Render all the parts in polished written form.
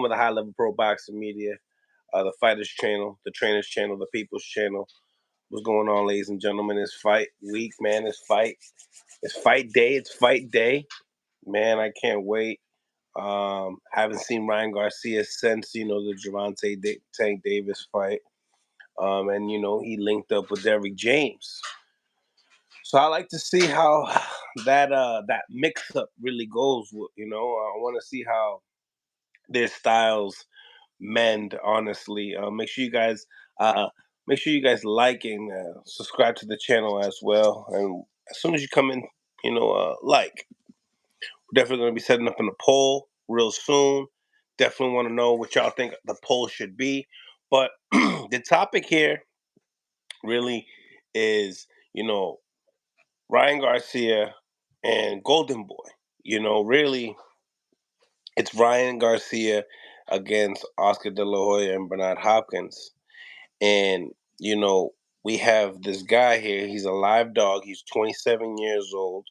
of the high-level pro boxing media, the Fighters Channel, the Trainers Channel, the People's Channel. What's going on, ladies and gentlemen? It's fight week, man. It's fight day. It's fight day, man. I can't wait. Haven't seen Ryan Garcia since the Gervonta Tank Davis fight, and he linked up with Derrick James. So I like to see how that mix up really goes. I want to see how their styles mend. Honestly, make sure you guys like and subscribe to the channel as well. And as soon as you come in, like, we're definitely going to be setting up in a poll real soon. Definitely want to know what y'all think the poll should be. But the topic here really is, Ryan Garcia and Golden Boy. Really, it's Ryan Garcia against Oscar De La Hoya and Bernard Hopkins. And, we have this guy here. He's a live dog. He's 27 years old.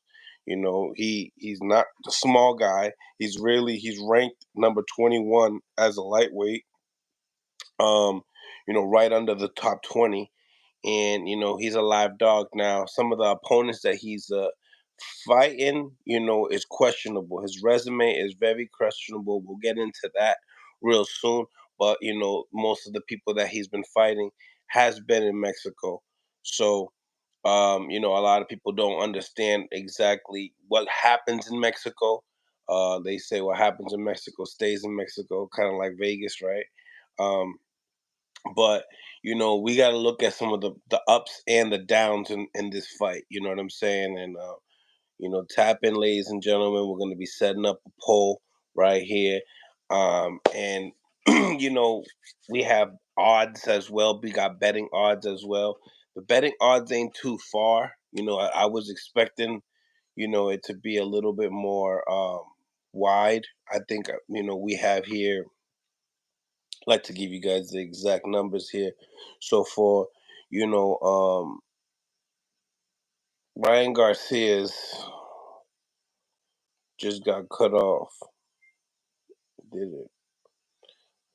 He's not a small guy. He's ranked number 21 as a lightweight. Right under the top 20. And, he's a live dog. Now, some of the opponents that he's fighting, is questionable. His resume is very questionable. We'll get into that real soon. But, most of the people that he's been fighting has been in Mexico. So, a lot of people don't understand exactly what happens in Mexico. They say what happens in Mexico stays in Mexico, kind of like Vegas, right? But we got to look at some of the ups and the downs in this fight. You know what I'm saying? And tap in, ladies and gentlemen. We're going to be setting up a poll right here, and we have odds as well. We got betting odds as well. The betting odds ain't too far. I was expecting, it to be a little bit more wide. I think we have here. I'd like to give you guys the exact numbers here. So for Ryan Garcia's just got cut off. Did it?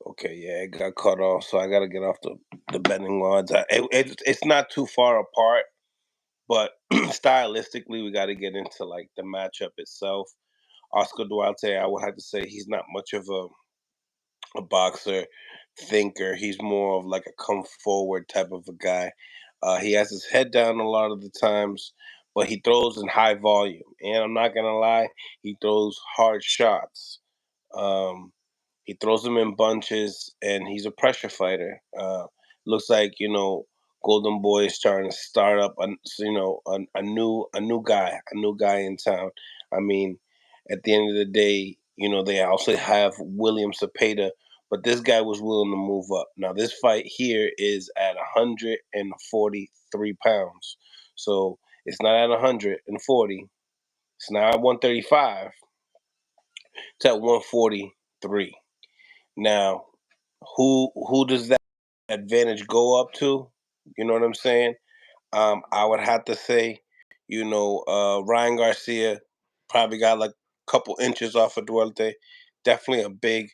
Okay, yeah, it got cut off, so I got to get off the betting odds. It's not too far apart, but stylistically, we got to get into like the matchup itself. Oscar Duarte, I would have to say he's not much of a boxer thinker. He's more of like a come forward type of a guy. He has his head down a lot of the times, but he throws in high volume. And I'm not gonna lie, he throws hard shots. He throws them in bunches, and he's a pressure fighter. Looks like Golden Boy is trying to start up a new guy in town. I mean, at the end of the day, they also have William Cepeda, but this guy was willing to move up. Now, this fight here is at 143 pounds. So it's not at 140. It's not at 135. It's at 143. Now, who does that advantage go up to? You know what I'm saying? I would have to say, Ryan Garcia probably got like a couple inches off of Duarte. Definitely a big,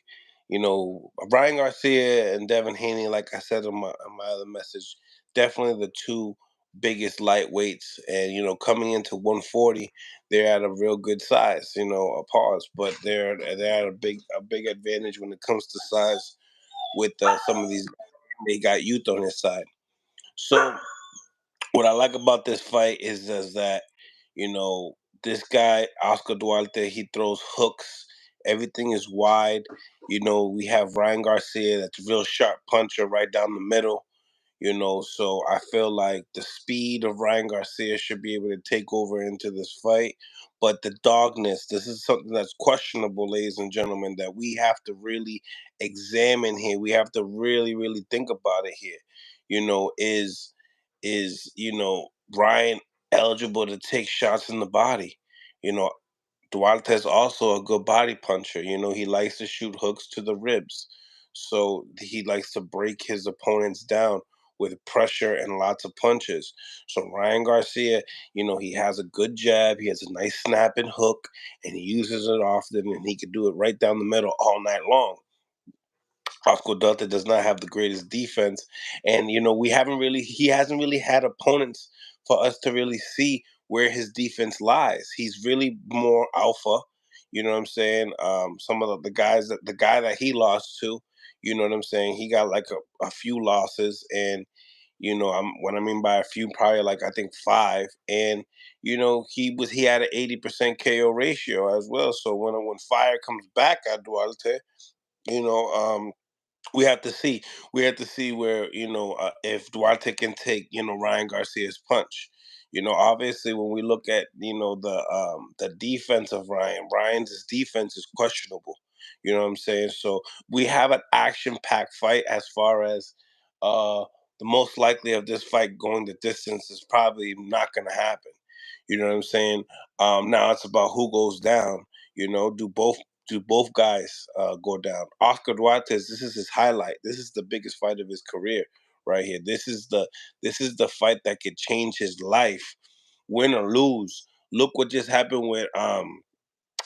Ryan Garcia and Devin Haney, like I said in my other message, definitely the two biggest lightweights. And coming into 140, they're at a real good size. A pause, but they're at a big advantage when it comes to size with some of these. They got youth on his side. So what I like about this fight is that, this guy, Oscar Duarte, he throws hooks. Everything is wide. We have Ryan Garcia, that's a real sharp puncher right down the middle. So I feel like the speed of Ryan Garcia should be able to take over into this fight. But the dogness, this is something that's questionable, ladies and gentlemen, that we have to really examine here. We have to really, really think about it here. Is Ryan eligible to take shots in the body? Duarte is also a good body puncher. He likes to shoot hooks to the ribs. So he likes to break his opponents down with pressure and lots of punches. So Ryan Garcia, he has a good jab. He has a nice snapping hook, and he uses it often, and he can do it right down the middle all night long. Oscar Duarte does not have the greatest defense, and he hasn't really had opponents for us to really see where his defense lies. He's really more alpha. You know what I'm saying? Some of the guys the guy that he lost to, you know what I'm saying? He got like a few losses, and what I mean by a few, probably like I think five, and he had an 80% KO ratio as well. So when fire comes back at Duarte, you know, we have to see. We have to see where if Duarte can take Ryan Garcia's punch. Obviously when we look at the defense of Ryan's defense is questionable. You know what I'm saying? So we have an action-packed fight as far as uh the most likely of this fight going the distance is probably not going to happen. You know what I'm saying? Now it's about who goes down. Do both guys go down? Oscar Duarte's, this is his highlight. This is the biggest fight of his career right here. This is the fight that could change his life, win or lose. Look what just happened with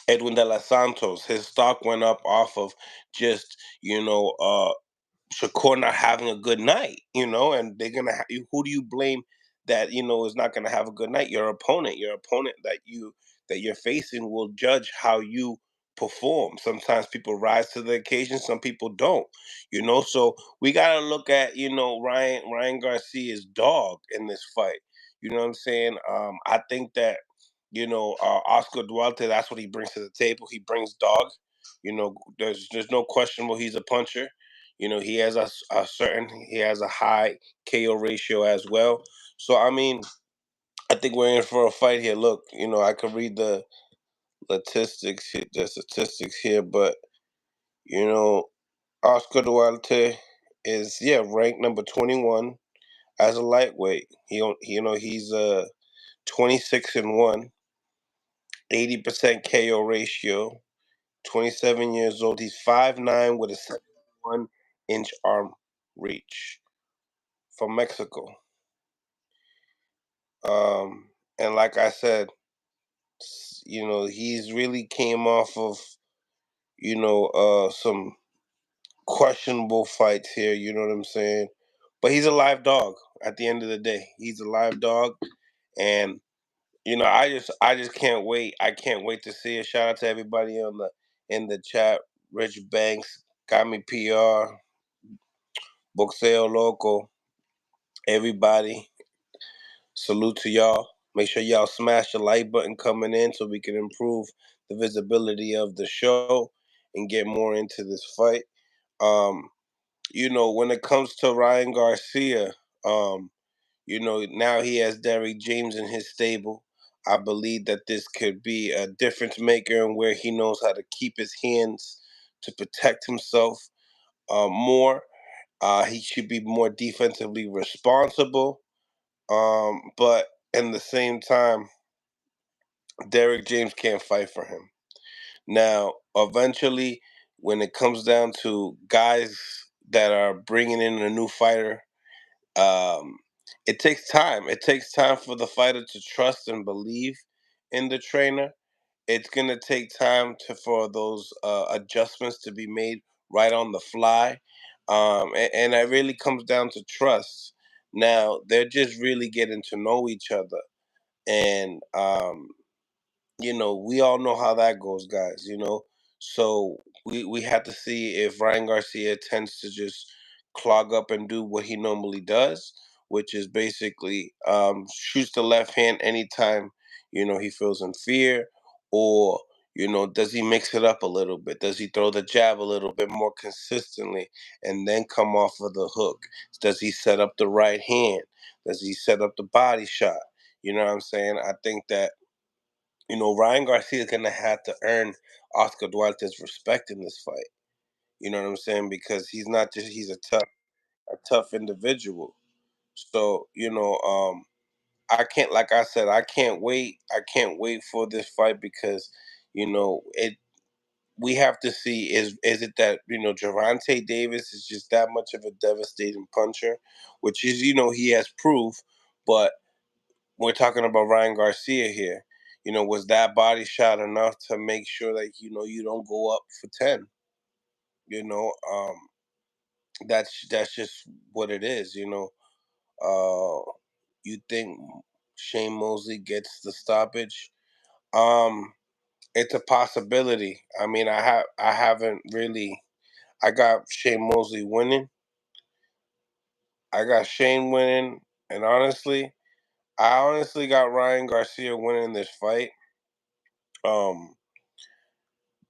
Edwin de los Santos. His stock went up off of just Shakur not having a good night, and they're gonna. Who do you blame that is not gonna have a good night? Your opponent. Your opponent that you're facing will judge how you perform. Sometimes people rise to the occasion. Some people don't. So we gotta look at Ryan Garcia's dog in this fight. You know what I'm saying? I think that Oscar Duarte. That's what he brings to the table. He brings dog. There's no questionable. He's a puncher. He has he has a high KO ratio as well. So I mean, I think we're in for a fight here. Look, I could read the statistics here, but you know, Oscar Duarte is ranked number 21 as a lightweight. He's 26-1, 80% KO ratio, 27 years old. He's 5'9" with a 71-inch arm reach from Mexico. And like I said, he's really came off of some questionable fights here. You know what I'm saying? But he's a live dog. At the end of the day, he's a live dog, and I just can't wait. I can't wait to see it. Shout out to everybody in the chat. Rich Banks, got me PR, Boxeo Loco, everybody. Salute to y'all. Make sure y'all smash the like button coming in so we can improve the visibility of the show and get more into this fight. Um, when it comes to Ryan Garcia, now he has Derrick James in his stable. I believe that this could be a difference maker in where he knows how to keep his hands to protect himself more. He should be more defensively responsible. But in the same time, Derrick James can't fight for him. Now, eventually, when it comes down to guys that are bringing in a new fighter, um, it takes time. It takes time for the fighter to trust and believe in the trainer. It's gonna take time for those adjustments to be made right on the fly, and it really comes down to trust. Now they're just really getting to know each other, and we all know how that goes, guys. So we have to see if Ryan Garcia tends to just clog up and do what he normally does, which is basically shoots the left hand anytime he feels in fear, or does he mix it up a little bit? Does he throw the jab a little bit more consistently and then come off of the hook? Does he set up the right hand? Does he set up the body shot? You know what I'm saying? I think that Ryan Garcia is gonna have to earn Oscar Duarte's respect in this fight. You know what I'm saying? Because he's a tough individual. So, I can't like I said, I can't wait. I can't wait for this fight because, it we have to see is it that, Gervonta Davis is just that much of a devastating puncher, which is, he has proof, but we're talking about Ryan Garcia here. Was that body shot enough to make sure that you don't go up for 10? You know, um, that's just what it is, you know. You think Shane Mosley gets the stoppage? Um, it's a possibility. I mean, I haven't really. I got Shane Mosley winning. I got Shane winning, and I honestly got Ryan Garcia winning this fight. Um,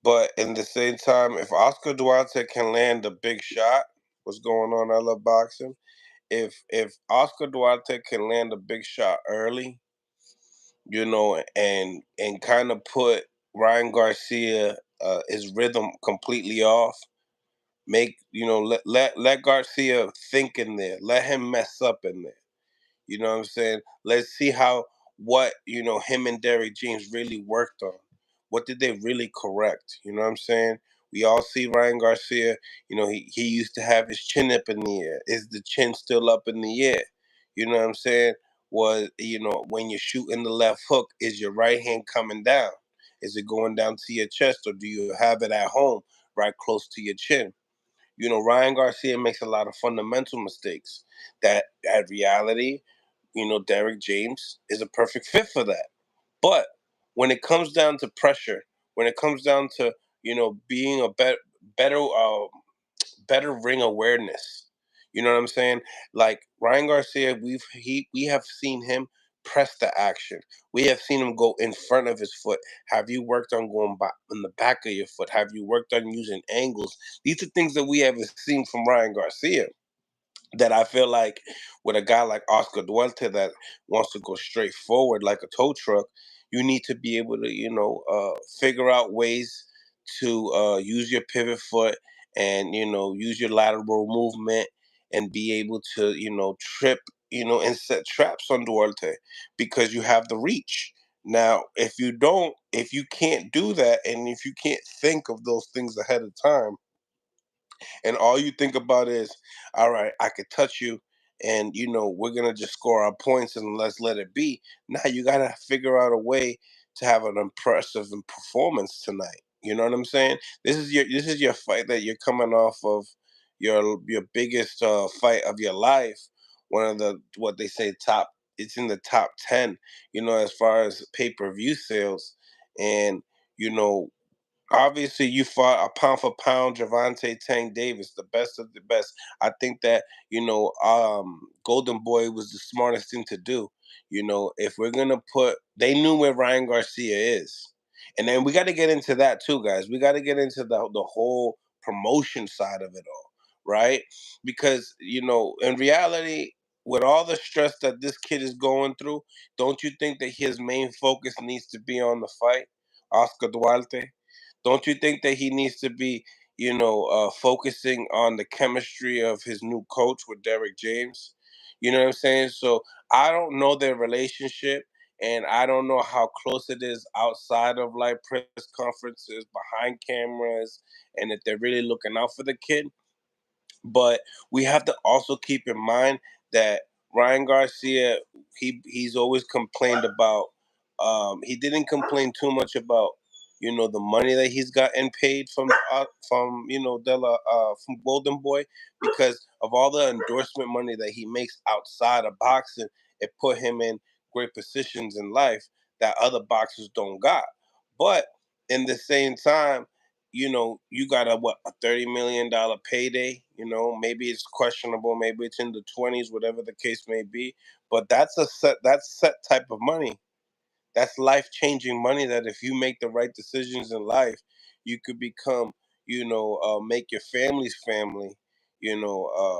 but in the same time, if Oscar Duarte can land a big shot, what's going on? I love boxing. If Oscar Duarte can land a big shot early, you know, and kind of put Ryan Garcia his rhythm completely off. Make let Garcia think in there. Let him mess up in there. You know what I'm saying? Let's see what him and Derrick James really worked on. What did they really correct? You know what I'm saying? We all see Ryan Garcia. You know he used to have his chin up in the air. Is the chin still up in the air? You know what I'm saying? When you're shooting the left hook, is your right hand coming down? Is it going down to your chest, or do you have it at home, right close to your chin? Ryan Garcia makes a lot of fundamental mistakes. That at reality, Derrick James is a perfect fit for that. But when it comes down to pressure, when it comes down to being a better better ring awareness, you know what I'm saying? Like Ryan Garcia, we have seen him press the action. We have seen him go in front of his foot. Have you worked on going back in the back of your foot? Have you worked on using angles? These are things that we haven't seen from Ryan Garcia that I feel like with a guy like Oscar Duarte that wants to go straight forward like a tow truck, you need to be able to, figure out ways to use your pivot foot and, use your lateral movement and be able to, trip, and set traps on Duarte because you have the reach. Now, if you can't do that and if you can't think of those things ahead of time, and all you think about is, all right, I could touch you, and we're gonna just score our points and let's let it be. Now you gotta figure out a way to have an impressive performance tonight. You know what I'm saying? This is your fight that you're coming off of your biggest fight of your life. One of the what they say top. It's in the top 10. As far as pay-per-view sales, and you know obviously, you fought a pound for pound Javante Tank Davis, the best of the best. I think that Golden Boy was the smartest thing to do. If we're gonna they knew where Ryan Garcia is, and then we got to get into that too, guys. We got to get into the whole promotion side of it all, right? Because in reality, with all the stress that this kid is going through, don't you think that his main focus needs to be on the fight, Oscar Duarte? Don't you think that he needs to be, focusing on the chemistry of his new coach with Derrick James? You know what I'm saying? So I don't know their relationship, and I don't know how close it is outside of like press conferences, behind cameras, and if they're really looking out for the kid. But we have to also keep in mind that Ryan Garcia, he's always complained about. He didn't complain too much about the money that he's gotten paid from from Golden Boy because of all the endorsement money that he makes outside of boxing. It put him in great positions in life that other boxers don't got. But in the same time, you got a $30 million payday. Maybe it's questionable, maybe it's in the 20s, whatever the case may be. But that's set type of money. That's life changing money that if you make the right decisions in life, you could become, make your family's family, you know,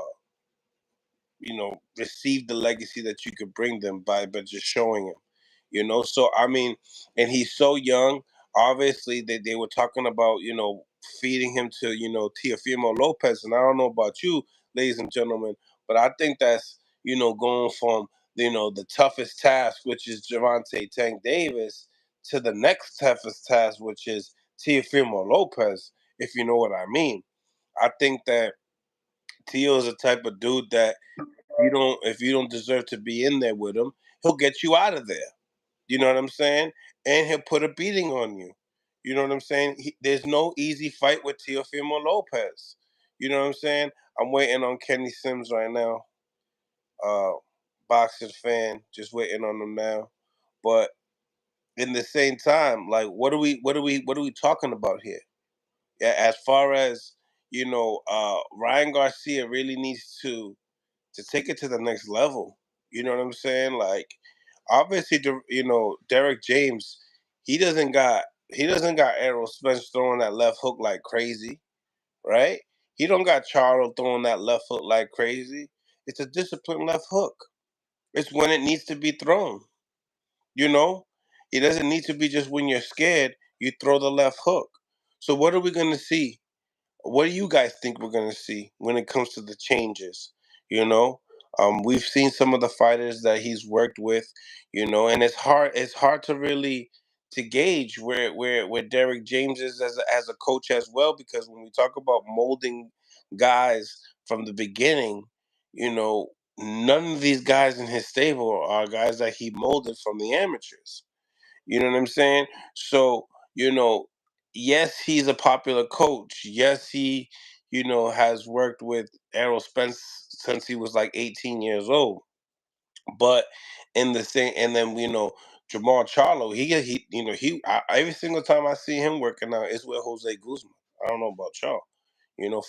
receive the legacy that you could bring them by just showing him. So I mean, and he's so young. Obviously, they were talking about feeding him to Teofimo Lopez, and I don't know about you, ladies and gentlemen, but I think that's going from the toughest task, which is Javante Tank Davis, to the next toughest task, which is Teofimo Lopez. If you know what I mean, I think that Tio is the type of dude that if you don't deserve to be in there with him, he'll get you out of there. You know what I'm saying? And he'll put a beating on you. You know what I'm saying? There's no easy fight with Teofimo Lopez. You know what I'm saying? I'm waiting on Kenny Sims right now. Uh, Boxing fan, just waiting on him now. But in the same time, like, what are we talking about here? Yeah, as far as Ryan Garcia really needs to take it to the next level. You know what I'm saying? Like, obviously, Derek James, he doesn't got Errol Spence throwing that left hook like crazy, right? He don't got Charlo throwing that left hook like crazy. It's a disciplined left hook. It's when it needs to be thrown. You know, it doesn't need to be just when you're scared. You throw the left hook. So what are we gonna see? What do you guys think we're going to see when it comes to the changes? You know, we've seen some of the fighters that he's worked with, and it's hard. It's hard to really to gauge where Derek James is as a coach as well, because when we talk about molding guys from the beginning, none of these guys in his stable are guys that he molded from the amateurs. You know what I'm saying? So, yes, he's a popular coach. Yes, he, has worked with Errol Spence since he was like 18 years old. But in the same, and then Jamal Charlo, every single time I see him working out, it's with Jose Guzman. I don't know about y'all.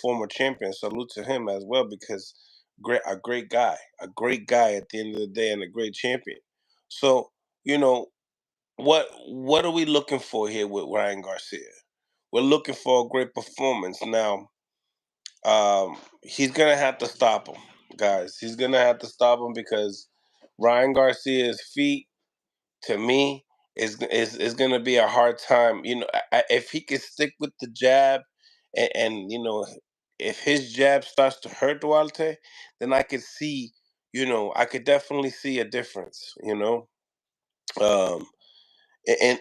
Former champion. Salute to him as well, because a great guy at the end of the day, and a great champion. So, you know, what are we looking for here with Ryan Garcia? We're looking for a great performance. Now, he's gonna have to stop him, guys. He's gonna have to stop him, because Ryan Garcia's feet, to me, is gonna be a hard time. If he can stick with the jab, and if his jab starts to hurt Duarte, then I could see, I could definitely see a difference. Um,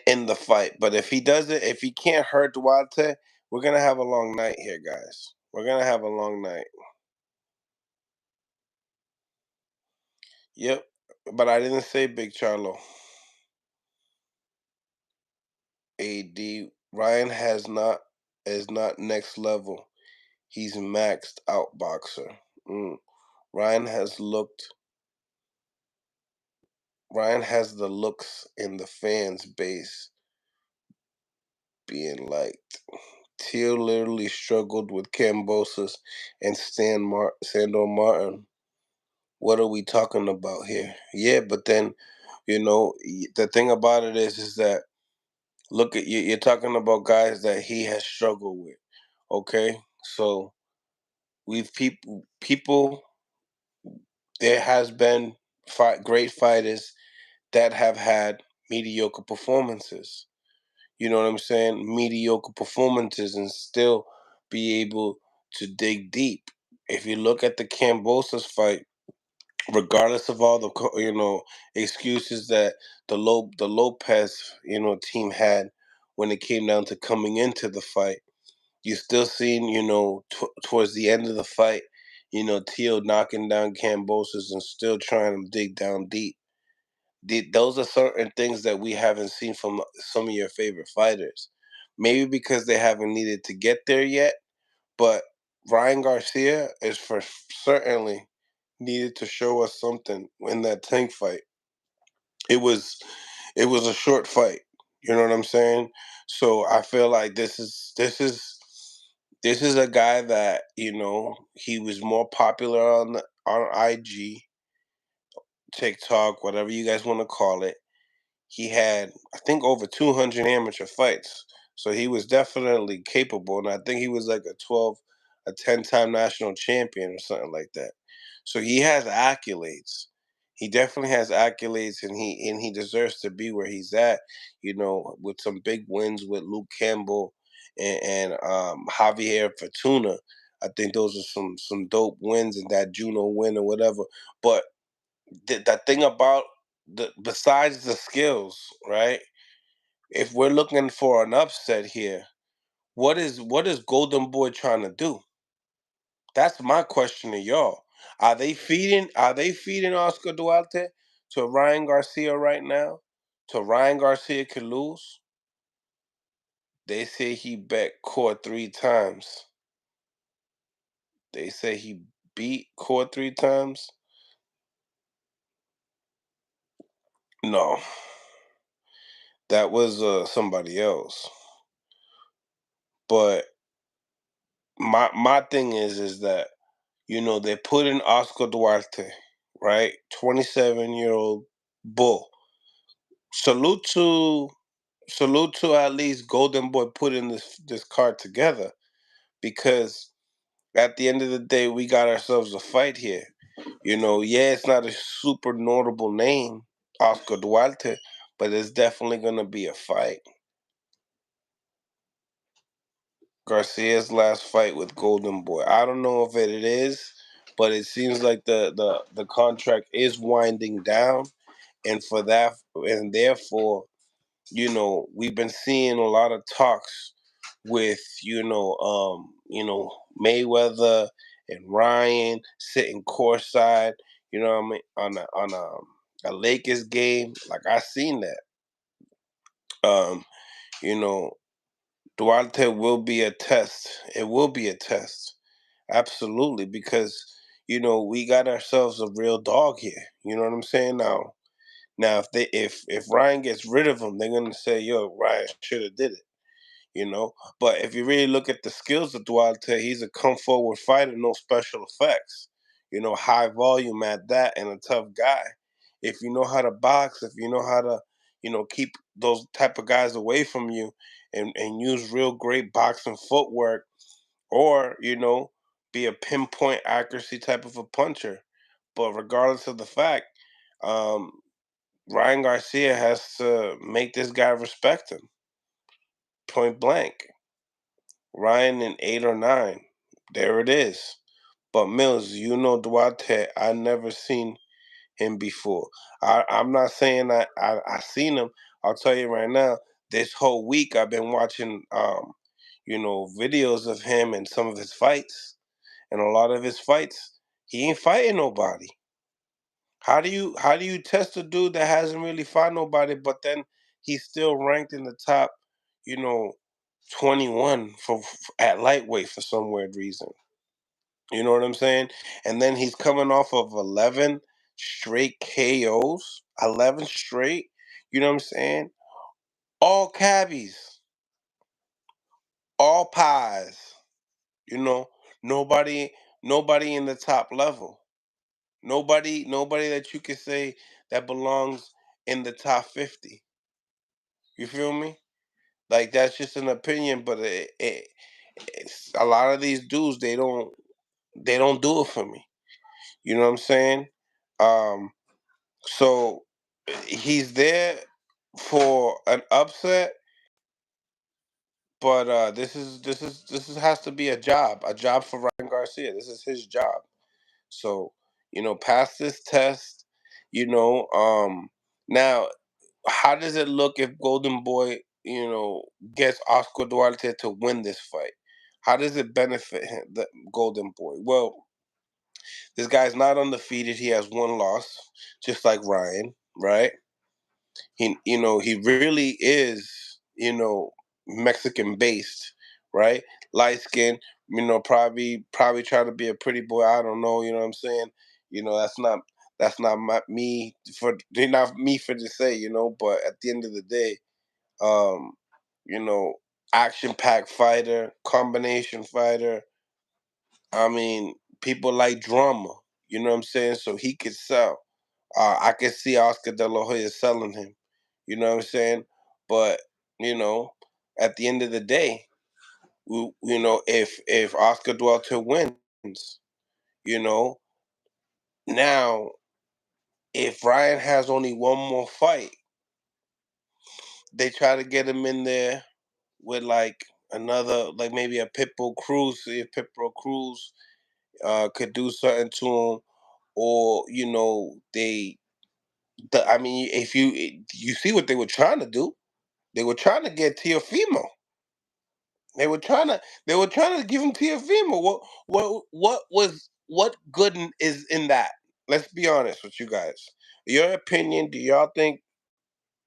in the fight. But if he doesn't, if he can't hurt Duarte, we're gonna have a long night here, guys. We're gonna have a long night. Yep. But I didn't say Big Charlo. AD Ryan is not next level. He's maxed out boxer. Mm. Ryan has looked. Ryan has the looks in the fans base being liked. Teal literally struggled with Cambosis and Sandor Martin. What are we talking about here? Yeah, but then, the thing about it is that, look at you. You're talking about guys that he has struggled with. Okay, so we've people. There has been great fighters that have had mediocre performances. You know what I'm saying? Mediocre performances, and still be able to dig deep. If you look at the Cambosis fight, regardless of all the excuses that the Lopez team had when it came down to coming into the fight, you still seen towards the end of the fight, Teal knocking down Cambosis and still trying to dig down deep. Those are certain things that we haven't seen from some of your favorite fighters. Maybe because they haven't needed to get there yet, but Ryan Garcia is for certainly needed to show us something in that Tank fight. It was a short fight. You know what I'm saying? So I feel like this is a guy that he was more popular on IG, TikTok, whatever you guys want to call it. He had, I think, over 200 amateur fights. So he was definitely capable. And I think he was like a 10-time national champion or something like that. So he has accolades. He definitely has accolades, and he deserves to be where he's at, with some big wins with Luke Campbell and Javier Fortuna. I think those are some dope wins, and that Juno win or whatever. But the thing about besides the skills, right? If we're looking for an upset here, what is Golden Boy trying to do? That's my question to y'all. Are they feeding Oscar Duarte to Ryan Garcia right now? To Ryan Garcia could lose. They say he bet court 3 times. They say he beat Court 3 times. No, that was somebody else. But my thing is that they put in Oscar Duarte, right? 27-year-old bull. Salute to at least Golden Boy putting this card together, because at the end of the day we got ourselves a fight here. Yeah, it's not a super notable name, Oscar Duarte, but it's definitely gonna be a fight. Garcia's last fight with Golden Boy. I don't know if it is, but it seems like the contract is winding down, and for that, and therefore, we've been seeing a lot of talks with Mayweather and Ryan sitting courtside. You know what I mean, a Lakers game. Like, I seen that. Um, you know, Duarte will be a test. It will be a test. Absolutely, because we got ourselves a real dog here. You know what I'm saying? Now if Ryan gets rid of him, they're gonna say, "Yo, Ryan should have did it." But if you really look at the skills of Duarte, he's a come forward fighter, no special effects. High volume at that, and a tough guy. If you know how to box, if you know how to, keep those type of guys away from you, and use real great boxing footwork, or be a pinpoint accuracy type of a puncher. But regardless of the fact, um, Ryan Garcia has to make this guy respect him, point blank. Ryan in 8 or 9. There it is. But Mills, Duarte, I never seen him before. I'm not saying I seen him. I'll tell you right now, this whole week I've been watching videos of him and some of his fights. And a lot of his fights, he ain't fighting nobody. How do you test a dude that hasn't really fought nobody, but then he's still ranked in the top, you know, 21 at lightweight for some weird reason. You know what I'm saying? And then he's coming off of 11 straight KOs, 11 straight. You know what I'm saying? All cabbies, all pies. You know, nobody, nobody in the top level. Nobody that you could say that belongs in the top 50. You feel me? Like, that's just an opinion, but it's a lot of these dudes. They don't do it for me. You know what I'm saying? Um, so he's there for an upset, but this has to be a job for Ryan Garcia. This is his job. So pass this test. Now, how does it look if Golden Boy gets Oscar Duarte to win this fight? How does it benefit him, the Golden Boy? Well, this guy's not undefeated. He has one loss, just like Ryan, right? He really is, Mexican based, right? Light skin, probably trying to be a pretty boy. I don't know, you know what I'm saying? That's not not me for to say, but at the end of the day, um, you know, action packed fighter, combination fighter. I mean, people like drama, you know what I'm saying? So he could sell. I could see Oscar De La Hoya selling him. You know what I'm saying? But you know, at the end of the day, if Oscar Duarte wins, you know, now if Ryan has only one more fight, they try to get him in there with like another, like maybe a Pitbull Cruz. See if Pitbull Cruz could do something to him, or I mean, if you see what they were trying to do. They were trying to get Teofimo. They were trying to give him Teofimo. What good is in that? Let's be honest with you guys. Your opinion, do y'all think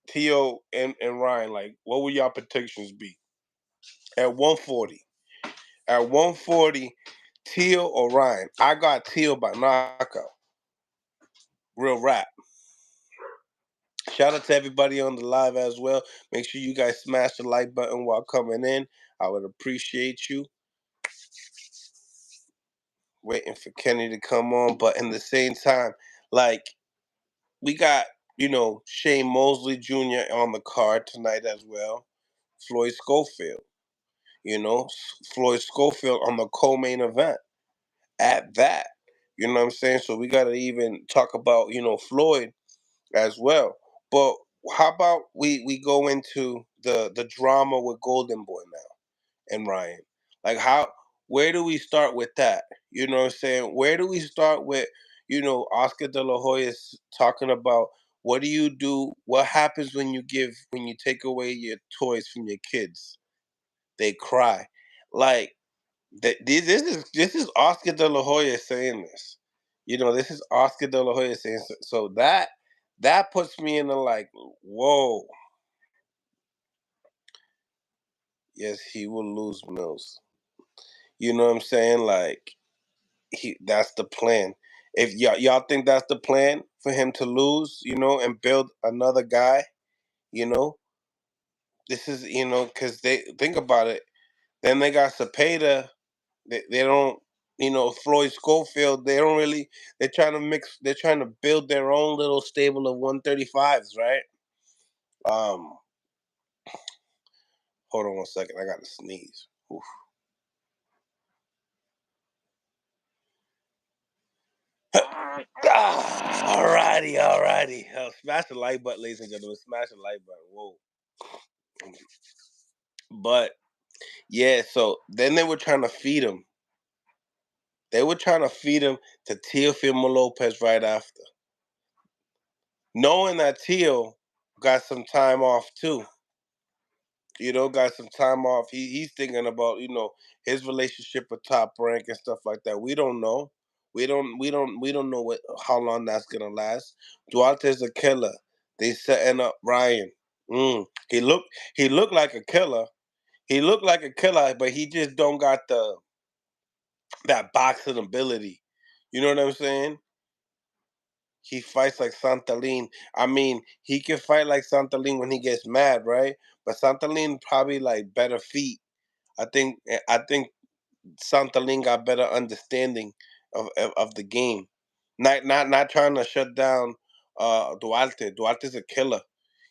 Teo and Ryan, like, what would y'all predictions be? At 140. At 140, Teal or Ryan? I got Teal by knockout. Real rap. Shout out to everybody on the live as well. Make sure you guys smash the like button while coming in. I would appreciate you. Waiting for Kenny to come on, but in the same time, like, we got, Shane Mosley Jr. on the card tonight as well. Floyd Schofield, Floyd Schofield on the co-main event at that. You know what I'm saying? So we got to even talk about, Floyd as well. But how about we go into the drama with Golden Boy now and Ryan? Like, where do we start with that? You know what I'm saying? Where do we start with, Oscar De La Hoya talking about what do you do? What happens when you take away your toys from your kids? They cry. Like, this is Oscar De La Hoya saying this. This is Oscar De La Hoya saying so that puts me in the like, whoa. Yes, he will lose Mills. You know what I'm saying? Like, that's the plan. If y'all think that's the plan for him to lose, and build another guy, you know, this is, because they think about it. Then they got Cepeda. They don't, Floyd Schofield. They don't really. They're trying to mix. They're trying to build their own little stable of 135s, right? Um, Hold on one second. I got to sneeze. Oof. Alrighty. Smash the like button, ladies and gentlemen. Smash the like button. Whoa. But yeah, so then they were trying to feed him. They were trying to feed him to Teofimo Lopez right after, knowing that Teo got some time off too. Got some time off. He's thinking about, his relationship with Top Rank and stuff like that. We don't know. We don't know how long that's gonna last. Duarte's a killer. They setting up Ryan. He looked like a killer. He looked like a killer, but he just don't got that boxing ability. You know what I'm saying? He fights like Santalin. I mean, he can fight like Santalin when he gets mad, right? But Santalin probably like better feet. I think Santalin got better understanding of the game. Not trying to shut down Duarte. Duarte's a killer.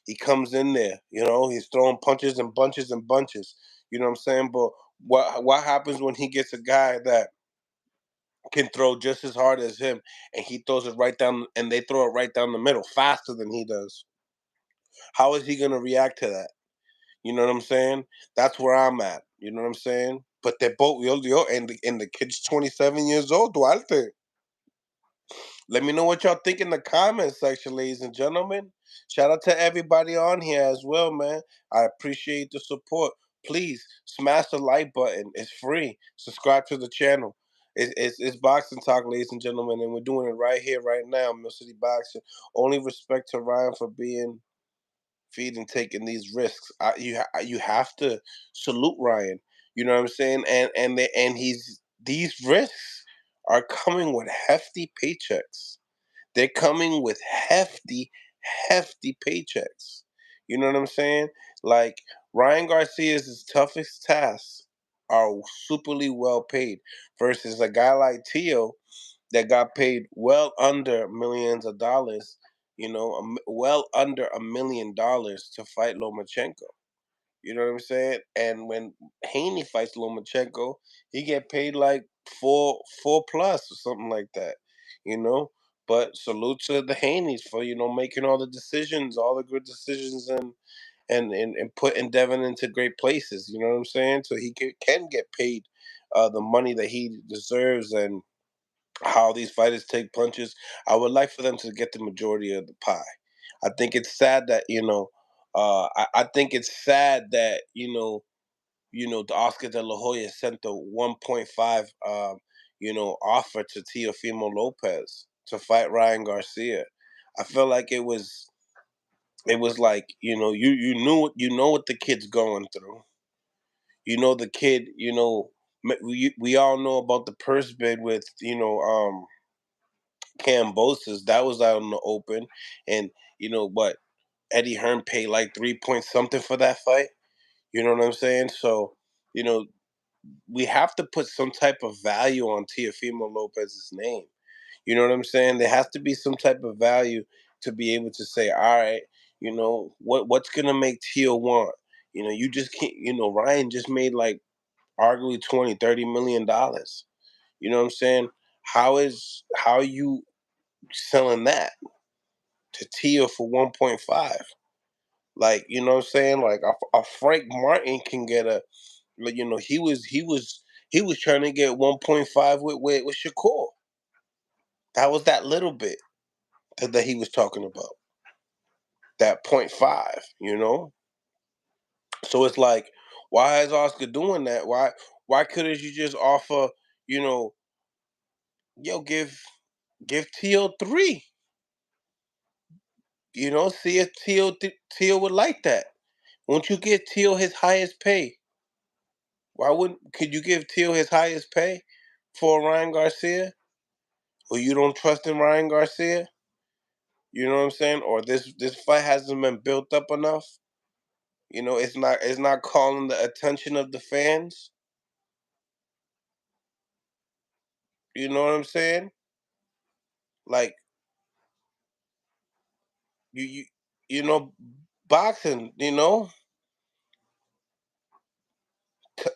He comes in there, he's throwing punches and bunches and bunches. You know what I'm saying? But what happens when he gets a guy that can throw just as hard as him, and he throws it right down, and they throw it right down the middle faster than he does? How is he gonna react to that? You know what I'm saying? That's where I'm at. You know what I'm saying? But they're both and the kid's 27 years old. Duarte. Let me know what y'all think in the comments section, ladies and gentlemen. Shout out to everybody on here as well, man. I appreciate the support. Please smash the like button. It's free. Subscribe to the channel. It's Boxing Talk, ladies and gentlemen, and we're doing it right here, right now, Mill City Boxing. Only respect to Ryan for being feeding, taking these risks. You have to salute Ryan. You know what I'm saying? And these risks are coming with hefty paychecks. They're coming with hefty paychecks. You know what I'm saying? Like, Ryan Garcia's toughest tasks are superly well paid versus a guy like Tio that got paid well under millions of dollars, well under $1 million to fight Lomachenko. You know what I'm saying? And when Haney fights Lomachenko, he get paid like four plus or something like that. You know. But salute to the Haneys for making all the decisions, all the good decisions, and putting Devin into great places. You know what I'm saying? So he can get paid the money that he deserves, and how these fighters take punches. I would like for them to get the majority of the pie. I think it's sad that I think it's sad that the Oscar De La Hoya sent the 1.5 offer to Teofimo Lopez to fight Ryan Garcia. I feel like it was like, you know what the kid's going through. The kid, We all know about the purse bid with Cambosis. That was out in the open, and what Eddie Hearn paid like 3 point something for that fight. You know what I'm saying? So you know we have to put some type of value on Teofimo Lopez's name. You know what I'm saying? There has to be some type of value to be able to say, all right, what's gonna make Teo want? You just can't. Ryan just made like arguably 20-30 million dollars. You know what I'm saying? How are you selling that to Teo for 1.5? Like, you know what I'm saying? Like a Frank Martin can get he was trying to get 1.5 with Shakur. That was that little bit that he was talking about. That point five. So it's like, why is Oscar doing that? Why couldn't you just offer, you know, yo, give Teal 3? See if Teal would like that. Won't you give Teal his highest pay? Could you give Teal his highest pay for Ryan Garcia? Or you don't trust in Ryan Garcia? You know what I'm saying? Or this fight hasn't been built up enough? It's not calling the attention of the fans. You know what I'm saying? Like you you know boxing.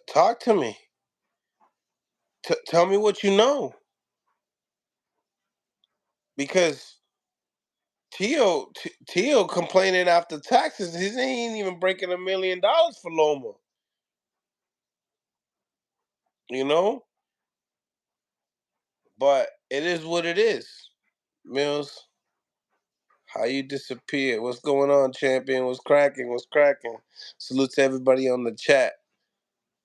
Talk to me. Tell me what you know, because Tio complaining after taxes. He ain't even breaking $1 million for Loma. You know, but it is what it is. Mills, how you disappeared? What's going on, champion? What's cracking? What's cracking? Salute to everybody on the chat.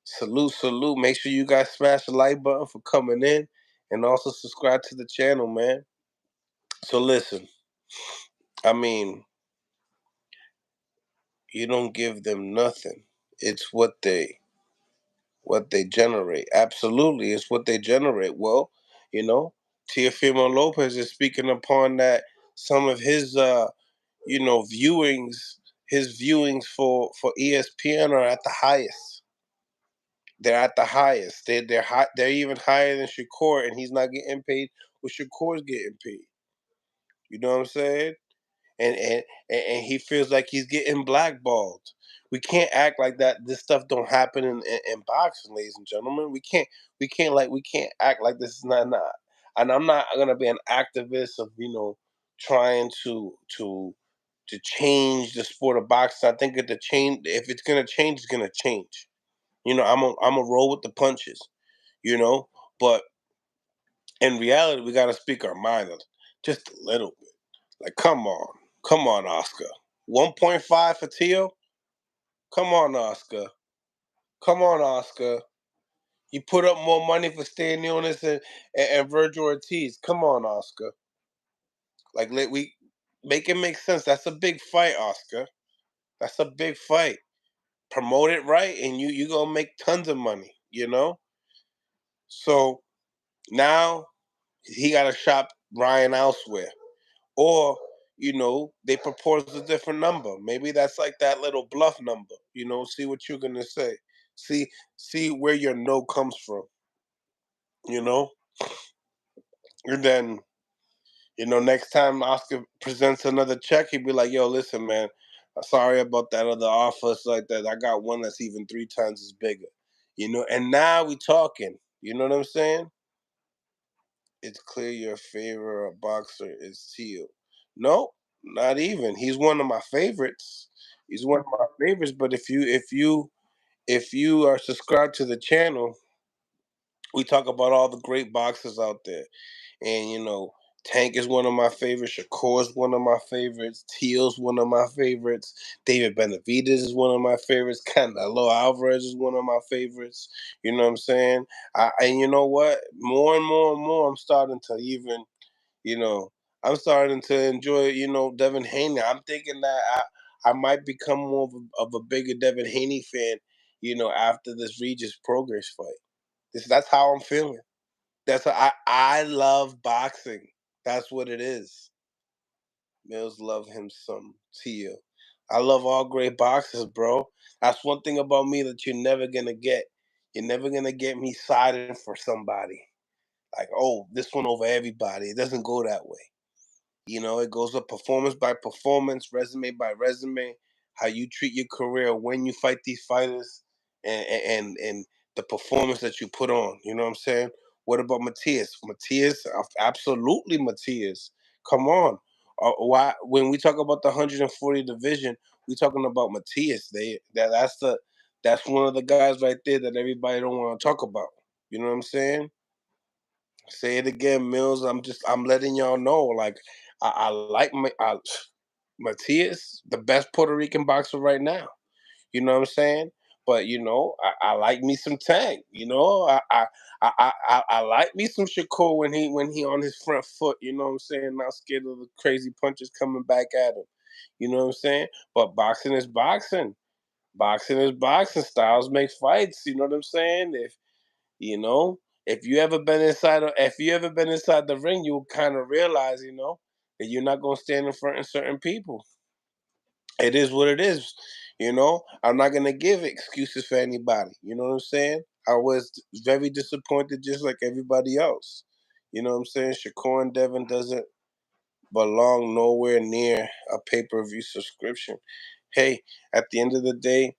Salute, salute. Make sure you guys smash the like button for coming in, and also subscribe to the channel, man. So listen, I mean, you don't give them nothing. It's what they generate. Absolutely, it's what they generate. Well, Teofimo Lopez is speaking upon that. Some of his viewings, his viewings for ESPN are at the highest. They're at the highest. They're high, they're even higher than Shakur, and he's not getting paid what Shakur's getting paid. You know what I'm saying? And he feels like he's getting blackballed. We can't act like that. This stuff don't happen in boxing, ladies and gentlemen. We can't act like this is not. And I'm not gonna be an activist of trying to change the sport of boxing. I think if it's gonna change, it's gonna change. I'm a roll with the punches. You know, but in reality, we gotta speak our mind just a little bit. Like, come on, Oscar. 1.5 for Tio. Come on, Oscar. Come on, Oscar. You put up more money for Stan Neonis and Virgil Ortiz. Come on, Oscar. Like, we make it make sense. That's a big fight, Oscar. That's a big fight. Promote it right, and you gonna make tons of money. So now he got to shop Ryan elsewhere, or they propose a different number. Maybe that's like that little bluff number. See what you're gonna say. See where your no comes from. You know, and then next time Oscar presents another check, he'd be like, "Yo, listen, man, sorry about that other offer. It's like that. I got one that's even 3 times as bigger." And now we talking. You know what I'm saying? It's clear your favorite boxer is Teal. No, not even. He's one of my favorites. He's one of my favorites. But if you are subscribed to the channel, we talk about all the great boxers out there. And Tank is one of my favorites. Shakur is one of my favorites. Teal's one of my favorites. David Benavidez is one of my favorites. Canelo Alvarez is one of my favorites. You know what I'm saying? And you know what? More and more and more, I'm starting to even, you know, I'm starting to enjoy, Devin Haney. I'm thinking that I might become more of a bigger Devin Haney fan, after this Regis Progress fight. That's how I'm feeling. I love boxing. That's what it is. Mills love him some Tio. I love all great boxers, bro. That's one thing about me that you're never gonna get. You're never gonna get me siding for somebody. Like, oh, this one over everybody. It doesn't go that way. It goes up performance by performance, resume by resume, how you treat your career when you fight these fighters, and the performance that you put on. You know what I'm saying? What about Matias? Matias, absolutely Matias. Come on. Why when we talk about the 140 division, we talking about Matias. That's one of the guys right there that everybody don't want to talk about. You know what I'm saying? Say it again, Mills. I'm letting y'all know. Like I like Matias, the best Puerto Rican boxer right now. You know what I'm saying? But I like me some Tank. I like me some Shakur when he on his front foot. You know what I'm saying? Not scared of the crazy punches coming back at him. You know what I'm saying? But boxing is boxing. Boxing is boxing. Styles make fights. You know what I'm saying? You know, if you ever been inside the ring, you'll kind of realize, that you're not gonna stand in front of certain people. It is what it is. I'm not gonna give excuses for anybody. You know what I'm saying? I was very disappointed, just like everybody else. You know what I'm saying? Shakur and Devin doesn't belong nowhere near a pay-per-view subscription. Hey, at the end of the day,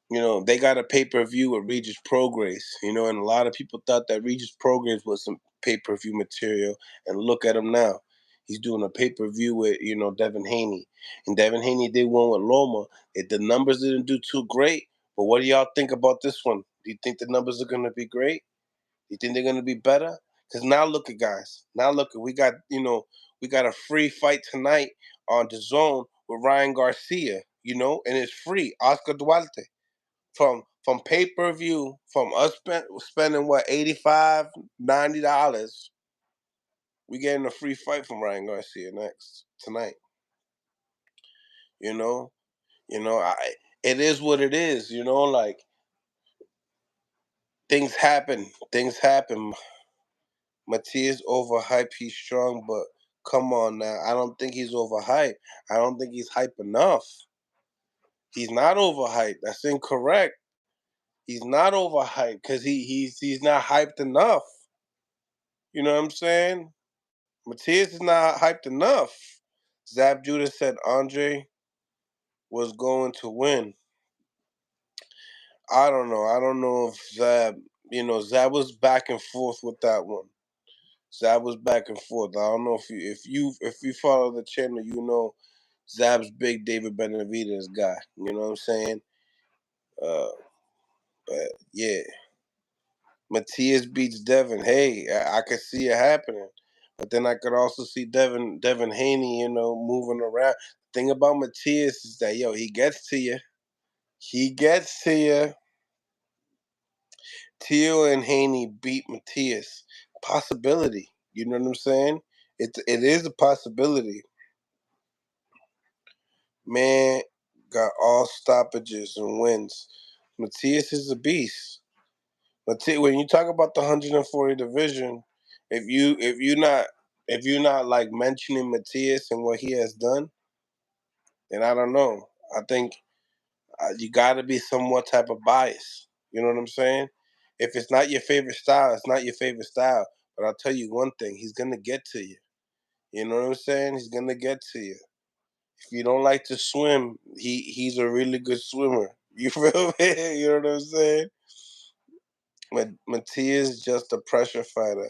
they got a pay-per-view with Regis Prograis, and a lot of people thought that Regis Prograis was some pay-per-view material, and look at him now. He's doing a pay-per-view with, Devin Haney. And Devin Haney did one with Loma. The numbers didn't do too great, but what do y'all think about this one? Do you think the numbers are going to be great? You think they're going to be better? Because now look at guys. Now look at, we got a free fight tonight on the zone with Ryan Garcia, and it's free. Oscar Duarte from pay per view, from us spending what, 85 $90, we getting a free fight from Ryan Garcia next tonight. You know, I it is what it is. Like things happen. Matias overhyped. He's strong, but come on now, I don't think he's overhyped. I don't think he's hype enough. He's not overhyped. That's incorrect. He's not overhyped because he's not hyped enough. You know what I'm saying? Matias is not hyped enough. Zab Judah said Andre was going to win. I don't know. I don't know if Zab was back and forth with that one. Zab was back and forth. I don't know if you follow the channel, Zab's big David Benavidez guy. You know what I'm saying? Uh, but yeah. Matias beats Devin. Hey, I could see it happening. But then I could also see Devin Haney, moving around. The thing about Matias is that, he gets to you. He gets to you. Tio and Haney beat Matias. Possibility. You know what I'm saying? It is a possibility. Man got all stoppages and wins. Matias is a beast. But when you talk about the 140 division, if you're not like mentioning Matias and what he has done, then I don't know. I think you got to be somewhat type of bias. You know what I'm saying? If it's not your favorite style, it's not your favorite style. But I'll tell you one thing: he's gonna get to you. You know what I'm saying? He's gonna get to you. If you don't like to swim, he's a really good swimmer. You feel me? You know what I'm saying? Matias is just a pressure fighter.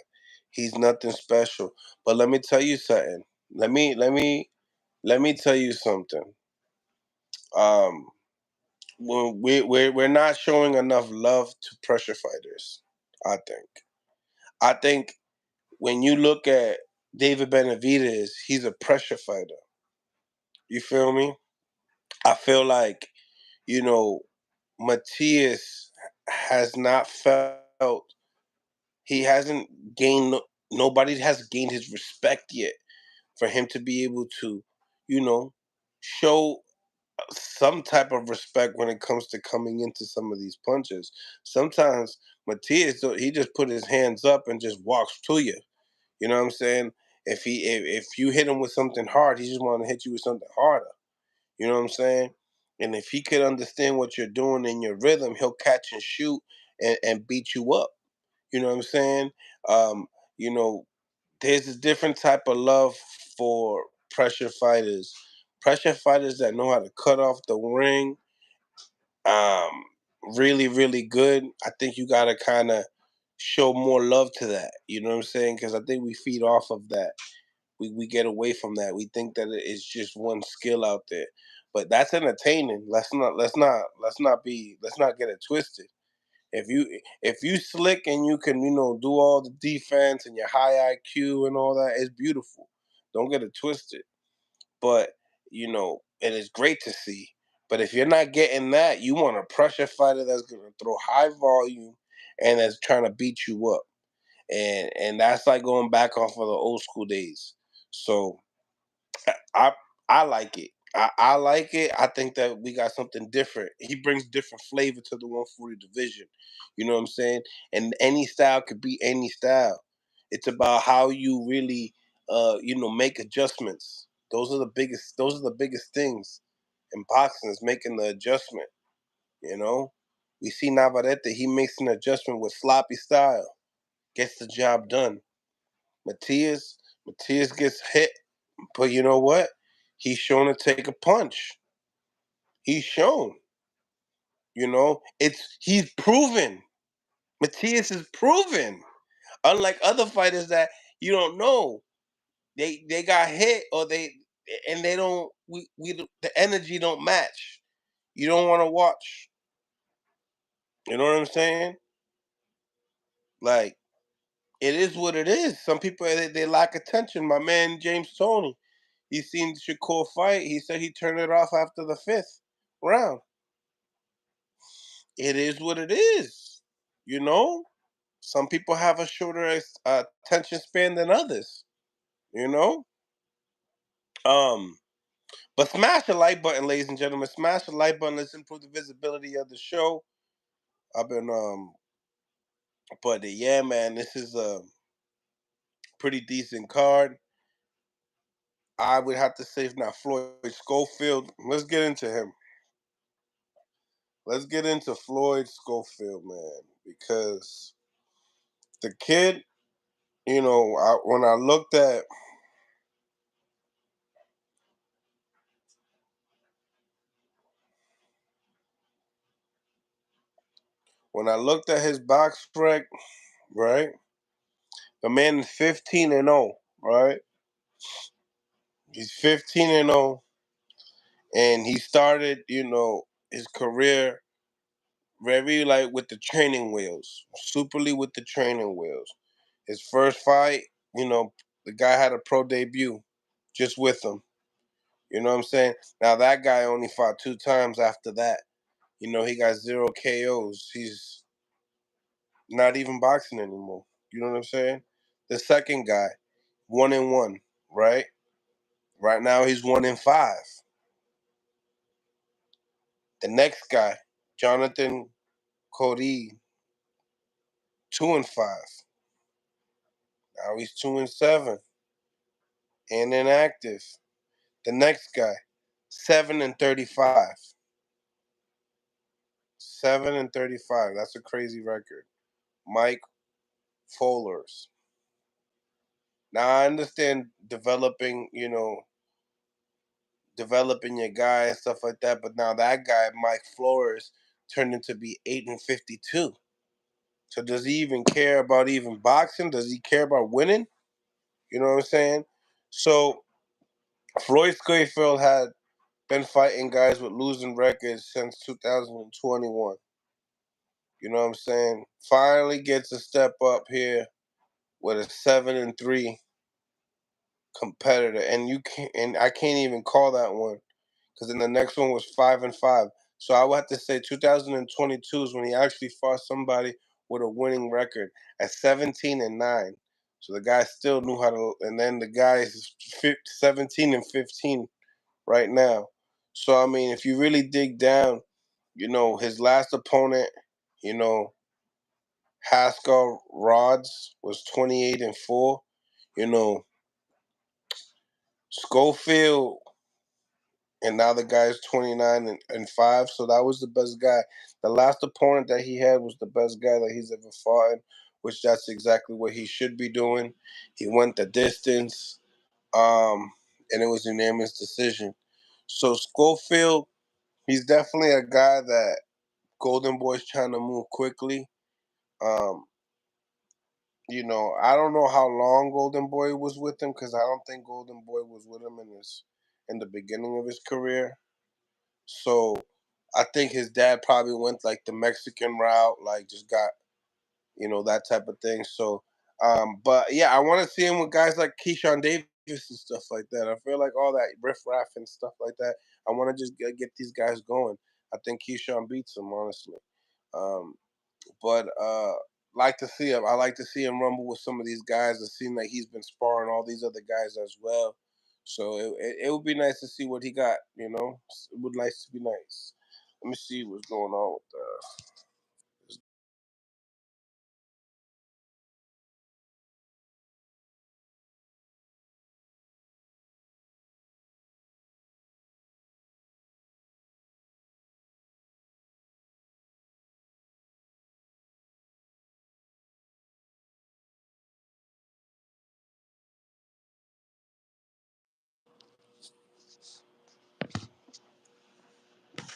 He's nothing special. But let me tell you something. Let me tell you something. Um, we're not showing enough love to pressure fighters. I think. I think when you look at David Benavidez, he's a pressure fighter. You feel me? I feel like Matias has not felt. He hasn't gained. Nobody has gained his respect yet for him to be able to, you know, show. some type of respect when it comes to coming into some of these punches. Sometimes Matias, he just put his hands up and just walks to you. You know what I'm saying? If you hit him with something hard, he just want to hit you with something harder. You know what I'm saying? And if he could understand what you're doing in your rhythm, he'll catch and shoot and beat you up. You know what I'm saying? Um, you know, there's a different type of love for pressure fighters. Pressure fighters that know how to cut off the ring, um, really, really good. I think you gotta kind of show more love to that. You know what I'm saying? Because I think we feed off of that. We get away from that. We think that it's just one skill out there, but that's entertaining. Let's not get it twisted. If you slick and you can do all the defense and your high IQ and all that, it's beautiful. Don't get it twisted. But and it's great to see. But if you're not getting that, you want a pressure fighter that's gonna throw high volume and that's trying to beat you up. And that's like going back off of the old school days. So I I like it. I like it. I think that we got something different. He brings different flavor to the 140 division. You know what I'm saying? And any style could be any style. It's about how you really make adjustments. Those are the biggest things in boxing is making the adjustment, you know? We see Navarrete, he makes an adjustment with sloppy style, gets the job done. Matias gets hit, but you know what? He's shown to take a punch. He's shown. He's proven. Matias is proven. Unlike other fighters that you don't know, they got hit or they don't the energy don't match. You don't want to watch. You know what I'm saying? Like it is what it is. Some people they lack attention. My man James Tony, he seen Shakur fight. He said he turned it off after the fifth round. It is what it is. You know, some people have a shorter attention span than others. You know, um, but smash the like button, ladies and gentlemen. Smash the like button. Let's improve the visibility of the show. I've been but yeah, man, this is a pretty decent card. I would have to say now Floyd Schofield. Let's get into him. Let's get into Floyd Schofield, man, because the kid, when I looked at his box rec, right? The man is 15-0, right? He's 15-0, and he started, his career very like with the training wheels, superly with the training wheels. His first fight, the guy had a pro debut just with him. You know what I'm saying? Now that guy only fought 2 times after that. He got 0 KOs. He's not even boxing anymore. You know what I'm saying? The second guy, 1-1, right? Right now he's 1-5. The next guy, Jonathan Cody, 2-5. Now he's 2-7 and inactive. The next guy, 7-35. 7-35. That's a crazy record. Mike Fowlers. Now I understand developing your guy and stuff like that, but now that guy, Mike Flores, turned into be 8-52. So does he even care about even boxing? Does he care about winning? You know what I'm saying? So Floyd Schofield had been fighting guys with losing records since 2021. You know what I'm saying? Finally gets a step up here with a 7-3 competitor, and I can't even call that one because then the next one was 5-5. So I would have to say 2022 is when he actually fought somebody with a winning record at 17-9. So the guy still knew how to, and then the guy is 17-15 right now. So I mean, if you really dig down, his last opponent, you know, Haskell Rods was 28-4. You know, Schofield, and now the guy's 29-5. So that was the best guy. The last opponent that he had was the best guy that he's ever fought in, which that's exactly what he should be doing. He went the distance, and it was a unanimous decision. So Schofield, he's definitely a guy that Golden Boy's trying to move quickly. Um, I don't know how long Golden Boy was with him, because I don't think Golden Boy was with him in the beginning of his career. So I think his dad probably went like the Mexican route, like just got, that type of thing. So, but yeah, I want to see him with guys like Keyshawn Davis and stuff like that. I feel like all that riff raff and stuff like that. I want to just get these guys going. I think Keyshawn beats him, honestly. Um, but like to see him. I like to see him rumble with some of these guys. It seems like he's been sparring all these other guys as well. So it would be nice to see what he got. It would nice to be nice. Let me see what's going on with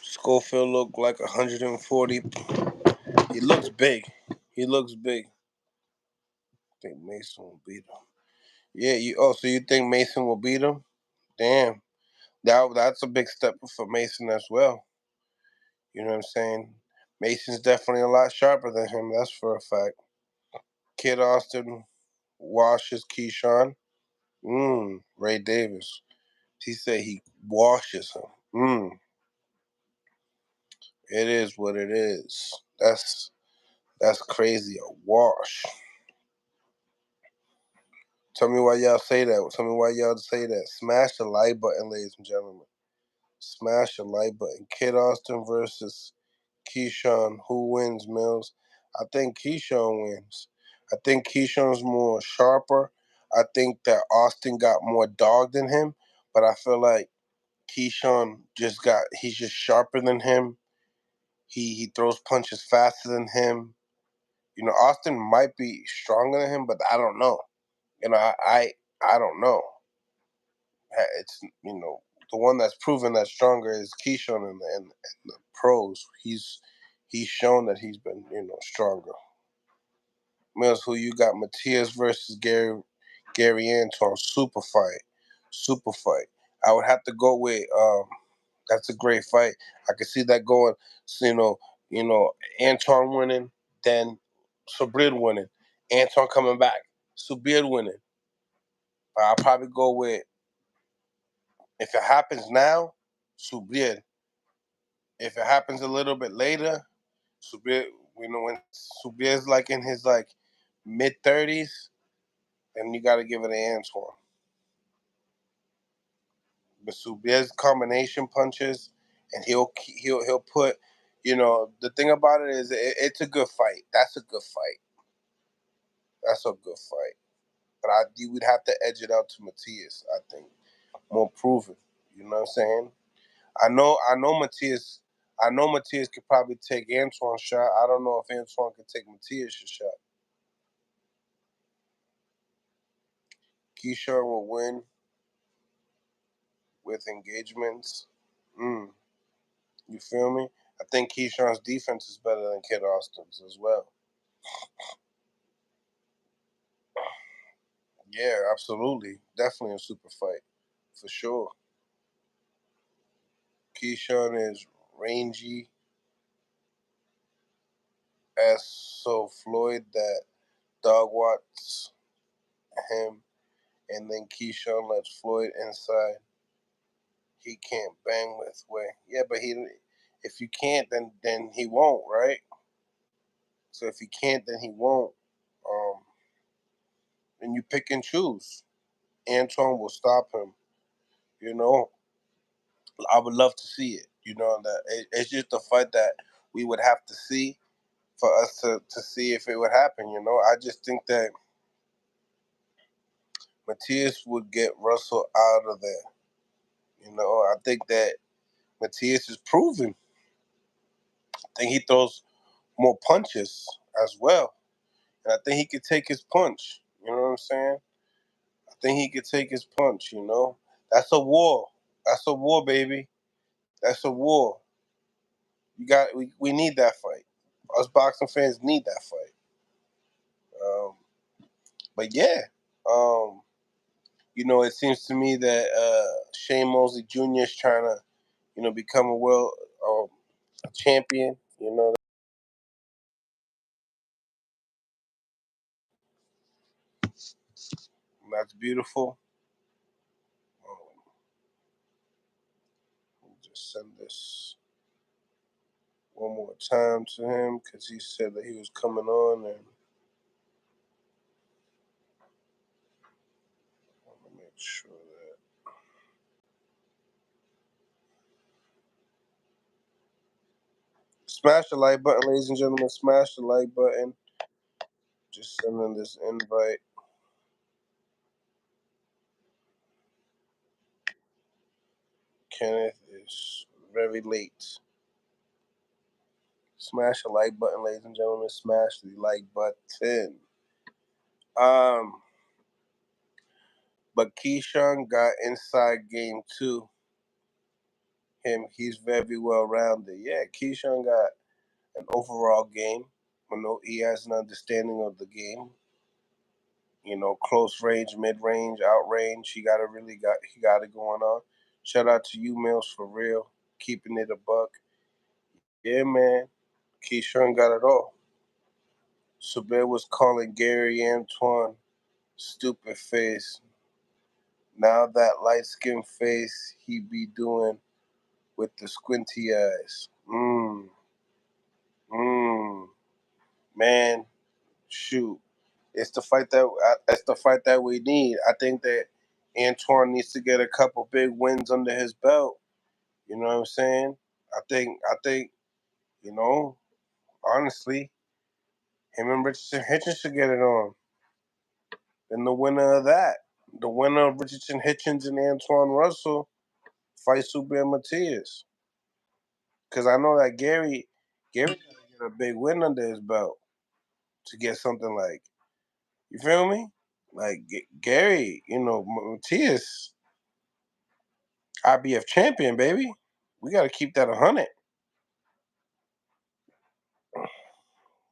Schofield. Look like 140. He looks big. He looks big. I think Mason will beat him. Yeah. So you think Mason will beat him? Damn. That's a big step for Mason as well. You know what I'm saying? Mason's definitely a lot sharper than him. That's for a fact. Kid Austin washes Keyshawn. Ray Davis. He said he washes him. It is what it is. That's crazy. A wash. Tell me why y'all say that. Tell me why y'all say that. Smash the like button, ladies and gentlemen. Smash the like button. Kid Austin versus Keyshawn. Who wins, Mills? I think Keyshawn wins. I think Keyshawn's more sharper. I think that Austin got more dog than him, but I feel like Keyshawn he's just sharper than him. He throws punches faster than him. Austin might be stronger than him, but I don't know. I don't know. It's the one that's proven that stronger is Keyshawn in the pros. He's shown that he's been stronger. Mills, who you got? Matias versus Gary Anton. Super fight. Super fight. I would have to go with that's a great fight. I could see that going. So, Anton winning, then Subriel winning, Anton coming back, Subriel winning. But I'll probably go with, if it happens now, Subriel. If it happens a little bit later, Subriel. When Subriel's like in his like mid-30s, then you got to give it to Anton. But Subriel's combination punches, and he'll put. The thing about it is it's a good fight. That's a good fight. That's a good fight. But you would have to edge it out to Matias, I think. More proven. You know what I'm saying? I know Matias. I know Matias could probably take Antoine's shot. I don't know if Antoine could take Matias' shot. Keyshawn will win with engagements. Mm, you feel me? I think Keyshawn's defense is better than Kid Austin's as well. Yeah, absolutely. Definitely a super fight. For sure. Keyshawn is rangy as so Floyd that dog wants him, and then Keyshawn lets Floyd inside. He can't bang with way. Yeah, but if you can't, then he won't, right? So if he can't, then he won't. Um, and you pick and choose. Antoine will stop him. You know, I would love to see it. It's just a fight that we would have to see for us to see if it would happen. I just think that Matias would get Russell out of there. I think that Matias is proven. I think he throws more punches as well. And I think he could take his punch. You know what I'm saying? I think he could take his punch, That's a war. That's a war, baby. That's a war. We need that fight. Us boxing fans need that fight. But yeah, um, it seems to me that Shane Mosley Jr. is trying to, become a world a champion. That's beautiful. Just send this one more time to him because he said that he was coming on, and I want to make sure that. Smash the like button, ladies and gentlemen. Smash the like button. Just sending this invite. Kenneth is very late. Smash the like button, ladies and gentlemen. Smash the like button. But Keyshawn got inside game too. He's very well rounded. Yeah, Keyshawn got an overall game. He has an understanding of the game. Close range, mid range, out range. He got it going on. Shout out to you, Mills, for real, keeping it a buck. Yeah, man. Keyshawn got it all. Subriel was calling Gary Antoine stupid face. Now that light skinned face he be doing with the squinty eyes. Man, shoot. It's the fight that we need. I think that Antoine needs to get a couple big wins under his belt. You know what I'm saying? I think, honestly, him and Richardson Hitchens should get it on. Then the winner of that, the winner of Richardson Hitchens and Antoine Russell, fight Super and Matias. Because I know that Gary got to get a big win under his belt to get something like, you feel me? Like Gary, Matias, IBF champion, baby. We got to keep that 100.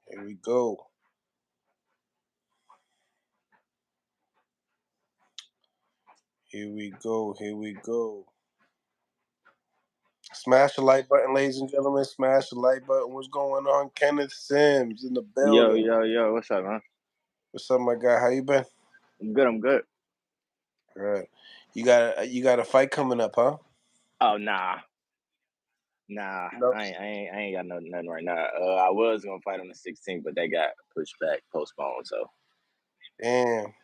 Here we go. Here we go. Here we go. Smash the like button, ladies and gentlemen. Smash the like button. What's going on? Kenneth Sims in the building. Yo. What's up, man? What's up, my guy? How you been? I'm good. Good. You got a fight coming up, huh? Oh, nah. No. I ain't got nothing right now. I was gonna fight on the 16th, but they got pushed back, postponed. So Damn.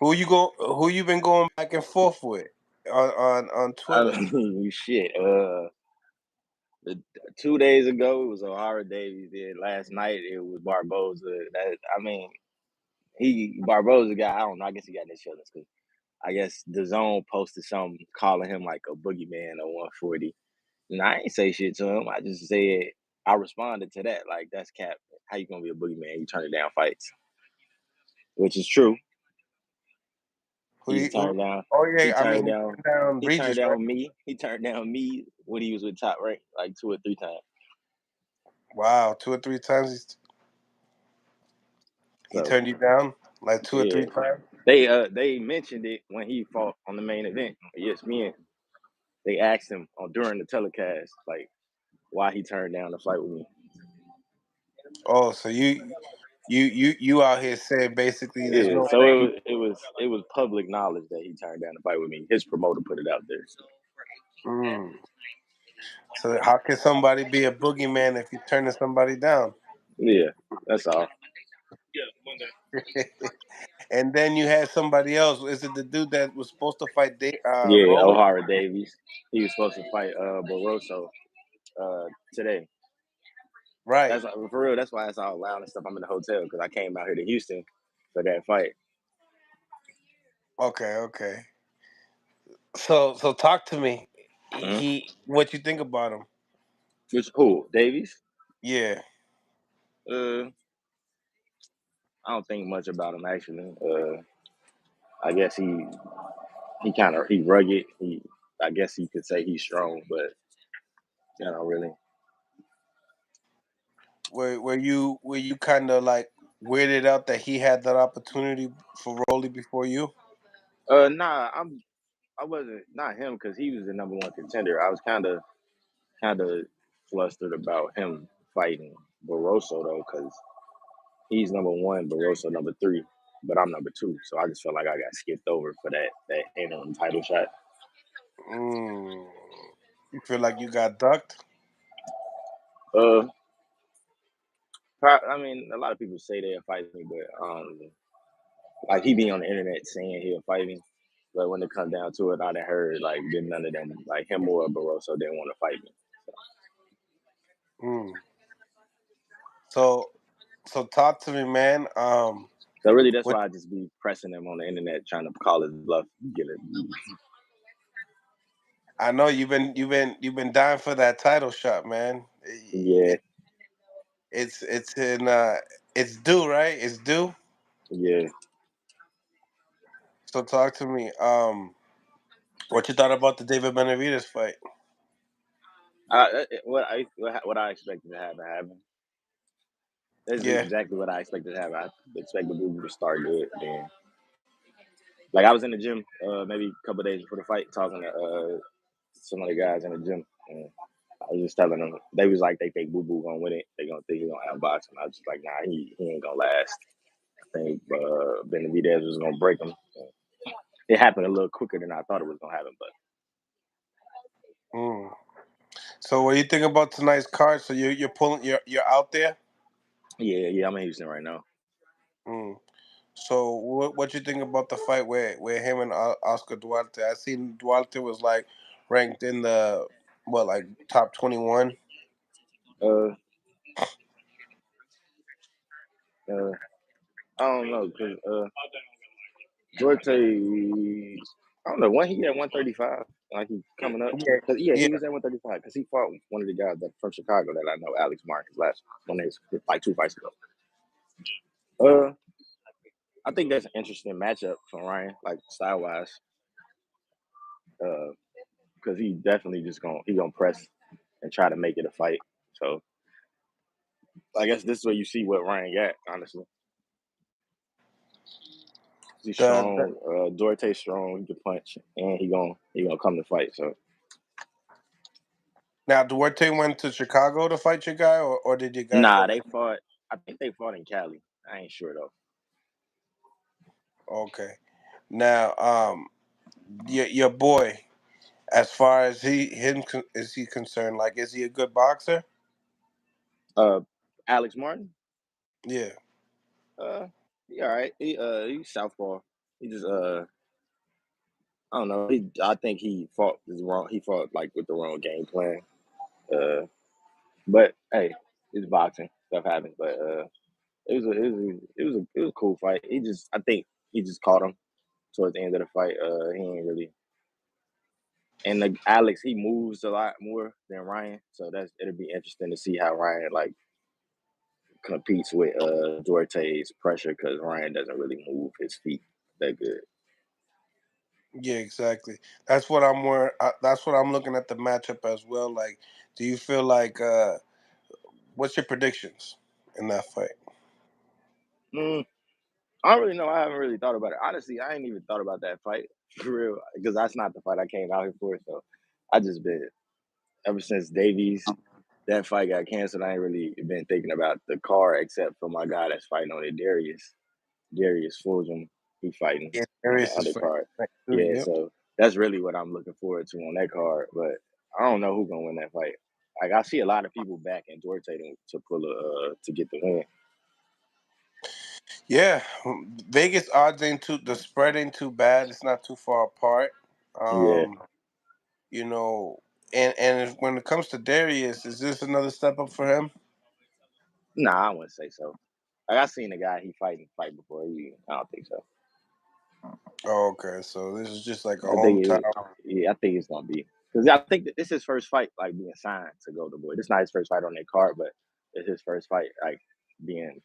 Who you been going back and forth with on Twitter? shit. 2 days ago it was O'Hara Davies. Then last night it was Barboza. Barboza guy. I don't know. I guess he got his feelings because I guess the Zone posted something calling him like a boogeyman or 140. And I ain't say shit to him. I just said I responded to that like that's cap. How you gonna be a boogeyman? You turning down fights, which is true. He's turned down. Oh He yeah, I mean turned he down. turned down He turned Regis, right? down me. He turned down me when he was with Top Rank like 2 or 3 times. Wow, 2 or 3 times he So turned you down like 2 or 3 times. they mentioned it when he fought on the main event on ESPN. They asked him during the telecast like why he turned down the fight with me. Oh, so you out here saying basically there's Yeah, no so way. it was public knowledge that he turned down the fight with me. His promoter put it out there. So how can somebody be a boogeyman if you're turning somebody down? Yeah, that's all. And then you had somebody else. Is it the dude that was supposed to fight Yeah, Rolly? O'Hara Davies. He was supposed to fight Barroso today. Right. That's for real. That's why it's all loud and stuff. I'm in the hotel because I came out here to Houston for that fight. Okay. Okay. So talk to me. Mm-hmm. What you think about him? Which who? Davies? Yeah. I don't think much about him actually. I guess he rugged. I guess you could say he's strong, but really. Were you kind of like weirded out that he had that opportunity for Rolly before you? Nah, I wasn't not him because he was the number one contender. I was kind of flustered about him fighting Barroso though, because he's number one, Barroso number three, but I'm number two. So I just felt like I got skipped over for that interim title shot. Mm. You feel like you got ducked? Uh, I mean, a lot of people say they'll fight me, but like he be on the internet saying he'll fight me, but when it comes down to it, I done heard like did none of them, like him or Barroso, didn't want to fight me. Mm. So so talk to me, man. So really, that's What why I just be pressing him on the internet, trying to call his bluff, get it. I know you've been dying for that title shot, man. Yeah, It's due, right? It's due. yeah. So talk to me. What you thought about the David Benavidez fight? What I expected to happen happened. That's Yeah. exactly what I expected to happen. I expected the movie to start good. Then, like I was in the gym, maybe a couple of days before the fight, talking to some of the guys in the gym. And I was just telling them they was like they think Boo Boo gonna win it. They gonna think he gonna outbox him. I was just like, nah, he ain't gonna last. I think Benavidez was gonna break him. It happened a little quicker than I thought it was gonna happen, but Mm. So what do you think about tonight's card? So you're out there. yeah, I'm in Houston right now. Mm. So what you think about the fight where him and Oscar Duarte? I seen Duarte was like ranked in the like top 21. Uh, uh, I don't know because Duarte, I don't know when he at 135, like he coming up. Yeah, Cause yeah, yeah. he was at 135 because he fought one of the guys that from Chicago that I know, Alex Marcus, last one of his like 2 fights ago. Uh, I think that's an interesting matchup for Ryan, like style wise, because he definitely gonna press and try to make it a fight. So I guess this is where you see what Ryan got, honestly. He's The strong. Duarte's strong. He can punch, and he gonna come to fight. So Now Duarte went to Chicago to fight your guy, or did your guy nah, fight? they fought. I think they fought in Cali. I ain't sure though. Okay. Now your boy, as far as is he concerned? Like, is he a good boxer? Uh, Alex Martin. Yeah. He all right. He's southpaw. He just I don't know. I think he fought this wrong. He fought like with the wrong game plan. Uh, but hey, it's boxing. Stuff happens. But it was a cool fight. I think he just caught him towards the end of the fight. He ain't really. And Alex, he moves a lot more than Ryan, so it'll be interesting to see how Ryan like competes with Duarte's pressure because Ryan doesn't really move his feet that good. Yeah, exactly. That's what I'm looking at the matchup as well. Like, do you feel like what's your predictions in that fight? Mm, I don't really know. I haven't really thought about it. Honestly, I ain't even thought about that fight for real because that's not the fight I came out here for. So I just been ever since Davies that fight got canceled. I ain't really been thinking about the card except for my guy that's fighting on it, Darius Fulgham. He fighting Yeah, on the Darius is other fighting card. tonight too. Yeah, Yep. so that's really what I'm looking forward to on that card. But I don't know who's gonna win that fight. Like I see a lot of people backing Duarte to pull to get the win. Yeah, Vegas odds ain't too. The spread ain't too bad. It's not too far apart. Yeah. Um, you know, and when it comes to Darius, is this another step up for him? Nah, I wouldn't say so. Like I seen a guy he fight before. I don't think so. Oh, okay, so this is just like a I think hometown. I think it's gonna be because I think that this is his first fight like being signed to Golden Boy. This is not his first fight on their card, but it's his first fight like being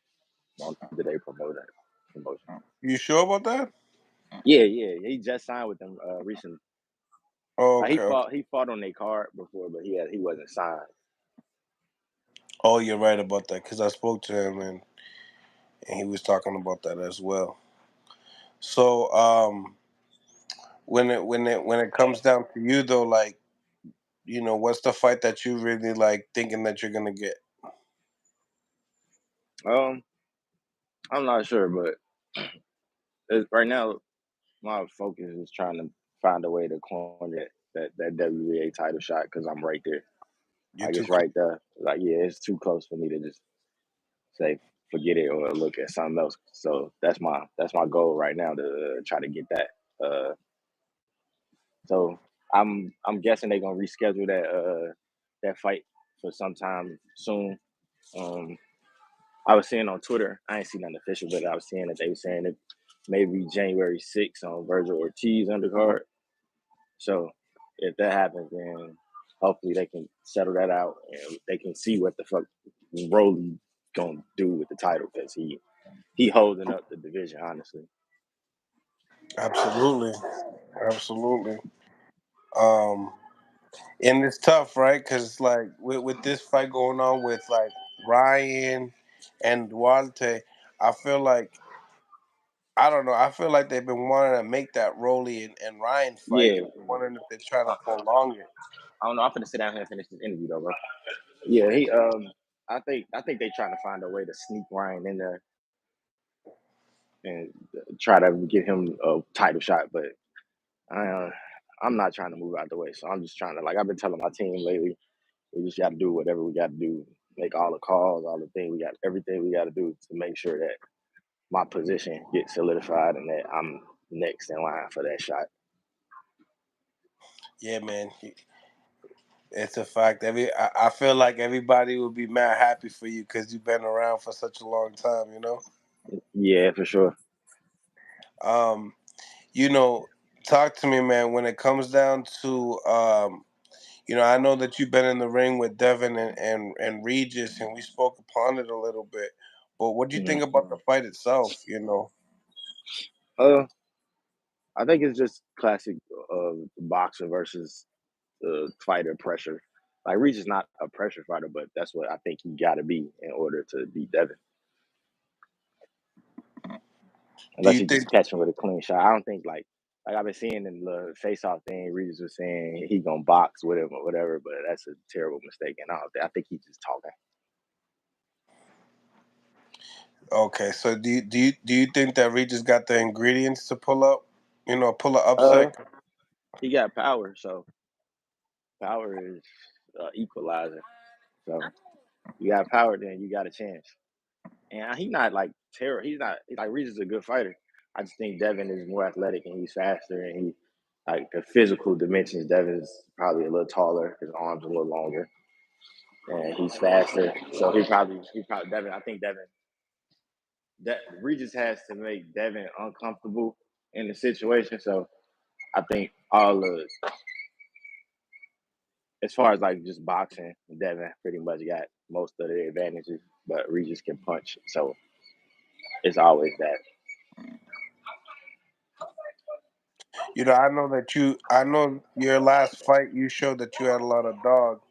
on the promotion. You sure about that? Yeah, yeah, he just signed with them recently. Oh, Like okay, okay. he fought on their card before, but he wasn't signed. Oh, you're right about that because I spoke to him and he was talking about that as well. So, when it comes down to you though, like what's the fight that you really like thinking that you're gonna get? Um, I'm not sure, but right now my focus is trying to find a way to corner that WBA title shot because I'm right there. You're Like too it's close. right there. Like yeah, it's too close for me to just say forget it or look at something else. So that's my goal right now to try to get that. So I'm guessing they're gonna reschedule that fight for sometime soon. Um, I was seeing on Twitter, I ain't seen nothing official, but I was seeing that they were saying it maybe January 6th on Virgil Ortiz undercard. So if that happens, then hopefully they can settle that out and they can see what the fuck Rolly gonna do with the title because he holding up the division honestly. Absolutely, absolutely. Um, and it's tough, right? Because like with this fight going on with like Ryan and Duarte, I feel like I don't know. I feel like they've been wanting to make that Rolly and Ryan fight, Yeah, and I'm wondering if they're trying to prolong it. I don't know. I'm finna sit down here and finish this interview though, bro. Yeah, I think they trying to find a way to sneak Ryan in there and try to get him a title shot, but I, uh, I'm not trying to move out the way. So I'm just trying to like I've been telling my team lately, we just got to do whatever we got to do, make all the calls, all the things we got, everything we got to do to make sure that my position gets solidified and that I'm next in line for that shot. Yeah, man. It's a fact. I feel like everybody would be mad happy for you because you've been around for such a long time. Yeah, for sure. Um, you know, talk to me, man. When it comes down to, I know that you've been in the ring with Devin and Regis, and we spoke upon it a little bit. But what do you think Mhm. about the fight itself? Uh, I think it's just classic boxer versus fighter pressure. Like Reach is not a pressure fighter, but that's what I think he got to be in order to beat Devin. Do Unless you he think? just catch him with a clean shot. I don't think like I've been seeing in the face off thing, Regis was saying he gonna box with him or whatever, but that's a terrible mistake. And I think he's just talking. Okay, so do you think that Regis got the ingredients to pull up? Pull an Uh, upset. he got power, so power is equalizer. So you got power, then you got a chance. And he's not like terror. He's not like Regis is a good fighter. I just think Devin is more athletic and he's faster and he like the physical dimensions. Devin's probably a little taller. His arms a little longer and he's faster. So he probably Devin. I think Devin that Regis has to make Devin uncomfortable in the situation. So I think all the as far as like just boxing, Devin pretty much got most of the advantages, but Regis can punch. So it's always that. I know your last fight you showed that you had a lot of dog.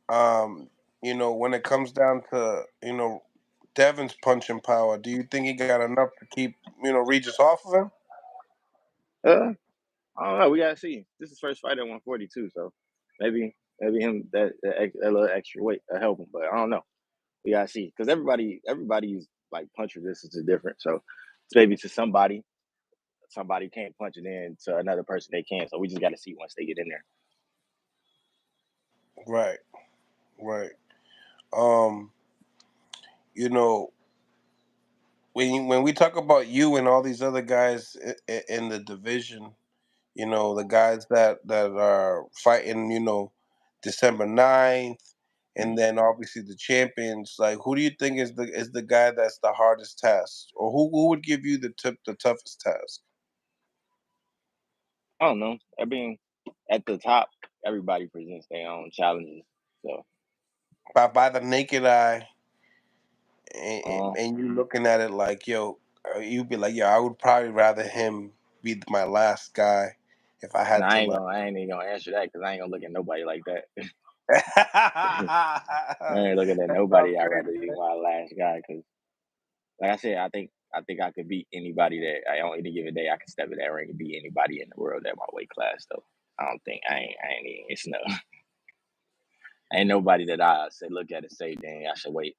Um, when it comes down to, Devin's punching power, do you think he got enough to keep, Regis off of him? Uh, I don't know. We gotta see. This is his first fight at 142, so maybe him that little extra weight will help him. But I don't know. We gotta see because everybody's like punch resistance is different. So maybe to somebody can't punch it in to another person they can. So we just gotta see once they get in there. Right, right. Um, you know, when we talk about you and all these other guys in the division, the guys that are fighting, December 9th, and then obviously the champions. Like, who do you think is the guy that's the hardest task, or who would give you the toughest task? I don't know. I mean, at the top, everybody presents their own challenges. So, By the naked eye, uh, and you looking at it like, yo, you'd be like, yo, I would probably rather him be my last guy if I and had to like. I ain't even gonna answer that because I ain't gonna look at nobody like that. I ain't looking at That sounds nobody. I'd great. rather be my last guy because, like I said, I think I could beat anybody that on any given day I can step in that ring and beat anybody in the world at my weight class. Though I don't think I ain't even, it's no ain't nobody that I say look at and say, dang, I should wait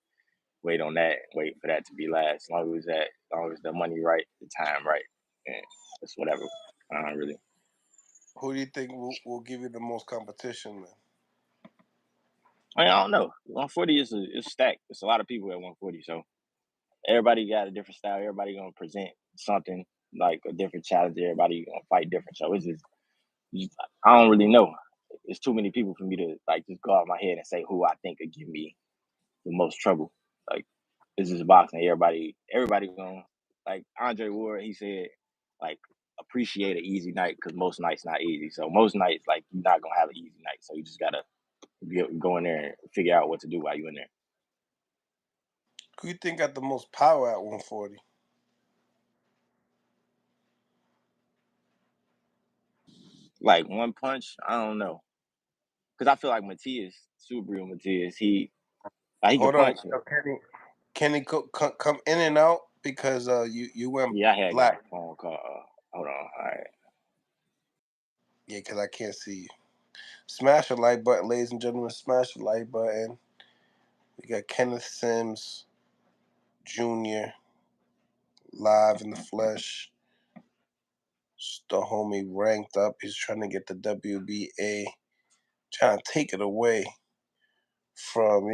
on that, wait for that to be last. As long as the money right, the time right, and it's whatever. I don't really. Who do you think will give you the most competition then? I don't know. 140 is stacked. It's a lot of people at 140, so everybody got a different style. Everybody gonna present something like a different challenge. Everybody gonna fight different. So I don't really know. It's too many people for me to like just go out of my head and say who I think could give me the most trouble. Like this is boxing. Everybody gonna like Andre Ward. He said like appreciate an easy night because most nights not easy. So most nights like you're not gonna have an easy night. So you just gotta go in there and figure out what to do while you in there. Who you think got the most power at 140? Like one punch, I don't know. Because I feel like Subriel Matias, he can Hold on, punch. Kenny come in and out because you went Yeah, I had got black. a phone call. Hold on. All right. Yeah, because I can't see you. Smash the like button, ladies and gentlemen. Smash the like button. We got Kenneth Sims Jr. live in the flesh. The homie ranked up. He's trying to get the WBA, trying to take it away from,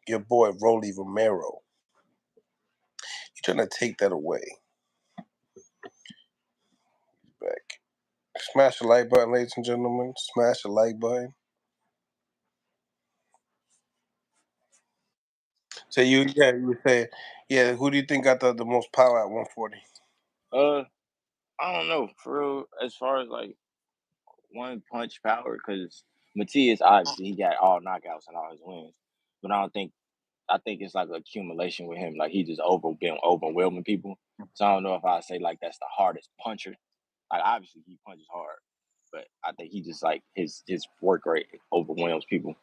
your boy Rolly Romero. He's trying to take that away. Back. Smash the like button, ladies and gentlemen. Smash the like button. So you were saying, yeah, who do you think got the most power at 140? Uh, I don't know for real. As far as like one punch power, because Matias obviously he got all knockouts and all his wins, but I don't think I think it's like accumulation with him. Like he just been overwhelming people. So I don't know if I say like that's the hardest puncher. Like obviously he punches hard, but I think he just like his work rate overwhelms people.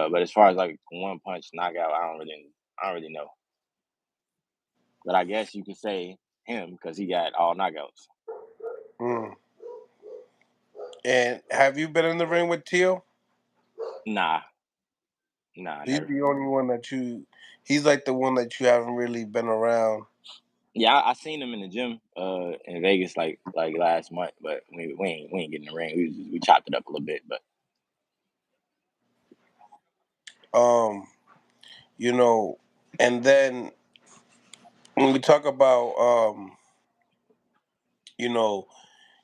But as far as like one punch knockout, I don't really know. But I guess you could say him because he got all knockouts. Mm. And have you been in the ring with Teal? Nah, He's never. the only one he's like the one that you haven't really been around. Yeah, I seen him in the gym in Vegas like last month, but we ain't getting in the ring. We chopped it up a little bit, but Um, and then when we talk about you know,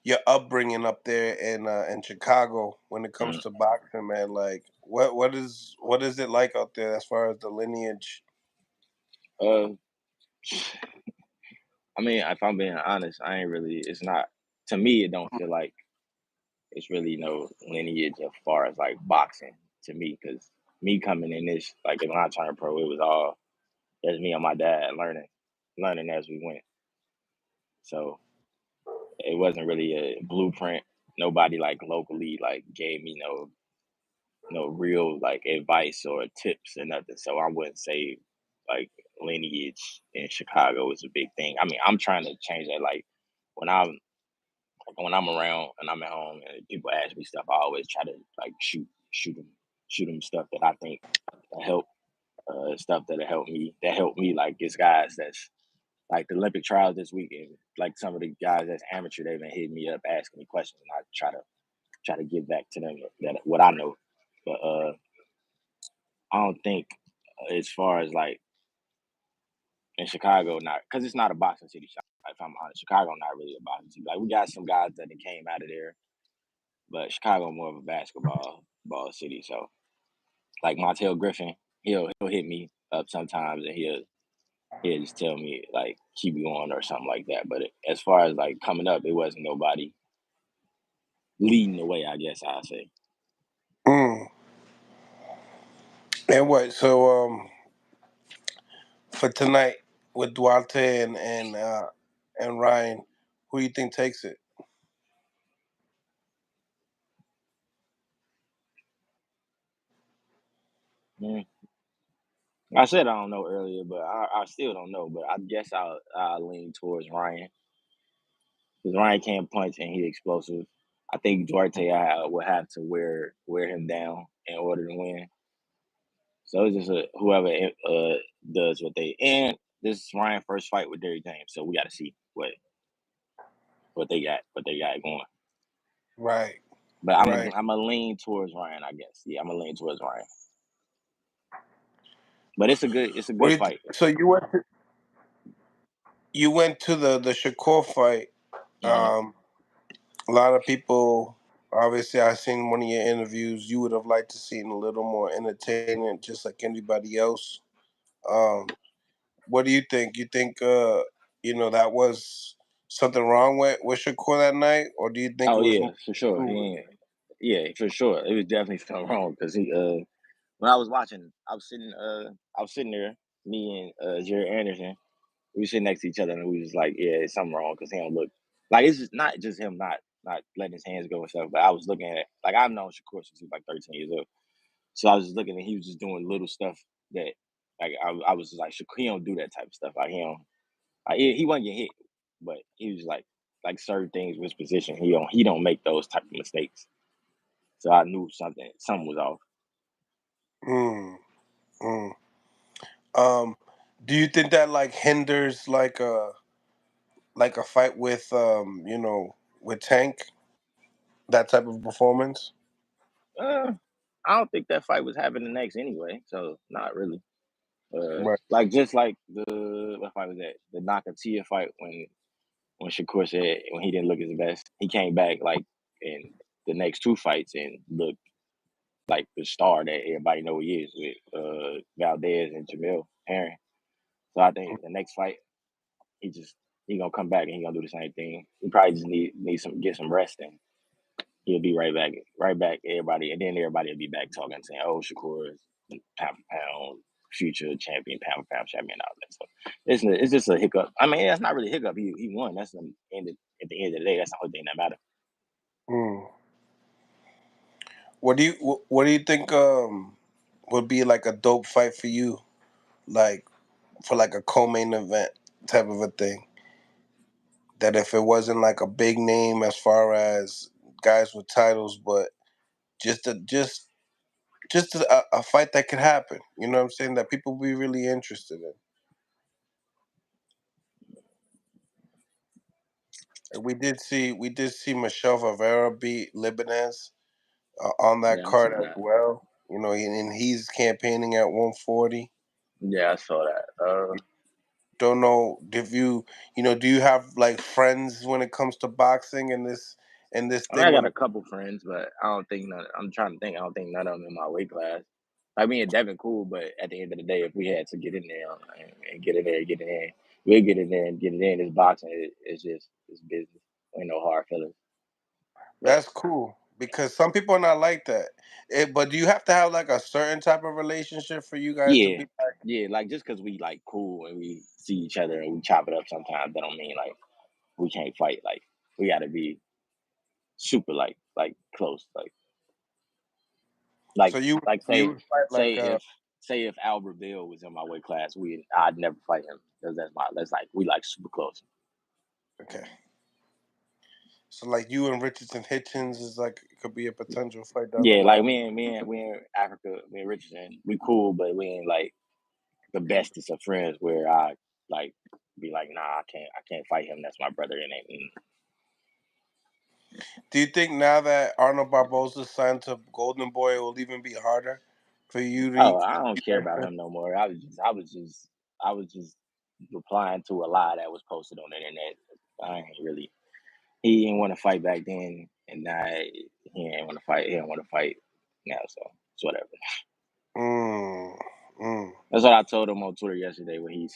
your upbringing up there in Chicago when it comes mm, to boxing, man, like what is it like out there as far as the lineage? uh, I mean, if I'm being honest, I ain't really. It's not to me. It don't feel like it's really no lineage as far as like boxing to me, because me coming in this like when I turned pro, it was all just me and my dad learning as we went. So it wasn't really a blueprint. Nobody like locally like gave me no real like advice or tips or nothing. So I wouldn't say like lineage in Chicago is a big thing. I mean, I'm trying to change that. Like when I'm when I'm around and I'm at home and people ask me stuff, I always try to like shoot them stuff that I think will help, stuff that help me. Like it's guys that's like the Olympic trials this weekend. Like some of the guys that's amateur, they've been hitting me up asking me questions, and I try to give back to them that what I know. But I don't think as far as like in Chicago, not because it's not a boxing city. If I'm honest, Chicago not really a boxing city. Like we got some guys that came out of there, but Chicago more of a basketball ball city. So like Montel Griffin, he'll hit me up sometimes, and he'll just tell me like keep going or something like that. But as far as like coming up, it wasn't nobody leading the way. I guess I'll say. Mm. And what? So for tonight with Duarte and Ryan, who do you think takes it? Mm. I said I don't know earlier, but I still don't know. But I guess I'll lean towards Ryan because Ryan can punch and he's explosive. I think Duarte will have to wear him down in order to win. So it's just whoever does what they and this is Ryan's first fight with Derrick James, so we got to see what they got going. Right, But right. I'm a lean towards Ryan, I guess. Yeah, I'm a lean towards Ryan. But it's a What do good you fight. so you went to the Shakur fight. Hmm. A lot of people, obviously, I seen one of your interviews. You would have liked to seen a little more entertainment, just like anybody else. Um, what do you think? You think that was something wrong with Shakur that night, or do you think it Oh was yeah, more for sure. to it? Yeah, for sure. It was definitely something wrong because when I was watching, I was sitting there, me and Jerry Anderson. We were sitting next to each other, and we was like, "Yeah, it's something wrong," because he don't look like it's just not just him not letting his hands go and stuff. But I was looking at like I've known Shakur since he was like 13 years old, so I was just looking and he was just doing little stuff that like I was just like Shakur he don't do that type of stuff. Like he don't he wasn't get hit, but he was like certain things with his position. He don't make those type of mistakes. So I knew something was off. Mm, mm. Um, do you think that like hinders like a fight with with Tank, that type of performance? Uh, I don't think that fight was happening next anyway, so not really. Right. Like just like the what fight was that? The Nakatia fight when Shakur said when he didn't look his best, he came back like in the next two fights and looked like the star that everybody know he is with Valdez and Jamil Herring. So I think the next fight he just he gonna come back and he gonna do the same thing. He probably just need some get some rest and he'll be right back everybody, and then everybody will be back talking saying, "Oh, Shakur is pound for pound future champion, pound for pound champion, all that." So it's just a hiccup. I mean, it's not really a hiccup. He won. That's the end. At the end of the day, that's the whole thing that matters. Mm. What do you think would be like a dope fight for you, like for like a co-main event type of a thing? That if it wasn't like a big name as far as guys with titles, but just a a fight that could happen. You know what I'm saying? That people be really interested in. And we did see Michelle Rivera beat Libanez on that Yeah, I card saw as that. well. And he's campaigning at 140. Yeah, I saw that. Don't know if do you have like friends when it comes to boxing and this I mean, I thing got when a couple friends, but I don't think none. I'm trying to think. I don't think none of them in my weight class. Like me and Devin, cool, but at the end of the day, if we had to get in there and get in there, we'll get in there and get it in. This boxing, it's just it's business. Ain't no hard feelings. But that's cool because some people are not like that. But do you have to have like a certain type of relationship for you guys to yeah, be like? yeah, like just because we like cool and we see each other and we chop it up sometimes, that don't mean like we can't fight. Like we got to be super like close. Like So you like you say would fight say like if Albert Bill was in my weight class, I'd never fight him because that's like we like super close. okay. So like you and Richardson Hitchens is like it could be a potential fight down the Yeah, like line. we in Africa, me and Richardson, we cool, but we ain't like the bestest of friends where I like be like, nah, I can't fight him. That's my brother, and Do you think now that Arnold Barboza signed to Golden Boy, it will even be harder for you to? Oh, I don't care about him no more. I was just replying to a lie that was posted on the internet. I ain't really. He didn't want to fight back then, and now he ain't want to fight. He don't want to fight now, so it's whatever. That's what I told him on Twitter yesterday when he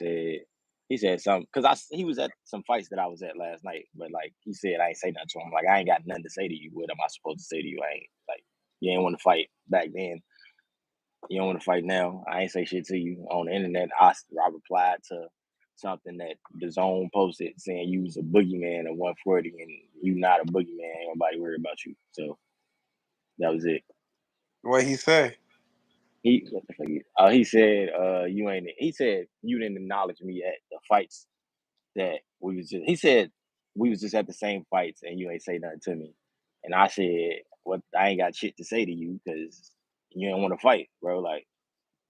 said something because he was at some fights that I was at last night, but like he said I ain't say nothing to him. Like I ain't got nothing to say to you. What am I supposed to say to you? I ain't like you ain't want to fight back then. You don't want to fight now. I ain't say shit to you on the internet. I replied to something that the Zone posted saying you was a boogeyman at 140 and you not a boogeyman. Ain't nobody worried about you. So that was it. What he say? What the fuck? He said you ain't. He said you didn't acknowledge me at the fights that we was just. He said we was just at the same fights and you ain't say nothing to me. And I said, "What? I ain't got shit to say to you because you ain't want to fight, bro. Like,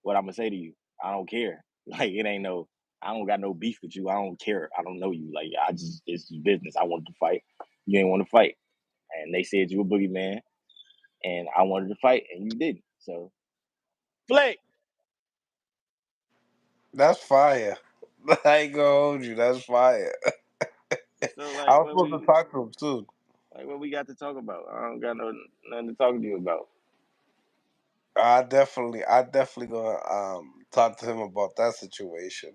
what I'm gonna say to you? I don't care. Like, it ain't no. I don't got no beef with you. I don't care. I don't know you. Like, it's business. I wanted to fight. You ain't want to fight, and they said you a boogeyman, and I wanted to fight, and you didn't. So, Flake. That's fire. I ain't gonna hold you. That's fire. So, I like, was supposed to talk to him too. what we got to talk about? I don't got nothing to talk to you about. I definitely gonna talk to him about that situation,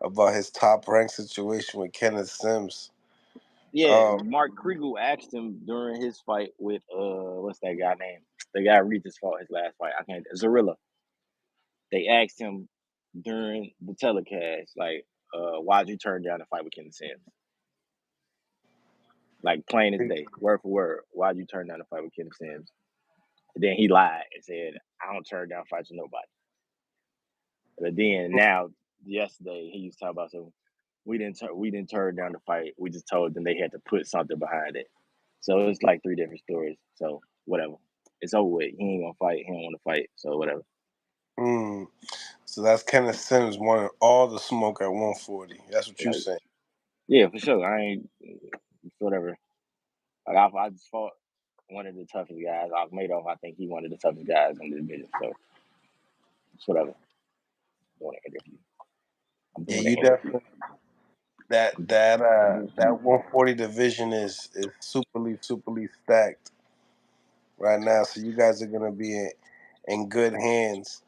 about his top rank situation with Kenneth Sims. Yeah, Mark Kriegel asked him during his fight with what's that guy name? The guy Regis fought his last fight. I can't. Zarilla. They asked him during the telecast, like, why'd you turn down the fight with Kenneth Sims? Like plain as day, word for word. Why'd you turn down the fight with Kenneth Sims? And then he lied and said, I don't turn down fights with nobody. But then now, yesterday, he was talking about so we didn't turn down the fight. We just told them they had to put something behind it. So it's like three different stories. So whatever. It's over with. He ain't gonna fight. He don't want to fight. So whatever. So that's Kenneth Sims wanting all the smoke at 140. That's what you Like, saying. yeah, for sure. I ain't whatever. Like I just fought one of the toughest guys. Madoff, I think he one of the toughest guys in the division. So it's whatever. I'm doing an interview. I'm Yeah, doing an you interview. definitely that 140 division is superly stacked right now. So you guys are gonna be in good hands.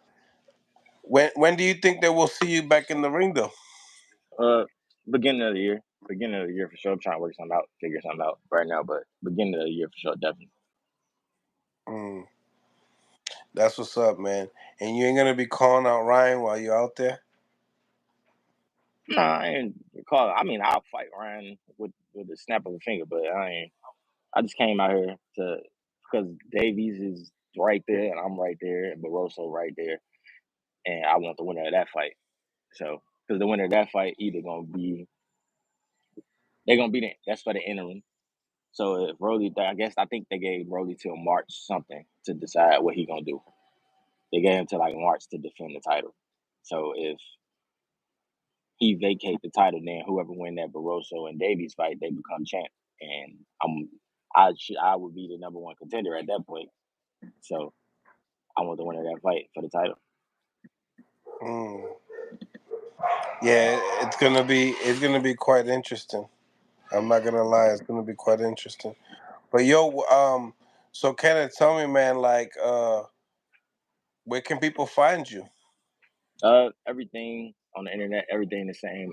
When do you think that we'll see you back in the ring though? Beginning of the year. Beginning of the year for sure. I'm trying to work something out, figure something out right now, but beginning of the year for sure, definitely. Mm, that's what's up, man. And you ain't gonna be calling out Ryan while you're out there? No, I ain't call. I mean, I'll fight Ryan with the snap of a finger, but I ain't. I just came out here to because Davies is right there and I'm right there and Barroso right there, and I want the winner of that fight. So because the winner of that fight either gonna be they're gonna be there. That's for the interim. So if I think they gave Rolly till March something to decide what he gonna do. They gave him to like March to defend the title. So if he vacate the title, then whoever win that Barroso and Davies fight, they become champ. And I would be the number one contender at that point. So I want the winner of that fight for the title. Mm. Yeah, it's gonna be quite interesting. I'm not gonna lie, it's gonna be quite interesting. But yo, so Kenneth, tell me, man, like, where can people find you? Everything on the internet, everything the same.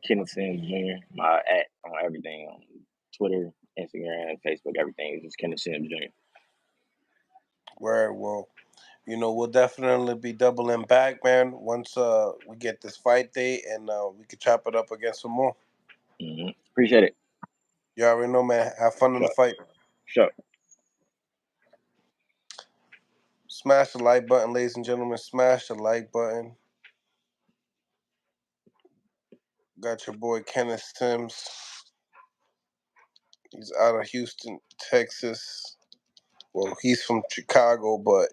Kenneth Sims Jr. My at on everything on Twitter, Instagram, Facebook, everything is just Kenneth Sims Jr. Where, well, we'll definitely be doubling back, man. Once we get this fight date and we can chop it up against some more. Appreciate it. You already know, man. Have fun in the Sure. fight. Sure. Smash the like button, ladies and gentlemen. Smash the like button. Got your boy Kenneth Sims. He's out of Houston, Texas. Well, he's from Chicago, but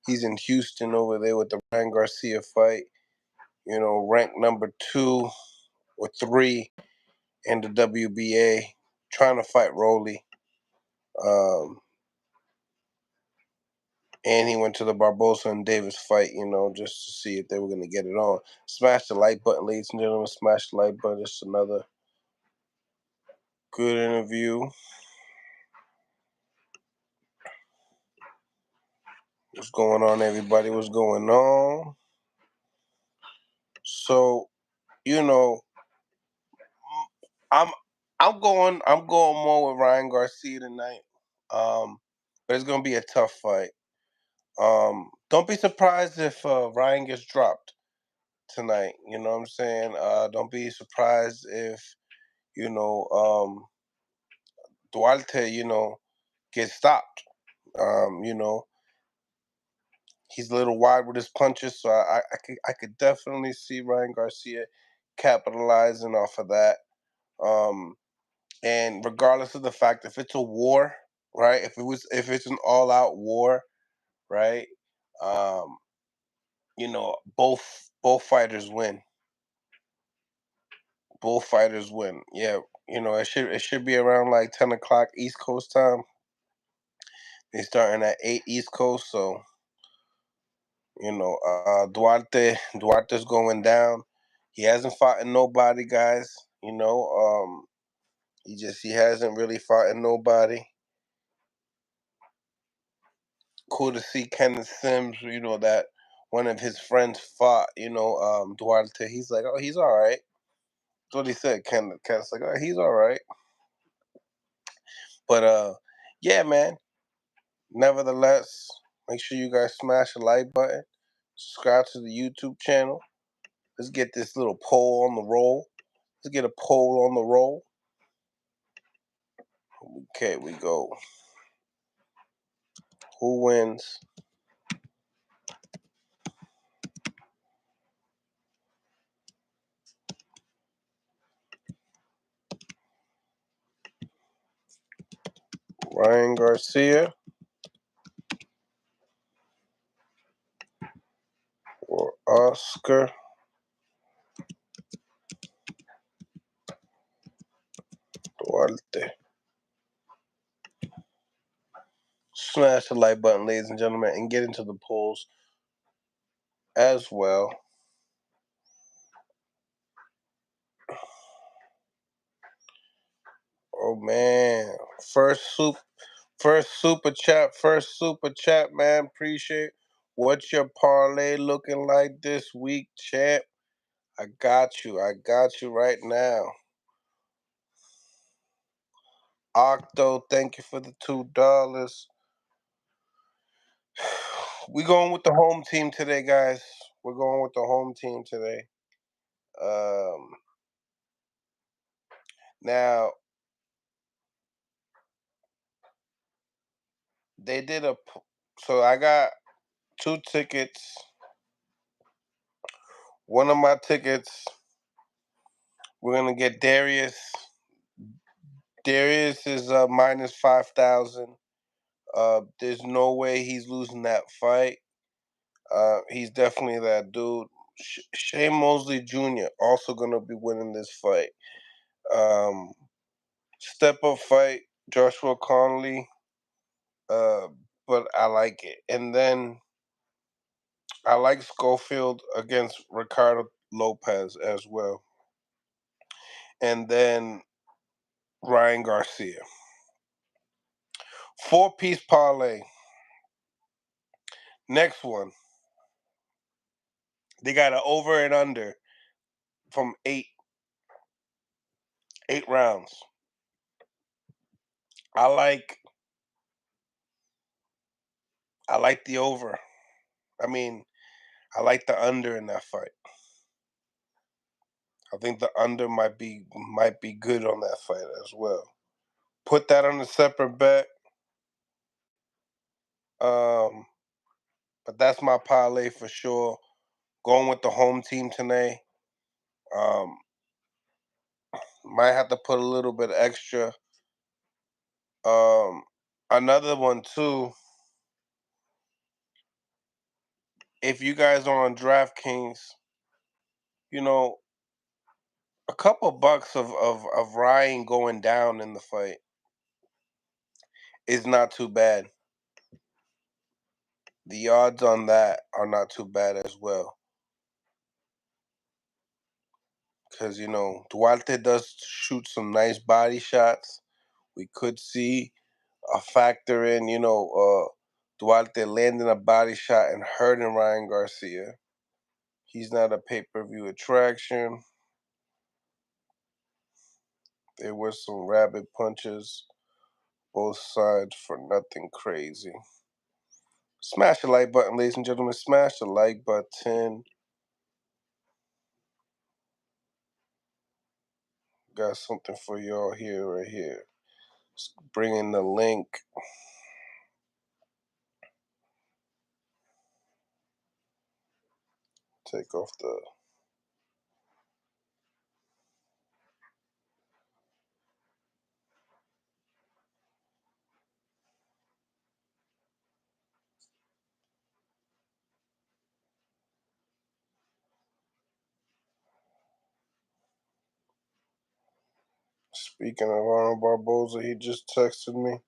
he's in Houston over there with the Ryan Garcia fight. Ranked number 2 or 3 in the WBA, trying to fight Rolly. And he went to the Barbosa and Davis fight, just to see if they were going to get it on. Smash the like button, ladies and gentlemen. Smash the like button. Just another good interview. What's going on, everybody? What's going on? So, I'm going more with Ryan Garcia tonight. But it's gonna be a tough fight. Don't be surprised if Ryan gets dropped tonight. You know what I'm saying? Don't be surprised if Duarte, gets stopped. He's a little wide with his punches, so I could definitely see Ryan Garcia capitalizing off of that. And regardless of the fact, if it's a war, right? If it's an all out war, right? Um, both fighters win. Both fighters win. Yeah, it should be around like 10 o'clock East Coast time. They starting at 8 East Coast, so Duarte's going down. He hasn't fought in nobody, guys. He hasn't really fought in nobody. Cool to see Kenneth Sims, that one of his friends fought, Duarte. He's like, oh, he's all right. That's what he said, Kenneth. Kenneth's like, oh, he's all right. But, yeah, man. Nevertheless, make sure you guys smash the like button. Subscribe to the YouTube channel. Let's get this little poll on the roll. Let's get a poll on the roll. Okay, we go. Who wins? Ryan Garcia or Oscar Duarte? Smash the like button, ladies and gentlemen, and get into the polls as well. Oh man, first super chat, man. Appreciate. What's your parlay looking like this week, champ? I got you right now. Octo, thank you for the $2. We going with the home team today, guys. We're going with the home team today. Now they did so I got 2 tickets. One of my tickets, we're gonna get Darius. Darius is minus 5,000. There's no way he's losing that fight. He's definitely that dude. Shane Mosley Jr. also gonna be winning this fight. Step up fight, Joshua Conley. But I like it. And then I like Schofield against Ricardo Lopez as well. And then Ryan Garcia. 4-piece parlay. Next one. They got an over and under from 8 rounds. I like the over. I mean, I like the under in that fight. I think the under might be good on that fight as well. Put that on a separate bet. But that's my parlay for sure. Going with the home team tonight. Might have to put a little bit extra. Another one too. If you guys are on DraftKings, a couple bucks of Ryan going down in the fight is not too bad. the odds on that are not too bad as well. Because, Duarte does shoot some nice body shots. We could see a factor in, Duarte landing a body shot and hurting Ryan Garcia. He's not a pay-per-view attraction. There were some rabbit punches, both sides for nothing crazy. Smash the like button, ladies and gentlemen. Smash the like button. Got something for y'all here, right here. Bring in the link. Take off the... Speaking of Arnold Barboza, he just texted me.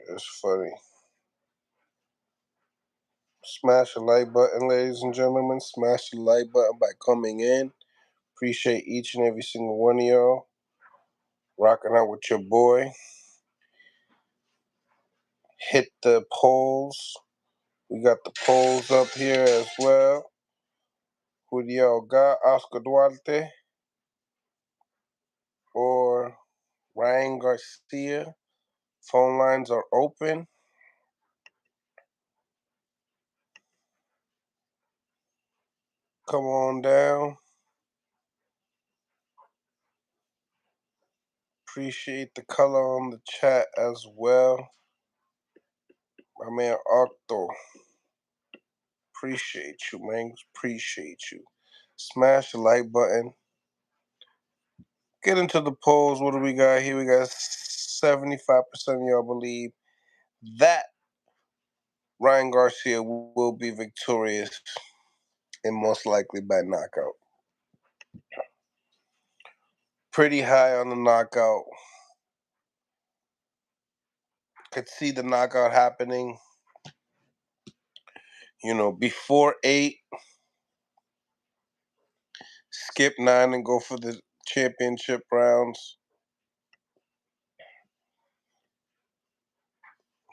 It's funny. Smash the like button, ladies and gentlemen. Smash the like button by coming in. Appreciate each and every single one of y'all. Rocking out with your boy. Hit the polls. We got the polls up here as well. Who do y'all got? Oscar Duarte or Ryan Garcia? Phone lines are open. Come on down. Appreciate the color on the chat as well. My man Octo. Appreciate you, man. Appreciate you. Smash the like button. Get into the polls. What do we got here? We got 75% of y'all believe that Ryan Garcia will be victorious and most likely by knockout. Pretty high on the knockout. Could see the knockout happening, before 8. Skip 9 and go for the championship rounds.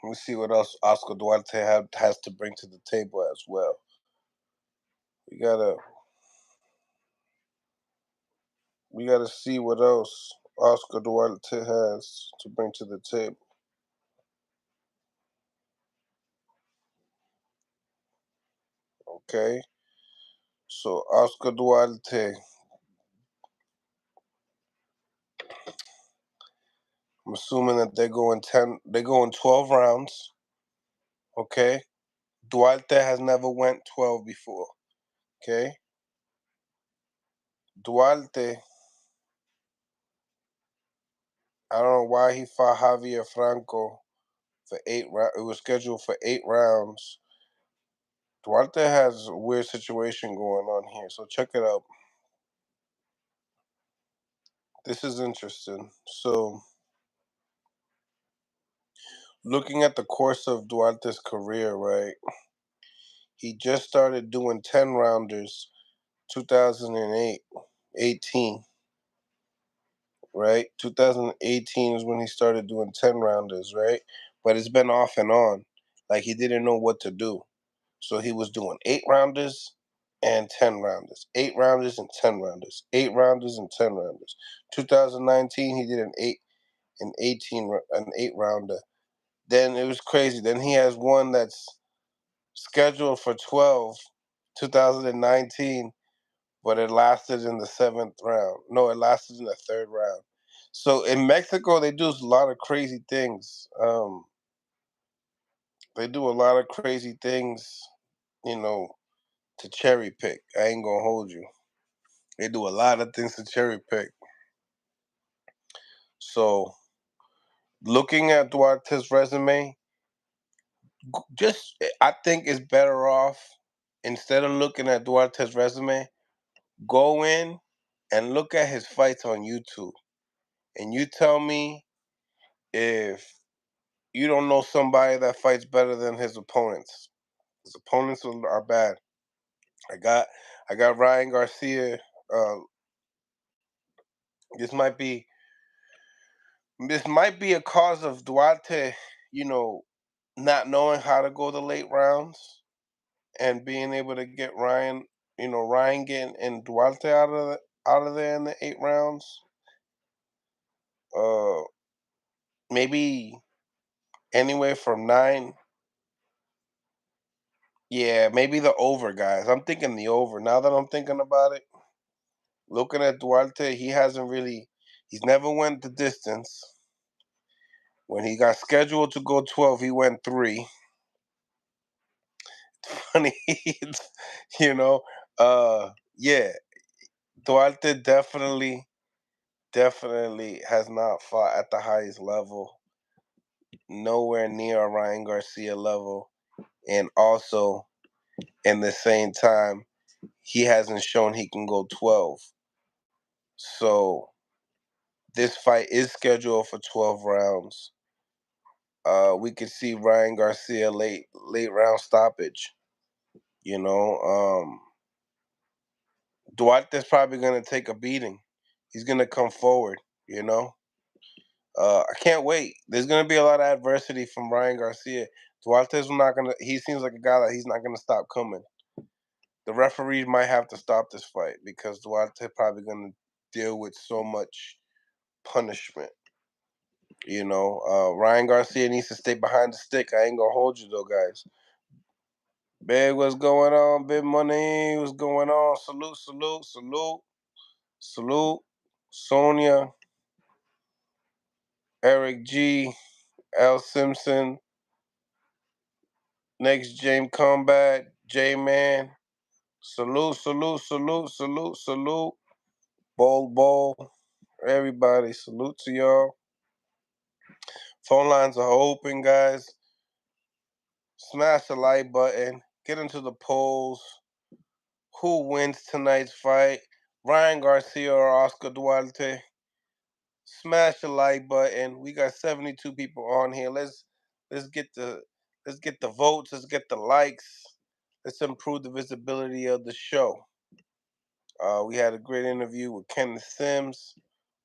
Let me see what else Oscar Duarte has to bring to the table as well. We gotta see what else Oscar Duarte has to bring to the table. Okay, so Oscar Duarte. I'm assuming that they're going 12 rounds. Okay, Duarte has never went 12 before. Okay, Duarte. I don't know why he fought Javier Franco for 8 rounds. It was scheduled for 8 rounds. Duarte has a weird situation going on here, so check it out. This is interesting. So, looking at the course of Duarte's career, right? He just started doing 10 rounders 2018, right? 2018 is when he started doing 10 rounders, right? But it's been off and on. Like he didn't know what to do. So he was doing 8 rounders and 10 rounders, 8 rounders and 10 rounders, 8 rounders and 10 rounders. 2019, he did an 8 rounder. Then it was crazy. Then he has one that's scheduled for 12, 2019, but it lasted in the 7th round. No, it lasted in the 3rd round. So in Mexico, they do a lot of crazy things. They do a lot of crazy things, to cherry pick. I ain't gonna hold you. They do a lot of things to cherry pick. So, looking at Duarte's resume, I think it's better off, instead of looking at Duarte's resume, go in and look at his fights on YouTube. And you tell me if you don't know somebody that fights better than his opponents. His opponents are bad. I got Ryan Garcia. Uh, this might be a cause of Duarte, not knowing how to go the late rounds and being able to get Ryan, Ryan getting and Duarte out of there in the 8 rounds. Uh, maybe anywhere from 9. Yeah, maybe the over, guys. I'm thinking the over. Now that I'm thinking about it, looking at Duarte, he's never went the distance. When he got scheduled to go 12, he went 3. Funny, you know. Yeah, Duarte definitely has not fought at the highest level, nowhere near a Ryan Garcia level, and also in the same time, he hasn't shown he can go 12. So this fight is scheduled for 12 rounds. We could see Ryan Garcia late round stoppage. You know, Duarte's probably gonna take a beating. He's gonna come forward. I can't wait. There's gonna be a lot of adversity from Ryan Garcia. Duarte's not gonna. He seems like a guy that he's not gonna stop coming. The referee might have to stop this fight because Duarte probably gonna deal with so much punishment. Ryan Garcia needs to stay behind the stick. I ain't gonna hold you though, guys. Big, what's going on? Big money, what's going on? Salute, salute, salute, salute. Sonia, Eric G, L Simpson, Next James Combat, J Man. Salute, salute, salute, salute, salute. Bowl. Everybody, salute to y'all. Phone lines are open, guys. Smash the like button. Get into the polls. Who wins tonight's fight? Ryan Garcia or Oscar Duarte? Smash the like button. We got 72 people on here. Let's get the votes. Let's get the likes. Let's improve the visibility of the show. We had a great interview with Kenneth Sims.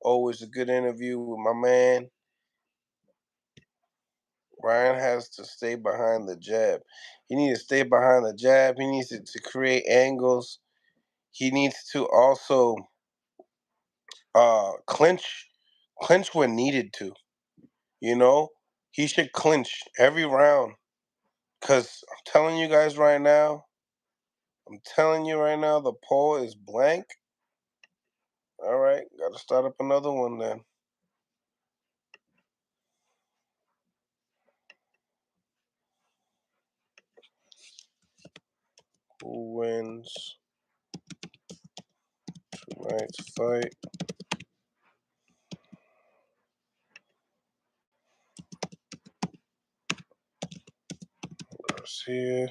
Always a good interview with my man. Ryan has to stay behind the jab. He needs to stay behind the jab. He needs to create angles. He needs to also clinch when needed to. He should clinch every round. Cause I'm telling you right now, the poll is blank. All right, gotta start up another one then. Who wins tonight's fight? Garcia.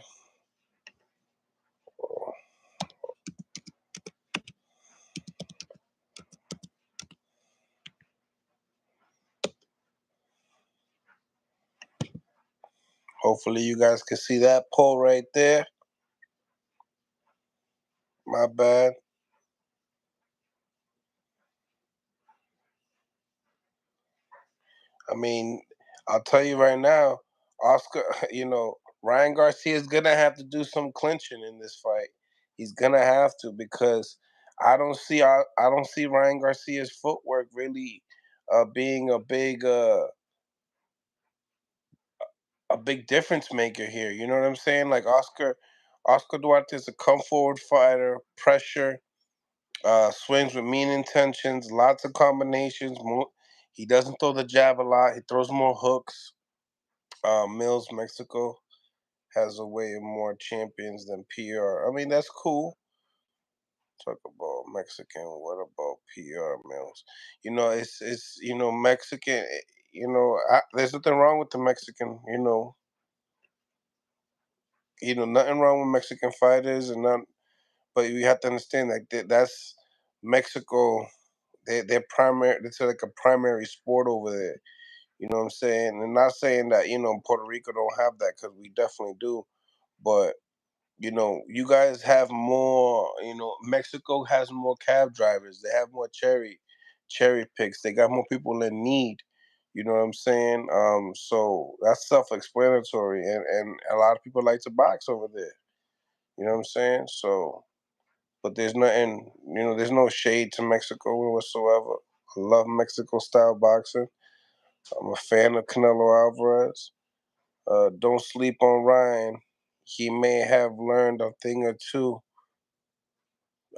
Hopefully you guys can see that poll right there. My bad. I mean, I'll tell you right now, Oscar, Ryan Garcia is gonna have to do some clinching in this fight. He's gonna have to because I don't see Ryan Garcia's footwork really being a big difference maker here. You know what I'm saying? Like Oscar Duarte is a come forward fighter, pressure, swings with mean intentions, lots of combinations. He doesn't throw the jab a lot. He throws more hooks. Mills, Mexico has a way more champions than PR. I mean, that's cool. Talk about Mexican. What about PR Mills? It's Mexican. There's nothing wrong with the Mexican. Nothing wrong with Mexican fighters, and not. But you have to understand that's Mexico. They're primary. It's like a primary sport over there. You know what I'm saying? And not saying that, Puerto Rico don't have that, because we definitely do. But, you guys have more, Mexico has more cab drivers. They have more cherry picks. They got more people in need. You know what I'm saying? So that's self-explanatory, and a lot of people like to box over there. You know what I'm saying? So, but there's nothing, there's no shade to Mexico whatsoever. I love Mexico style boxing. I'm a fan of Canelo Alvarez. Don't sleep on Ryan. He may have learned a thing or two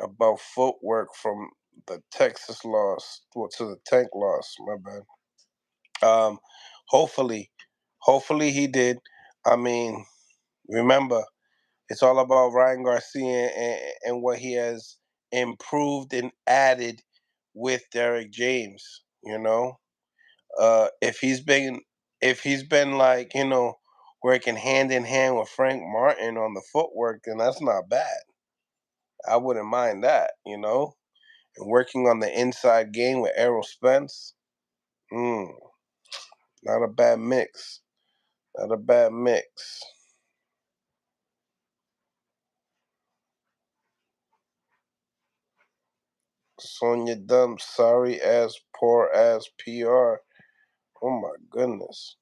about footwork from the Texas loss, well, to the Tank loss. My bad. Um, hopefully, hopefully he did. I mean, remember, it's all about Ryan Garcia and what he has improved and added with Derek James. If he's been like, working hand in hand with Frank Martin on the footwork, then that's not bad. I wouldn't mind that. And working on the inside game with Errol Spence, mm, not a bad mix. Not a bad mix. Sonya Dumb, sorry ass, poor ass PR. Oh my goodness.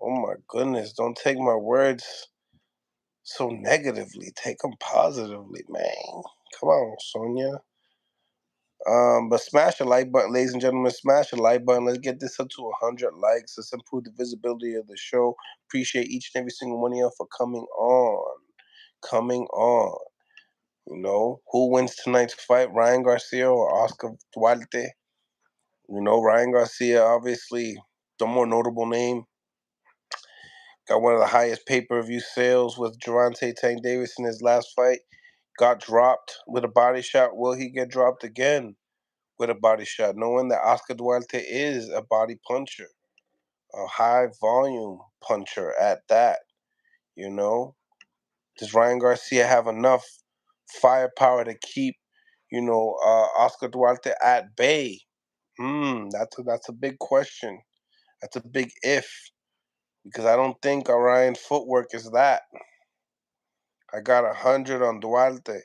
Oh my goodness. Don't take my words so negatively. Take them positively, man. Come on, Sonya. But smash the like button, ladies and gentlemen. Smash the like button. Let's get this up to 100 likes. Let's improve the visibility of the show. Appreciate each and every single one of y'all for coming on. Coming on. Who wins tonight's fight, Ryan Garcia or Oscar Duarte? Ryan Garcia, obviously, the more notable name. Got one of the highest pay-per-view sales with Gervonta Tank Davis in his last fight. Got dropped with a body shot. Will he get dropped again with a body shot? Knowing that Oscar Duarte is a body puncher, a high-volume puncher at that. Does Ryan Garcia have enough firepower to keep, Oscar Duarte at bay? That's a big question. That's a big if, because I don't think Orion's footwork is that. I got 100 on Duarte.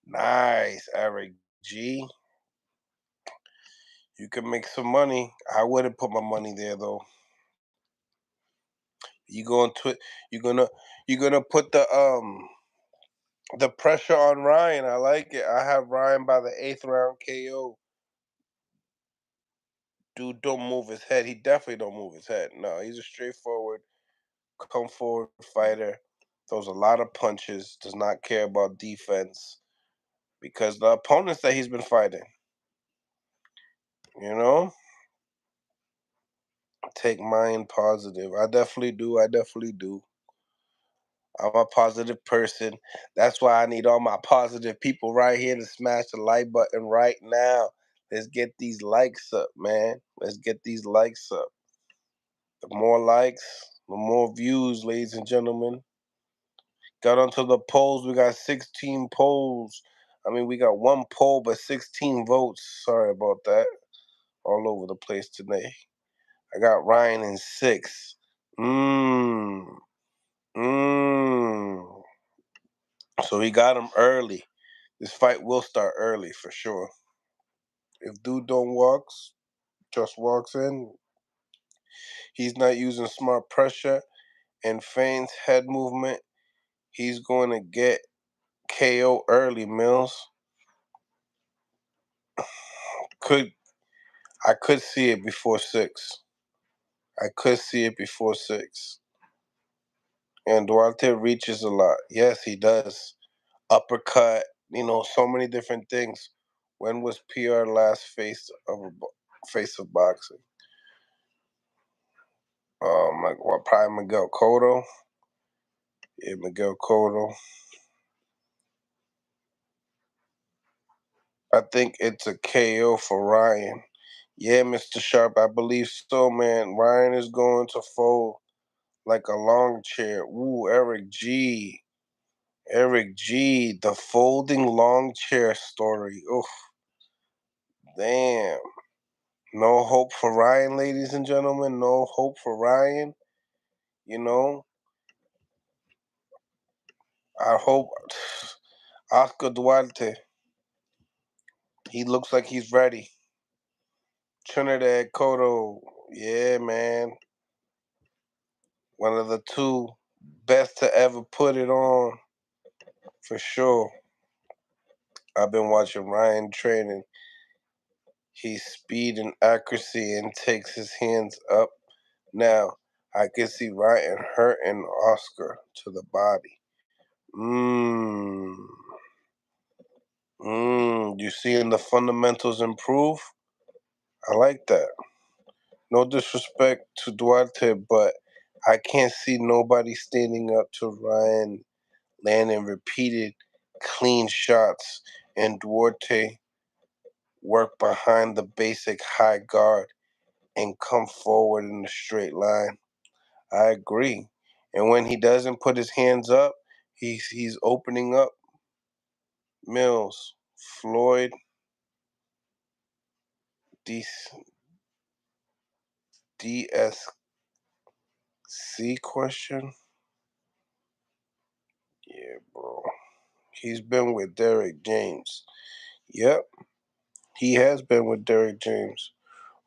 Nice, Eric G. You can make some money. I wouldn't put my money there though. You going to you're gonna put the pressure on Ryan. I like it. I have Ryan by the 8th round KO. Dude, don't move his head. He definitely don't move his head. No, he's a straightforward, come forward fighter. Throws a lot of punches. Does not care about defense, because the opponents that he's been fighting, you know, take mine positive. I definitely do. I definitely do. I'm a positive person. That's why I need all my positive people right here to smash the like button right now. Let's get these likes up, man. Let's get these likes up. The more likes, the more views, ladies and gentlemen. Got onto the polls. We got 16 polls. I mean, we got one poll, but 16 votes. Sorry about that. All over the place today. I got Ryan in 6. Mmm. Mmm. So he got him early. This fight will start early for sure. If dude just walks in, he's not using smart pressure and feints head movement, he's going to get KO early, Mills. I could see it before 6. I could see it before 6. And Duarte reaches a lot. Yes, he does. Uppercut, so many different things. When was PR last face of boxing? Probably Miguel Cotto. Yeah, Miguel Cotto. I think it's a KO for Ryan. Yeah, Mr. Sharp, I believe so, man. Ryan is going to fold like a long chair. Ooh, Eric G. Eric G. The folding long chair story. Oof. Damn. No hope for Ryan, ladies and gentlemen. No hope for Ryan. You know, I hope Oscar Duarte. He looks like he's ready. Trinidad Cotto. Yeah, man. One of the two best to ever put it on. For sure. I've been watching Ryan training. He's speed and accuracy and takes his hands up. Now, I can see Ryan hurting Oscar to the body. You seeing the fundamentals improve? I like that. No disrespect to Duarte, but I can't see nobody standing up to Ryan landing repeated clean shots, and Duarte work behind the basic high guard and come forward in a straight line. I agree. And when he doesn't put his hands up, he's opening up. Mills, Floyd, DSC question? Yeah, bro. He's been with Derek James. Yep, he has been with Derek James.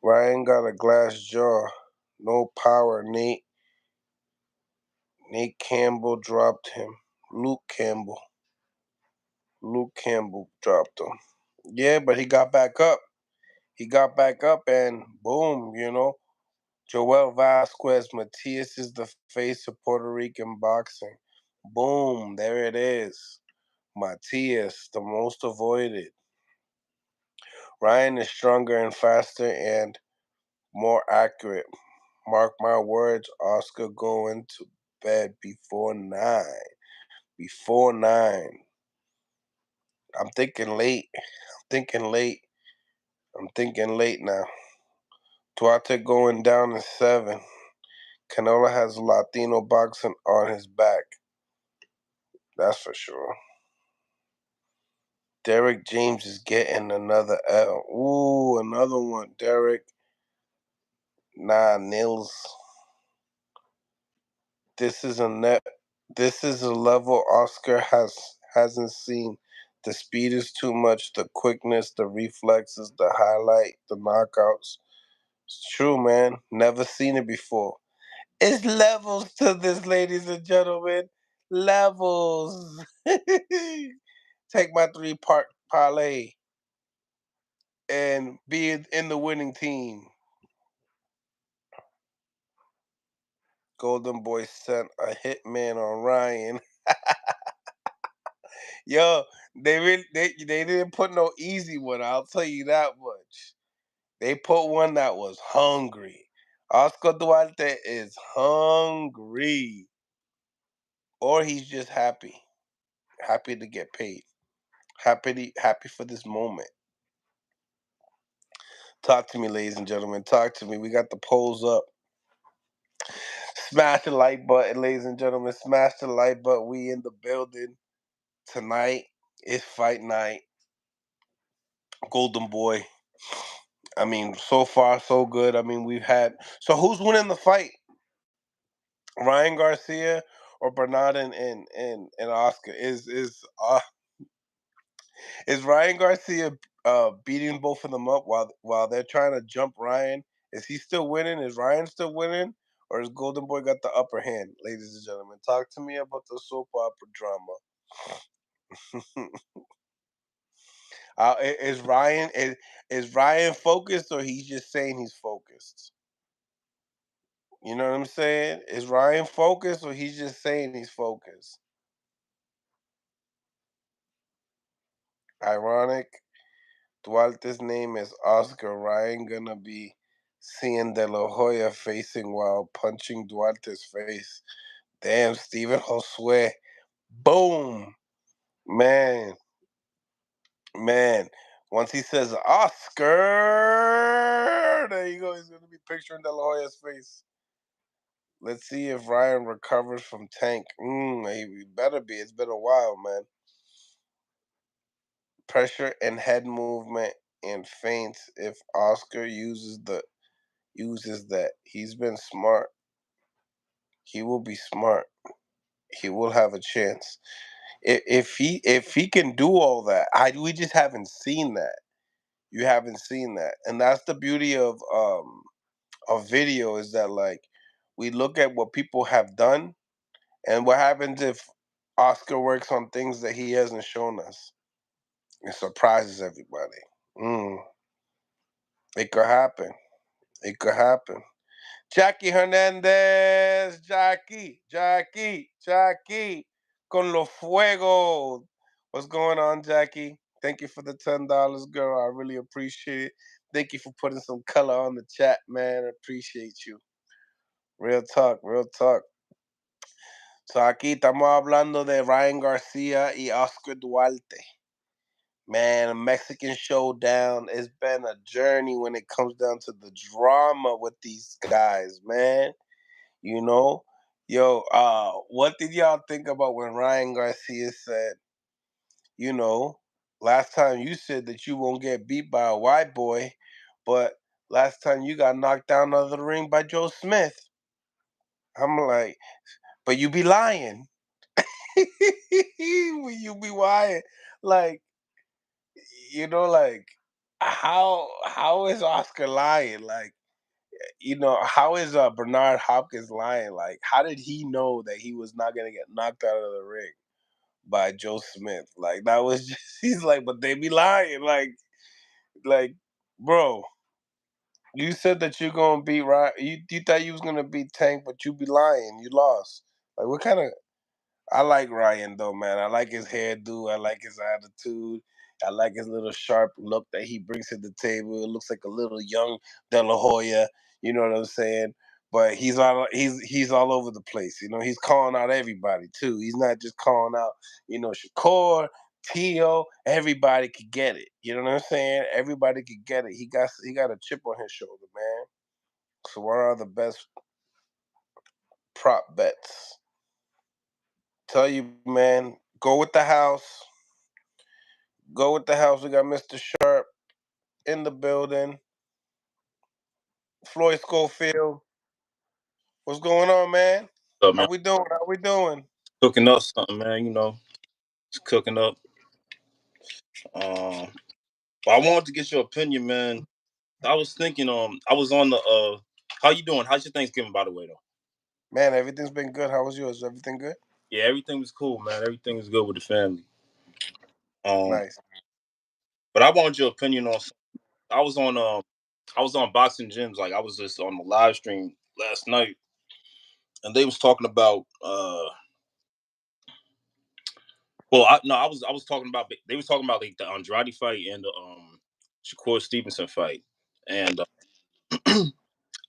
Ryan got a glass jaw. No power, Nate. Nate Campbell dropped him. Luke Campbell dropped him. Yeah, but he got back up. He got back up and boom, Joel Vasquez, Matias is the face of Puerto Rican boxing. Boom, there it is. Matias, the most avoided. Ryan is stronger and faster and more accurate. Mark my words, Oscar going to bed before 9. Before 9. I'm thinking late. I'm thinking late now. Duarte going down to 7. Canelo has Latino boxing on his back. That's for sure. Derek James is getting another L. Ooh, another one. Derek. Nah, Nils. This is a level Oscar hasn't seen. The speed is too much, the quickness, the reflexes, the highlight, the knockouts. It's true, man. Never seen it before. It's levels to this, ladies and gentlemen. Levels. Take my 3-part parlay and be in the winning team. Golden Boy sent a hitman on Ryan. Yo, they didn't put no easy one. I'll tell you that much. They put one that was hungry. Oscar Duarte is hungry, or he's just happy to get paid, happy for this moment. Talk to me, ladies and gentlemen. Talk to me. We got the polls up. Smash the like button, ladies and gentlemen. Smash the like button. We in the building tonight. It's fight night. Golden Boy. I mean, so far so good. I mean, we've had. So who's winning the fight? Ryan Garcia or Bernard and Oscar? Is Ryan Garcia beating both of them up while they're trying to jump Ryan? Is he still winning? Is Ryan still winning? Or has Golden Boy got the upper hand, ladies and gentlemen? Talk to me about the soap opera drama. Is Ryan focused or he's just saying he's focused? You know what I'm saying? Is Ryan focused or he's just saying he's focused? Ironic. Duarte's name is Oscar. Ryan gonna be seeing De La Hoya facing while punching Duarte's face. Damn, Stephen Josue. Boom. Man. Once he says Oscar, there you go. He's gonna be picturing De La Hoya's face. Let's see if Ryan recovers from Tank. He better be. It's been a while, man. Pressure and head movement and feints if Oscar uses that. He's been smart. He will be smart. He will have a chance. If he can do all that, we just haven't seen that. You haven't seen that, and that's the beauty of video is that like we look at what people have done, and what happens if Oscar works on things that he hasn't shown us. It surprises everybody. Mm, it could happen. It could happen. Jackie Hernandez, Jackie, con los fuegos. What's going on, Jackie? Thank you for the $10, girl. I really appreciate it. Thank you for putting some color on the chat, man. I appreciate you. Real talk, real talk. So aquí estamos hablando de Ryan Garcia y Oscar Duarte. Man, a Mexican showdown. It's been a journey when it comes down to the drama with these guys, man. You know? Yo, what did y'all think about when Ryan Garcia said, you know, last time you said that you won't get beat by a white boy, but last time you got knocked down out of the ring by Joe Smith. I'm like, but you be lying. You be lying. Like, like how is Oscar lying? Like, how is Bernard Hopkins lying? Like, how did he know that he was not gonna get knocked out of the ring by Joe Smith? Like, that was just he's like, but they be lying. Like, bro, you said that you're gonna beat Ryan. You thought you was gonna beat Tank, but you be lying. You lost. Like, what kind of I like Ryan though, man. I like his hairdo. I like his attitude. I like his little sharp look that he brings to the table. It looks like a little young De La Hoya. You know what I'm saying? But he's all over the place. He's calling out everybody too. He's not just calling out, Shakur, Tio. Everybody could get it. You know what I'm saying? Everybody could get it. He got a chip on his shoulder, man. So what are the best prop bets? Tell you, man, go with the house. Go with the house. We got Mr. Sharp in the building. Floyd Schofield. What's going on, man? What's up, How man? we doing? How we doing? Cooking up something, man. It's cooking up. Um, but I wanted to get your opinion, man. I was thinking, I was on the how you doing? How's your Thanksgiving, by the way, though? Man, everything's been good. How was yours? Everything good? Yeah, everything was cool, man. Everything was good with the family. Um, Nice. but I wanted your opinion on. I was on Boxing Gyms. Like I was just on the live stream last night, and they was talking about. Well, I was talking about. They was talking about like the Andrade fight and the Shakur Stevenson fight, and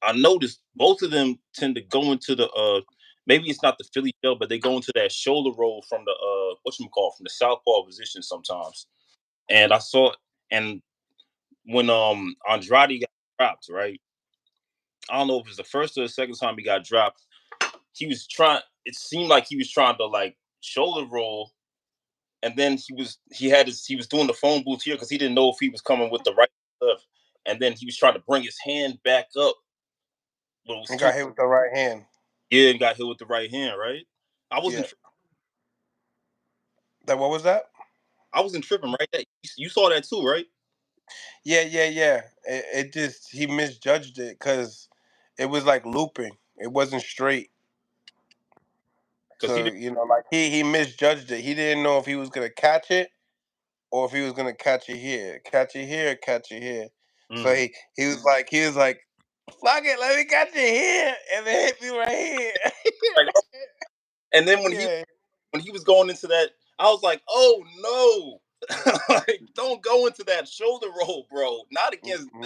I noticed both of them tend to go into the maybe it's not the Philly shell, but they go into that shoulder roll from the from the southpaw position sometimes. And I saw and when Andrade got dropped, right? I don't know if it was the first or the second time he got dropped. He was trying it seemed like he was trying to like shoulder roll, and then he was doing the phone booth here because he didn't know if he was coming with the right stuff. And then he was trying to bring his hand back up, but it was You too got hit with the right hand. yeah, and got hit with the right hand, right? I Yeah. wasn't What was that? I wasn't tripping, right? You saw that too, right? Yeah. It just he misjudged it because it was like looping. It wasn't straight. Because he So didn't. like he misjudged it. He didn't know if he was gonna catch it or if he was gonna catch it here, catch it here. So Mm. he was like, fuck it, let me catch it here, and then hit me right here. Like, and then Yeah. when he was going into that, I was like, oh no, like don't go into that shoulder roll, bro. Not against Mm-hmm.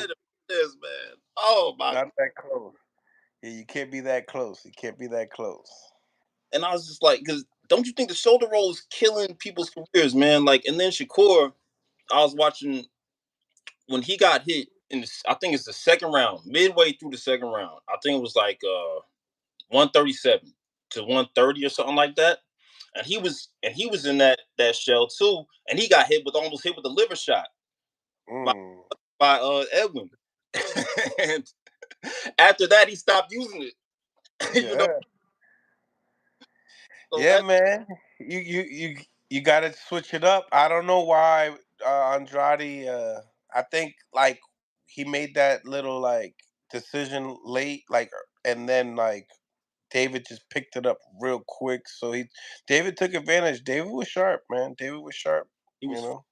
this, man. Oh my! Not that close. Yeah, you can't be that close. You can't be that close. And I was just like, because don't you think the shoulder roll is killing people's careers, man? Like, and then Shakur, I was watching when he got hit I think it's the second round, midway through the second round. I think it was like 137 to 130 or something like that. And he was in that shell too, and he got hit with almost hit with a liver shot. by, Mm. Edwin. And after that, he stopped using it. Yeah. So Yeah, man. You got to switch it up. I don't know why Andrade. I think like he made that little like decision late, like, and then like David just picked it up real quick. So David took advantage. David was sharp, man. David was sharp. he You was. know,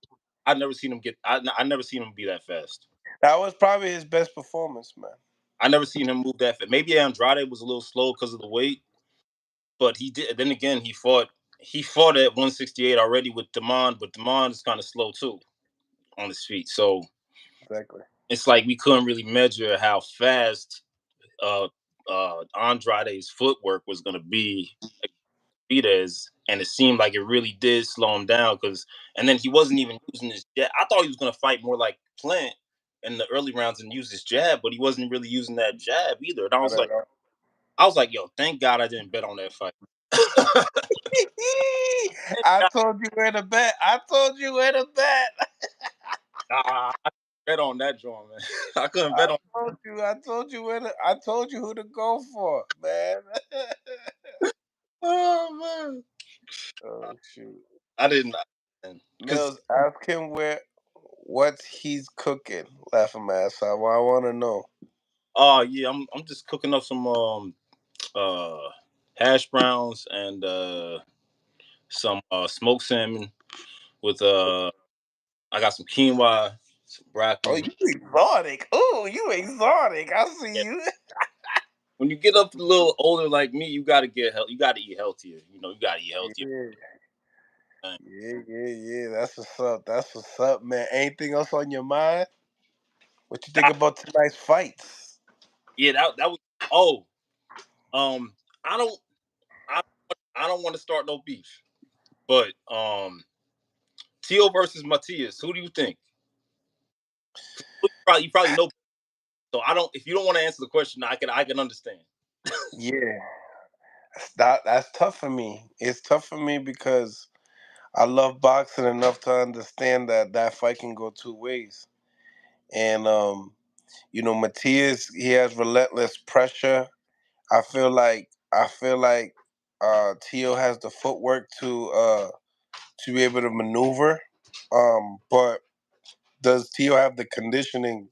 I never seen him get. I never seen him be that fast. that was probably his best performance, man. I never seen him move that fast. Maybe Andrade was a little slow because of the weight, but he did. Then again, he fought. He fought at 168 already with Damon, but Damon is kind of slow too on his feet. So Exactly. it's like we couldn't really measure how fast uh Andrade's footwork was going to be Fidesz, and it seemed like it really did slow him down because, and then he wasn't even using his jab. I thought he was going to fight more like Plant in the early rounds and use his jab, but he wasn't really using that jab either. And I don't know. I was like, yo, thank God I didn't bet on that fight. I told you where to bet. I told you where to bet. I bet on that joint, man. I couldn't I bet on. told you. I told you where to. I told you who to go for, man. Oh man, Oh shoot. I didn't. Because Mills, ask him what he's cooking. Laughing my ass off. I want to know. yeah, I'm just cooking up some uh hash browns and some smoked salmon with I got some quinoa, some Oh, broccoli. you exotic. Oh, you exotic. I see Yeah. you. When you get up a little older like me, you gotta you gotta eat healthier. You gotta eat healthier. Yeah, Man. yeah. That's what's up. That's what's up, man. Anything else on your mind? What you think Ah, about tonight's fights? yeah, that was. Oh, um, I don't, I, I don't want to start no beef, but Tio versus Matias. Who do you think? You probably know. So I don't. If you don't want to answer the question, I can understand. Yeah, that's tough for me. It's tough for me because I love boxing enough to understand that that fight can go two ways. And Matias, he has relentless pressure. I feel like Tio has the footwork to be able to maneuver. But does Tio have the conditioning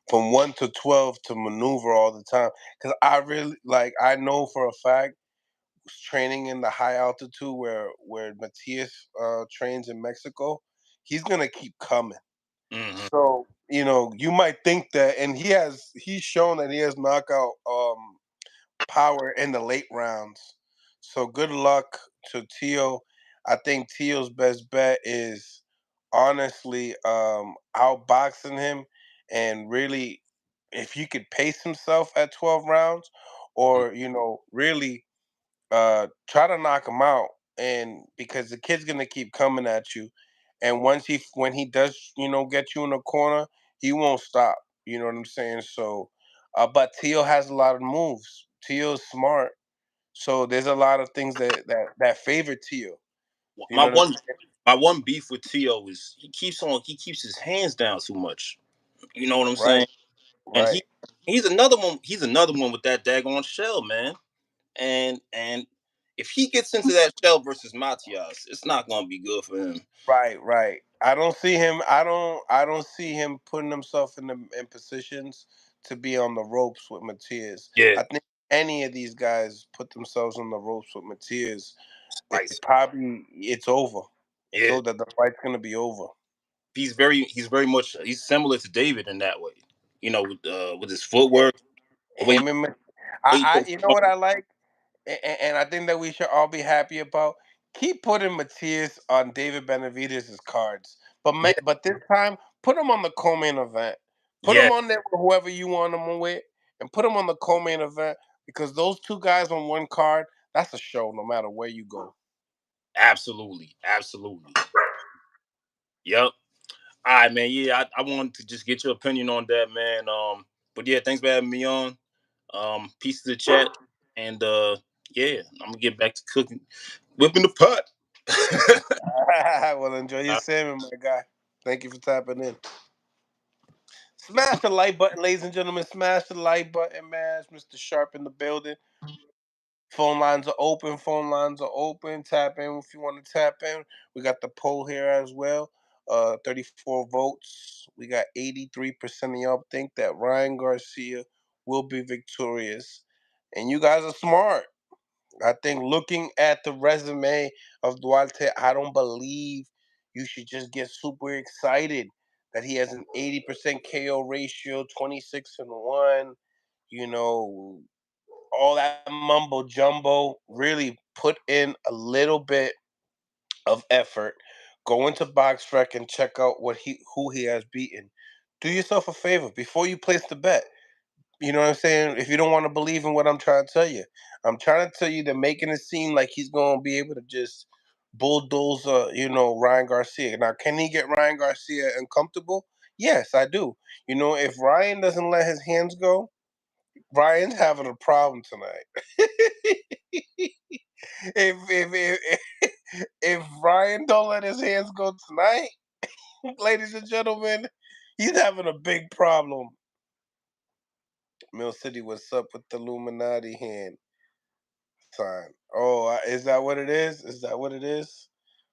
from 1 to 12 to maneuver all the time? Because I know for a fact, training in the high altitude where Matias trains in Mexico, he's gonna keep coming. Hmm. So you might think that, and he's shown that he has knockout power in the late rounds. So good luck to Tio. I think Tio's best bet is honestly outboxing him, and really, if he could pace himself at 12 rounds, or really try to knock him out, and because the kid's gonna keep coming at you, and when he does get you in the corner, he won't stop. You know what I'm saying? So, but Tio has a lot of moves. Tio's smart, so there's a lot of things that favor Tio. You My know what I'm one saying? my one beef with Tio is he keeps his hands down too much. You know what I'm Right, saying? And right. he's another one with that daggone shell, man. And if he gets into that shell versus Matias, it's not gonna be good for him. Right, right. I don't see him. I don't see him putting himself in positions to be on the ropes with Matias. Yeah, I think any of these guys put themselves on the ropes with Matias, spicy. it's over. It's Yeah, over. The fight's gonna be over. he's very much he's similar to David in that way. With his footwork, the way Him and way he I throws you know what I like, and I think that we should all be happy about. Keep putting Matias on David Benavidez' cards, but yeah, but this time put him on the co-main event. Put yeah, him on there with whoever you want him with, and put him on the co-main event, because those two guys on one card, that's a show no matter where you go. absolutely, absolutely. Yep. All right, man. Yeah, I wanted to just get your opinion on that, man. But yeah, thanks for having me on. Peace to the chat, and yeah, I'm gonna get back to cooking, whipping the pot. Well, enjoy your salmon, my guy. Thank you for tapping in. Smash the like button, ladies and gentlemen. Smash the like button, man. It's Mr. Sharp in the building. Phone lines are open. Phone lines are open. Tap in if you want to tap in. We got the poll here as well. 34 votes. We got 83% of y'all think that Ryan Garcia will be victorious. And you guys are smart. I think looking at the resume of Duarte, I don't believe you should just get super excited that he has an 80% KO ratio, 26-1. You know, all that mumbo jumbo. Really put in a little bit of effort. Go into BoxRec and check out who he has beaten. Do yourself a favor before you place the bet. You know what I'm saying? If you don't want to believe in what I'm trying to tell you, I'm trying to tell you they're making it seem like he's going to be able to just bulldoze, Ryan Garcia. Now, can he get Ryan Garcia uncomfortable? Yes, I do. You know, if Ryan doesn't let his hands go, Ryan's having a problem tonight. if Ryan don't let his hands go tonight, ladies and gentlemen, he's having a big problem. Mill City, what's up with the Illuminati hand sign? Oh, is that what it is? Is that what it is?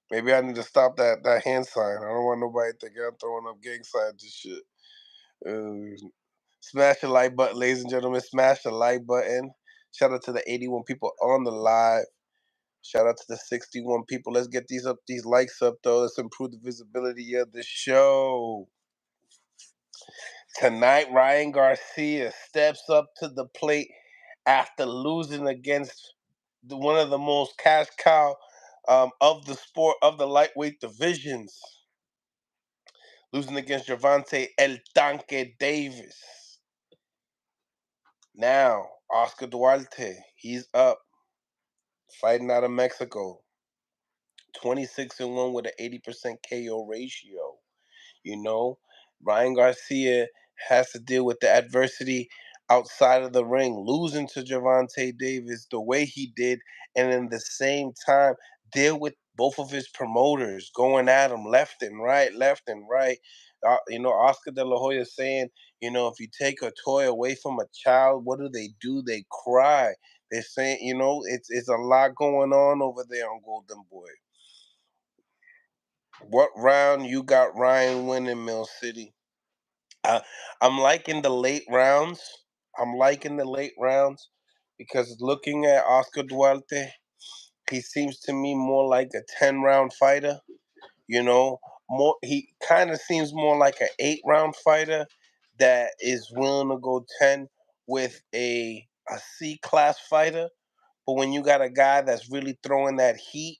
Maybe I need to stop that hand sign. I don't want nobody thinking I'm throwing up gang signs and shit. Smash the like button, ladies and gentlemen. Smash the like button. Shout out to the 81 people on the live. Shout out to the 61 people. Let's get these likes up though. Let's improve the visibility of the show. Tonight, Ryan Garcia steps up to the plate after losing against one of the most cash cow of the sport of the lightweight divisions, losing against Gervonta El Tanque Davis. Now, Oscar Duarte, he's up, fighting out of Mexico, 26-1 with an 80% KO ratio. You know, Ryan Garcia has to deal with the adversity outside of the ring, losing to Gervonta Davis the way he did, and in the same time deal with both of his promoters going at him left and right, left and right. Oscar De La Hoya saying, if you take a toy away from a child, what do? They cry. They're saying, it's a lot going on over there on Golden Boy. What round you got Ryan winning, Mill City? I'm liking the late rounds. Because looking at Oscar Duarte, he seems to me more like a 10-round fighter. He kind of seems more like an 8-round fighter that is willing to go 10 with a C-class fighter. But when you got a guy that's really throwing that heat,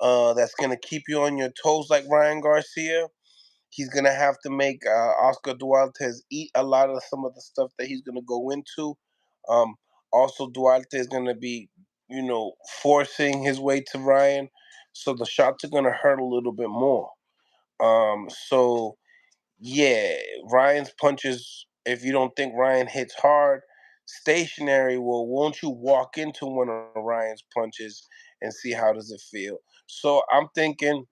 that's gonna keep you on your toes like Ryan Garcia, he's gonna have to make Oscar Duarte's eat a lot of some of the stuff that he's gonna go into. Um, Also, Duarte is gonna be, forcing his way to Ryan, so the shots are gonna hurt a little bit more. So yeah, Ryan's punches. If you don't think Ryan hits hard, stationary. Well, won't you walk into one of Ryan's punches and see how does it feel? So I'm thinking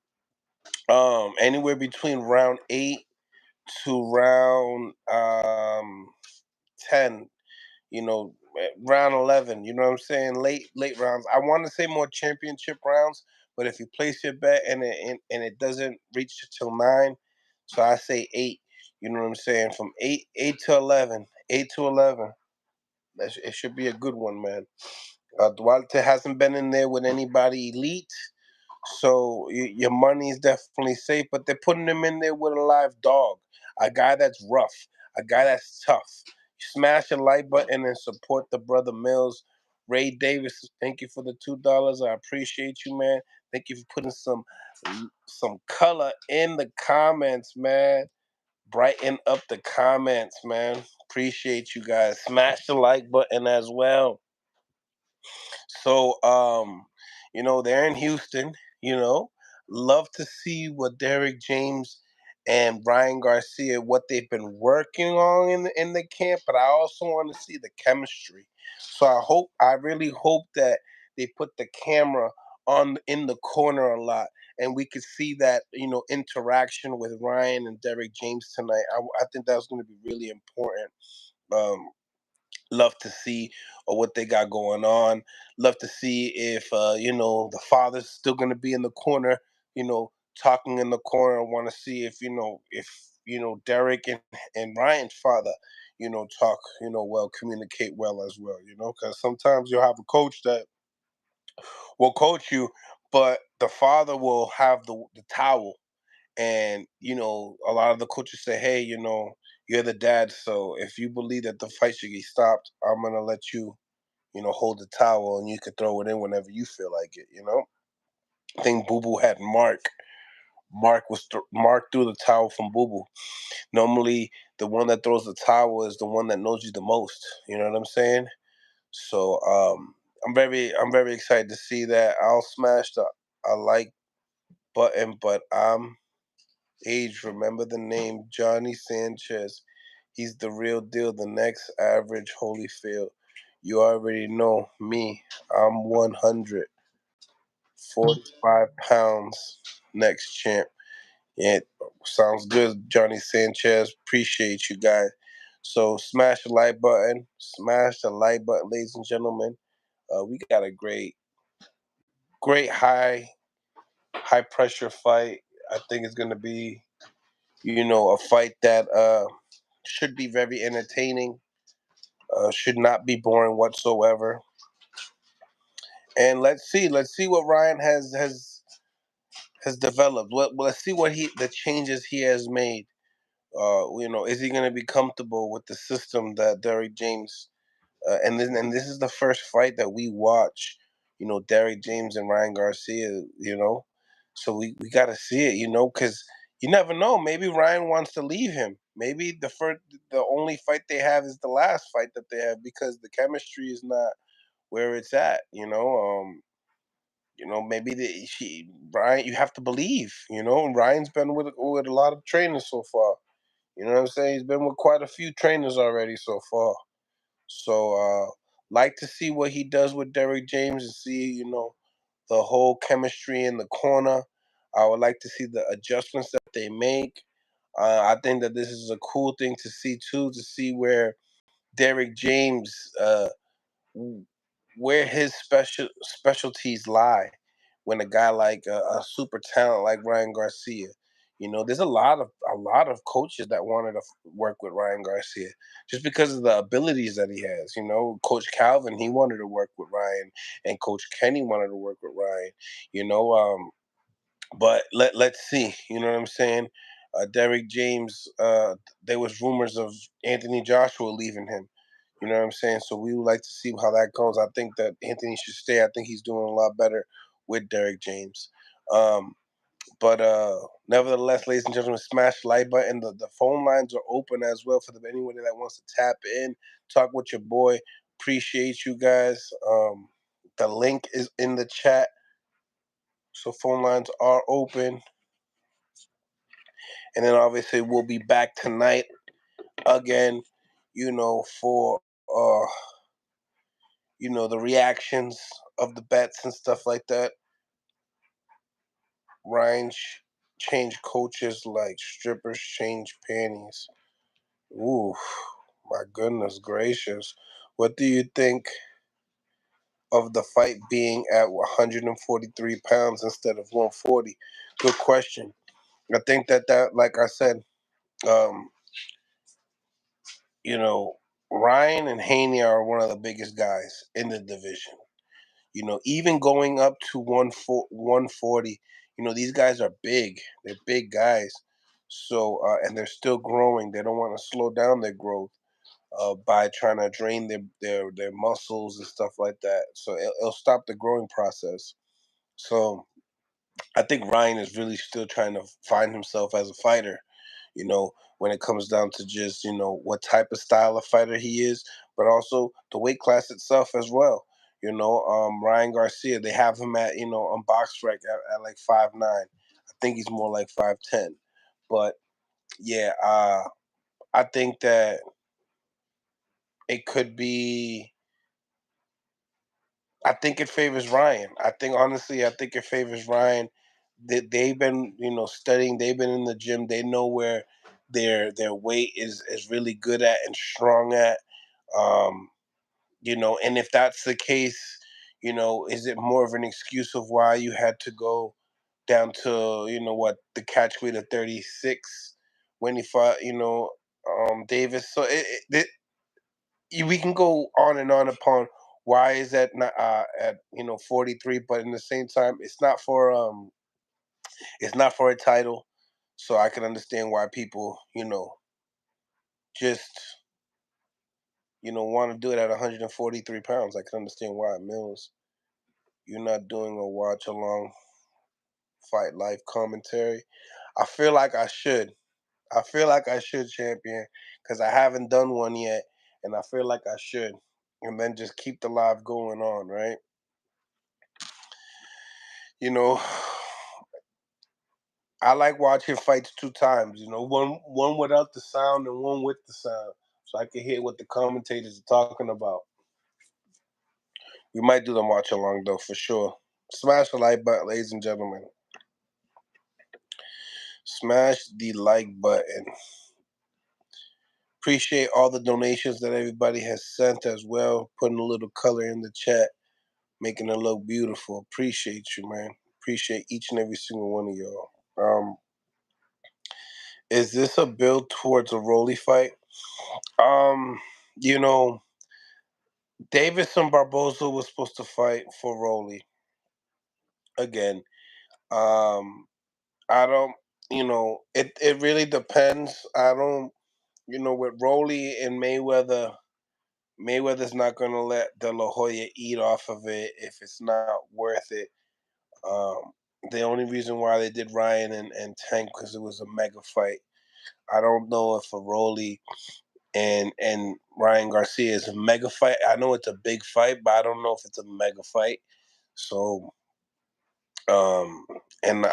anywhere between round 8 to round 10, round 11, you know what I'm saying? Late rounds. I want to say more championship rounds, but if you place your bet and it doesn't reach till 9, so I say 8, you know what I'm saying? From 8 to 11, 8 to 11. It should be a good one, man. Duarte hasn't been in there with anybody elite. So your money is definitely safe, but they're putting him in there with a live dog, a guy that's rough, a guy that's tough. Smash the like button and support the brother Mills. Ray Davis, thank you for the $2. I appreciate you, man. Thank you for putting some color in the comments, man. Brighten up the comments, man. Appreciate you guys. Smash the like button as well. So, they're in Houston, love to see what Derek James and Brian Garcia, what they've been working on in the camp, but I also want to see the chemistry. So I really hope that they put the camera in the corner a lot and we could see that interaction with Ryan and Derek James tonight. I think that's going to be really important. Um, Love to see what they got going on. Love to see if the father's still going to be in the corner, talking in the corner. I want to see if Derek and Ryan's father, talk, well, communicate well as well, because sometimes you'll have a coach that will coach you, but the father will have the towel. And a lot of the coaches say, hey, you're the dad, so if you believe that the fight should get stopped, I'm gonna let you, hold the towel, and you can throw it in whenever you feel like it. I think Boo Boo had Mark. Mark threw the towel from Boo Boo. Normally, the one that throws the towel is the one that knows you the most. You know what I'm saying? So I'm very excited to see that. I'll smash the I like button, but I'm age. Remember the name Johnny Sanchez. He's the real deal. The next average Holyfield. You already know me. I'm 145 pounds. Next champ. Yeah, sounds good, Johnny Sanchez. Appreciate you guys. So smash the like button. Smash the like button, ladies and gentlemen. We got a great high pressure fight. I think it's gonna be, a fight that should be very entertaining. Should not be boring whatsoever. And let's see what Ryan has developed. Let's see what the changes he has made. Is he going to be comfortable with the system that Derek James and this is the first fight that we watch, Derek James and Ryan Garcia, so we got to see it, because you never know. Maybe Ryan wants to leave him. Maybe the only fight they have is the last fight that they have because the chemistry is not where it's at. Maybe Ryan. You have to believe. Ryan's been with a lot of trainers so far. You know what I'm saying? He's been with quite a few trainers already so far. So, like to see what he does with Derek James and see, the whole chemistry in the corner. I would like to see the adjustments that they make. I think that this is a cool thing to see too, to see where Derek James, where his specialties lie. When a guy like a super talent like Ryan Garcia, there's a lot of coaches that wanted to work with Ryan Garcia just because of the abilities that he has. Coach Calvin, he wanted to work with Ryan, and Coach Kenny wanted to work with Ryan. You know, but let's see. You know what I'm saying? Derek James. There was rumors of Anthony Joshua leaving him. You know what I'm saying? So we would like to see how that goes. I think that Anthony should stay. I think he's doing a lot better with Derek James. Um, but nevertheless, ladies and gentlemen, smash the like button. The phone lines are open as well for anybody that wants to tap in, talk with your boy. Appreciate you guys. The link is in the chat. So phone lines are open. And then obviously we'll be back tonight again, for the reactions of the bets and stuff like that. Ryan change coaches like strippers change panties. Ooh, my goodness gracious. What do you think of the fight being at 143 pounds instead of 140? Good question. I think that like I said, um, you know, Ryan and Haney are one of the biggest guys in the division. Even going up to 140, these guys are big. They're big guys. So, and they're still growing. They don't want to slow down their growth by trying to drain their muscles and stuff like that. So it'll stop the growing process. So I think Ryan is really still trying to find himself as a fighter, when it comes down to just, what type of style of fighter he is, but also the weight class itself as well. Ryan Garcia, they have him at, on box rec at like 5'9". I think he's more like 5'10". But yeah, I think that it could be, I think it favors Ryan. I think honestly, I think it favors Ryan they've been studying. They've been in the gym. They know where their weight is really good at and strong at. Um, and if that's the case, is it more of an excuse of why you had to go down to what the catch weight of 36 when he fought Davis? So we can go on and on upon why is that not at 43, but in the same time, it's not for a title. So I can understand why people just want to do it at 143 pounds. I can understand why. Mills, you're not doing a watch along fight life commentary. I feel like I should. I feel like I should, champion, because I haven't done one yet, and I feel like I should, and then just keep the live going on, right? I like watching fights 2 times. One without the sound and one with the sound, so I can hear what the commentators are talking about. We might do the watch along though, for sure. Smash the like button, ladies and gentlemen. Smash the like button. Appreciate all the donations that everybody has sent as well. Putting a little color in the chat, making it look beautiful. Appreciate you, man. Appreciate each and every single one of y'all. Is this a build towards a Rolly fight? You know, Davis and Barboza was supposed to fight for Rolly again. I don't. It really depends. I don't. With Rolly and Mayweather. Mayweather's not going to let De La Hoya eat off of it if it's not worth it. Um, the only reason why they did Ryan and Tank because it was a mega fight. I don't know if a Rolly and Ryan Garcia is a mega fight. I know it's a big fight, but I don't know if it's a mega fight. So, and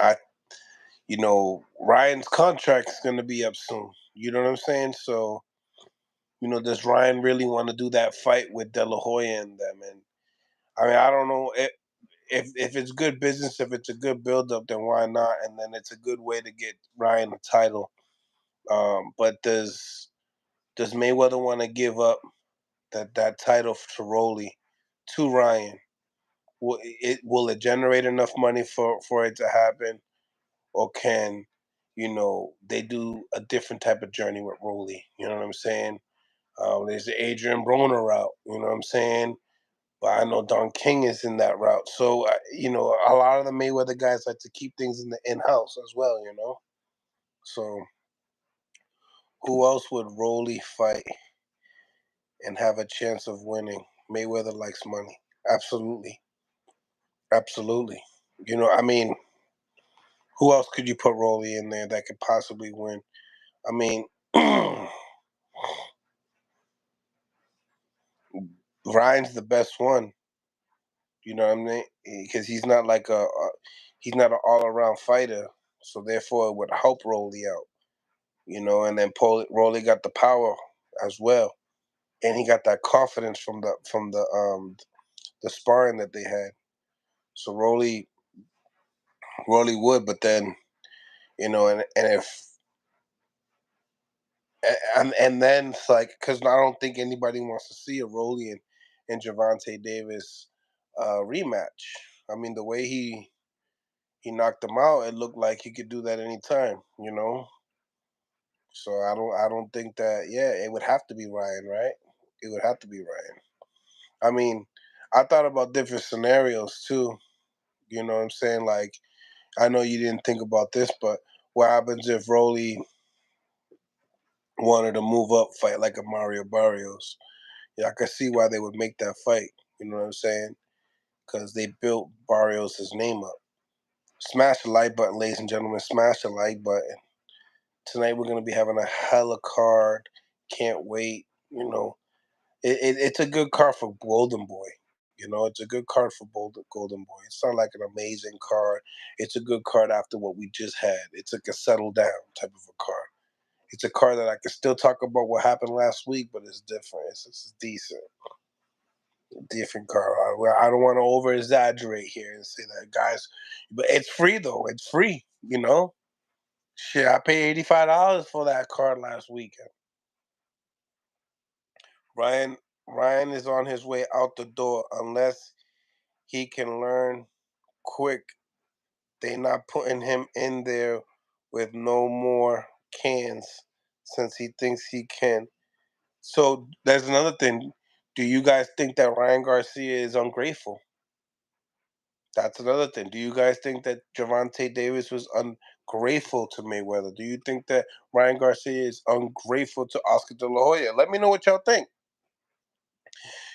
Ryan's contract is going to be up soon. You know what I'm saying? So, does Ryan really want to do that fight with De La Hoya and them? And I mean, I don't know if it's good business, if it's a good build-up, then why not? And then it's a good way to get Ryan a title. But does Mayweather want to give up that title to Rolly to Ryan? Will it generate enough money for it to happen, or can they do a different type of journey with Rolly? You know what I'm saying? There's the Adrian Broner route. You know what I'm saying? But I know Don King is in that route. So, a lot of the Mayweather guys like to keep things in the in-house as well, So, who else would Rolly fight and have a chance of winning? Mayweather likes money. Absolutely. Absolutely. I mean, who else could you put Rolly in there that could possibly win? I mean, Ryan's the best one. You know what I mean? Because he's not like he's not an all-around fighter. So, therefore, it would help Rolly out. And then Rolly got the power as well, and he got that confidence from the sparring that they had. So Rolly would, but then and if and then it's like because I don't think anybody wants to see a Rolly and Gervonta Davis rematch. I mean the way he knocked him out, it looked like he could do that anytime. So I don't think that. Yeah, it would have to be Ryan, right? It would have to be Ryan. I mean, I thought about different scenarios too. You know what I'm saying? Like, I know you didn't think about this, but what happens if Rolly wanted to move up, fight like a Mario Barrios? Yeah, I could see why they would make that fight. You know what I'm saying? Because they built Barrios' name up. Smash the like button, ladies and gentlemen. Smash the like button. Tonight we're going to be having a hella card. Can't wait. It's a good card for Golden Boy. It's a good card for Golden Boy. It's not like an amazing card. It's a good card after what we just had. It's like a settle down type of a card. It's a card that I can still talk about what happened last week, but it's different. It's decent. Different card. I don't want to over exaggerate here and say that, guys, but it's free though. It's free. Shit, I paid $85 for that card last weekend. Ryan is on his way out the door unless he can learn quick. They not putting him in there with no more cans since he thinks he can. So there's another thing. Do you guys think that Ryan Garcia is ungrateful? That's another thing. Do you guys think that Gervonta Davis was ungrateful to Mayweather? Do you think that Ryan Garcia is ungrateful to Oscar De La Hoya? Let me know what y'all think.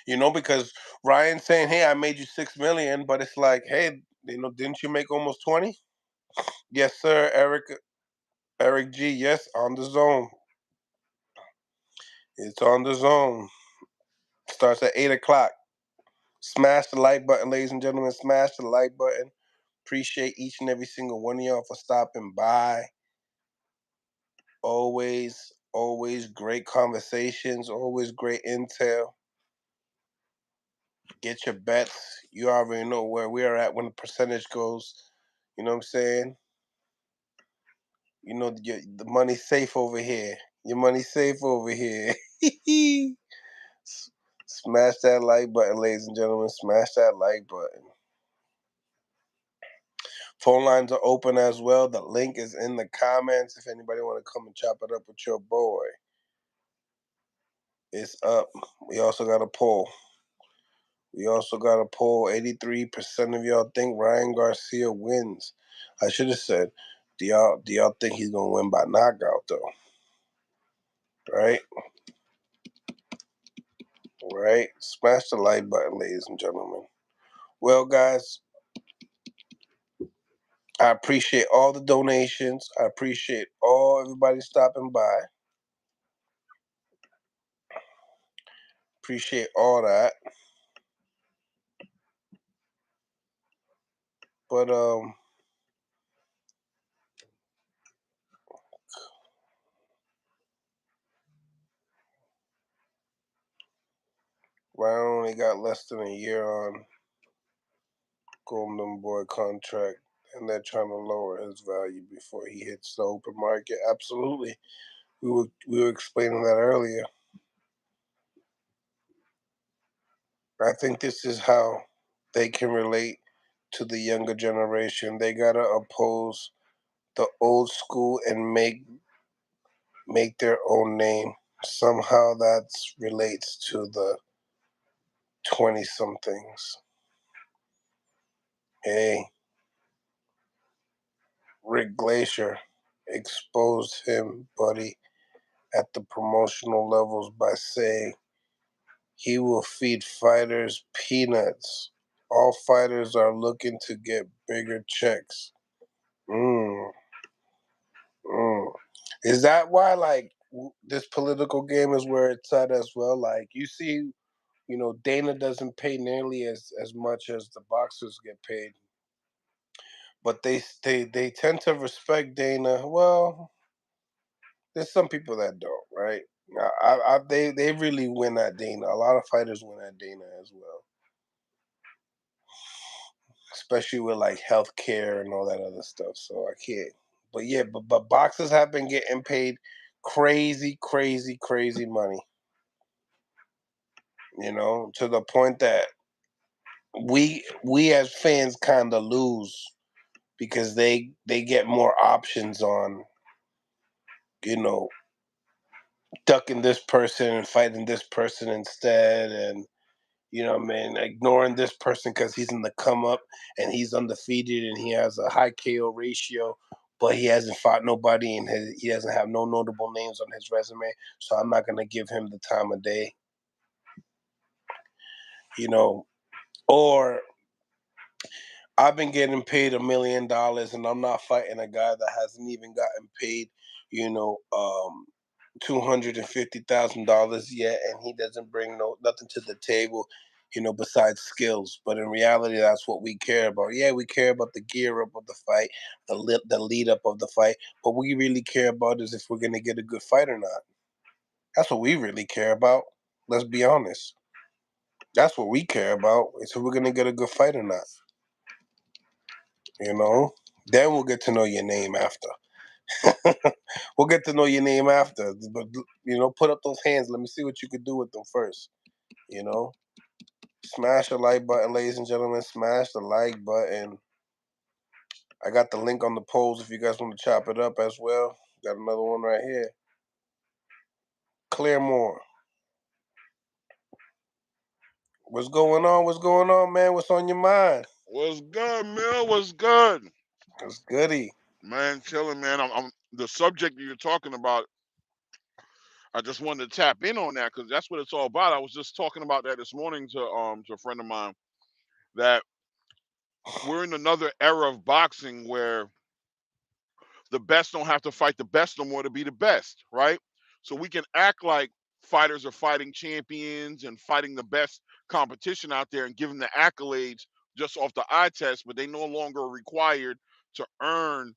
Because Ryan's saying, "Hey, I made you $6 million," but it's like, "Hey, didn't you make almost 20?" Yes, sir, Eric G. Yes, on the zone. It's on the zone. Starts at 8 o'clock. Smash the like button, ladies and gentlemen. Smash the like button. Appreciate each and every single one of y'all for stopping by. Always great conversations. Always great intel. Get your bets. You already know where we are at when the percentage goes. You know what I'm saying? The money's safe over here. Your money's safe over here. Smash that like button, ladies and gentlemen. Smash that like button. Phone lines are open as well. The link is in the comments if anybody want to come and chop it up with your boy. It's up. We also got a poll. 83% of y'all think Ryan Garcia wins. I should have said, do y'all think he's gonna win by knockout though? Right? Right? Smash the like button, ladies and gentlemen. Well, guys, I appreciate all the donations. I appreciate everybody stopping by. Appreciate all that. But Ryan only got less than a year on Golden Boy contract, and they're trying to lower his value before he hits the open market. Absolutely. We were explaining that earlier. I think this is how they can relate to the younger generation. They gotta oppose the old school and make their own name. Somehow that relates to the 20-somethings. Hey, Rick Glacier exposed him, buddy, at the promotional levels by saying he will feed fighters peanuts. All fighters are looking to get bigger checks. Is that why, this political game is where it's at as well? Like, you see, Dana doesn't pay nearly as much as the boxers get paid, but they tend to respect Dana. Well, there's some people that don't, right? They really win at Dana. A lot of fighters win at Dana as well, especially with like healthcare and all that other stuff. So I can't. But yeah, but boxers have been getting paid crazy money. To the point that we as fans kind of lose because they get more options on, ducking this person and fighting this person instead, and ignoring this person because he's in the come up and he's undefeated and he has a high KO ratio, but he hasn't fought nobody and he doesn't have no notable names on his resume, so I'm not gonna give him the time of day. Or I've been getting paid $1 million and I'm not fighting a guy that hasn't even gotten paid, $250,000 yet, and he doesn't bring nothing to the table, besides skills. But in reality, that's what we care about. Yeah, we care about the gear up of the fight, the lead up of the fight. What we really care about is if we're gonna get a good fight or not. That's what we really care about. Let's be honest. That's what we care about. Is if we're gonna get a good fight or not. You know. Then we'll get to know your name after. We'll get to know your name after. But put up those hands. Let me see what you could do with them first. You know. Smash the like button, ladies and gentlemen. Smash the like button. I got the link on the polls if you guys want to chop it up as well. Got another one right here. Claremore. What's going on? What's going on, man? What's on your mind? What's good, Mill? What's good? What's goody? Man, chilling, man. I'm the subject you're talking about. I just wanted to tap in on that because that's what it's all about. I was just talking about that this morning to a friend of mine that we're in another era of boxing where the best don't have to fight the best no more to be the best, right? So we can act like fighters are fighting champions and fighting the best competition out there and give them the accolades just off the eye test, but they no longer are required to earn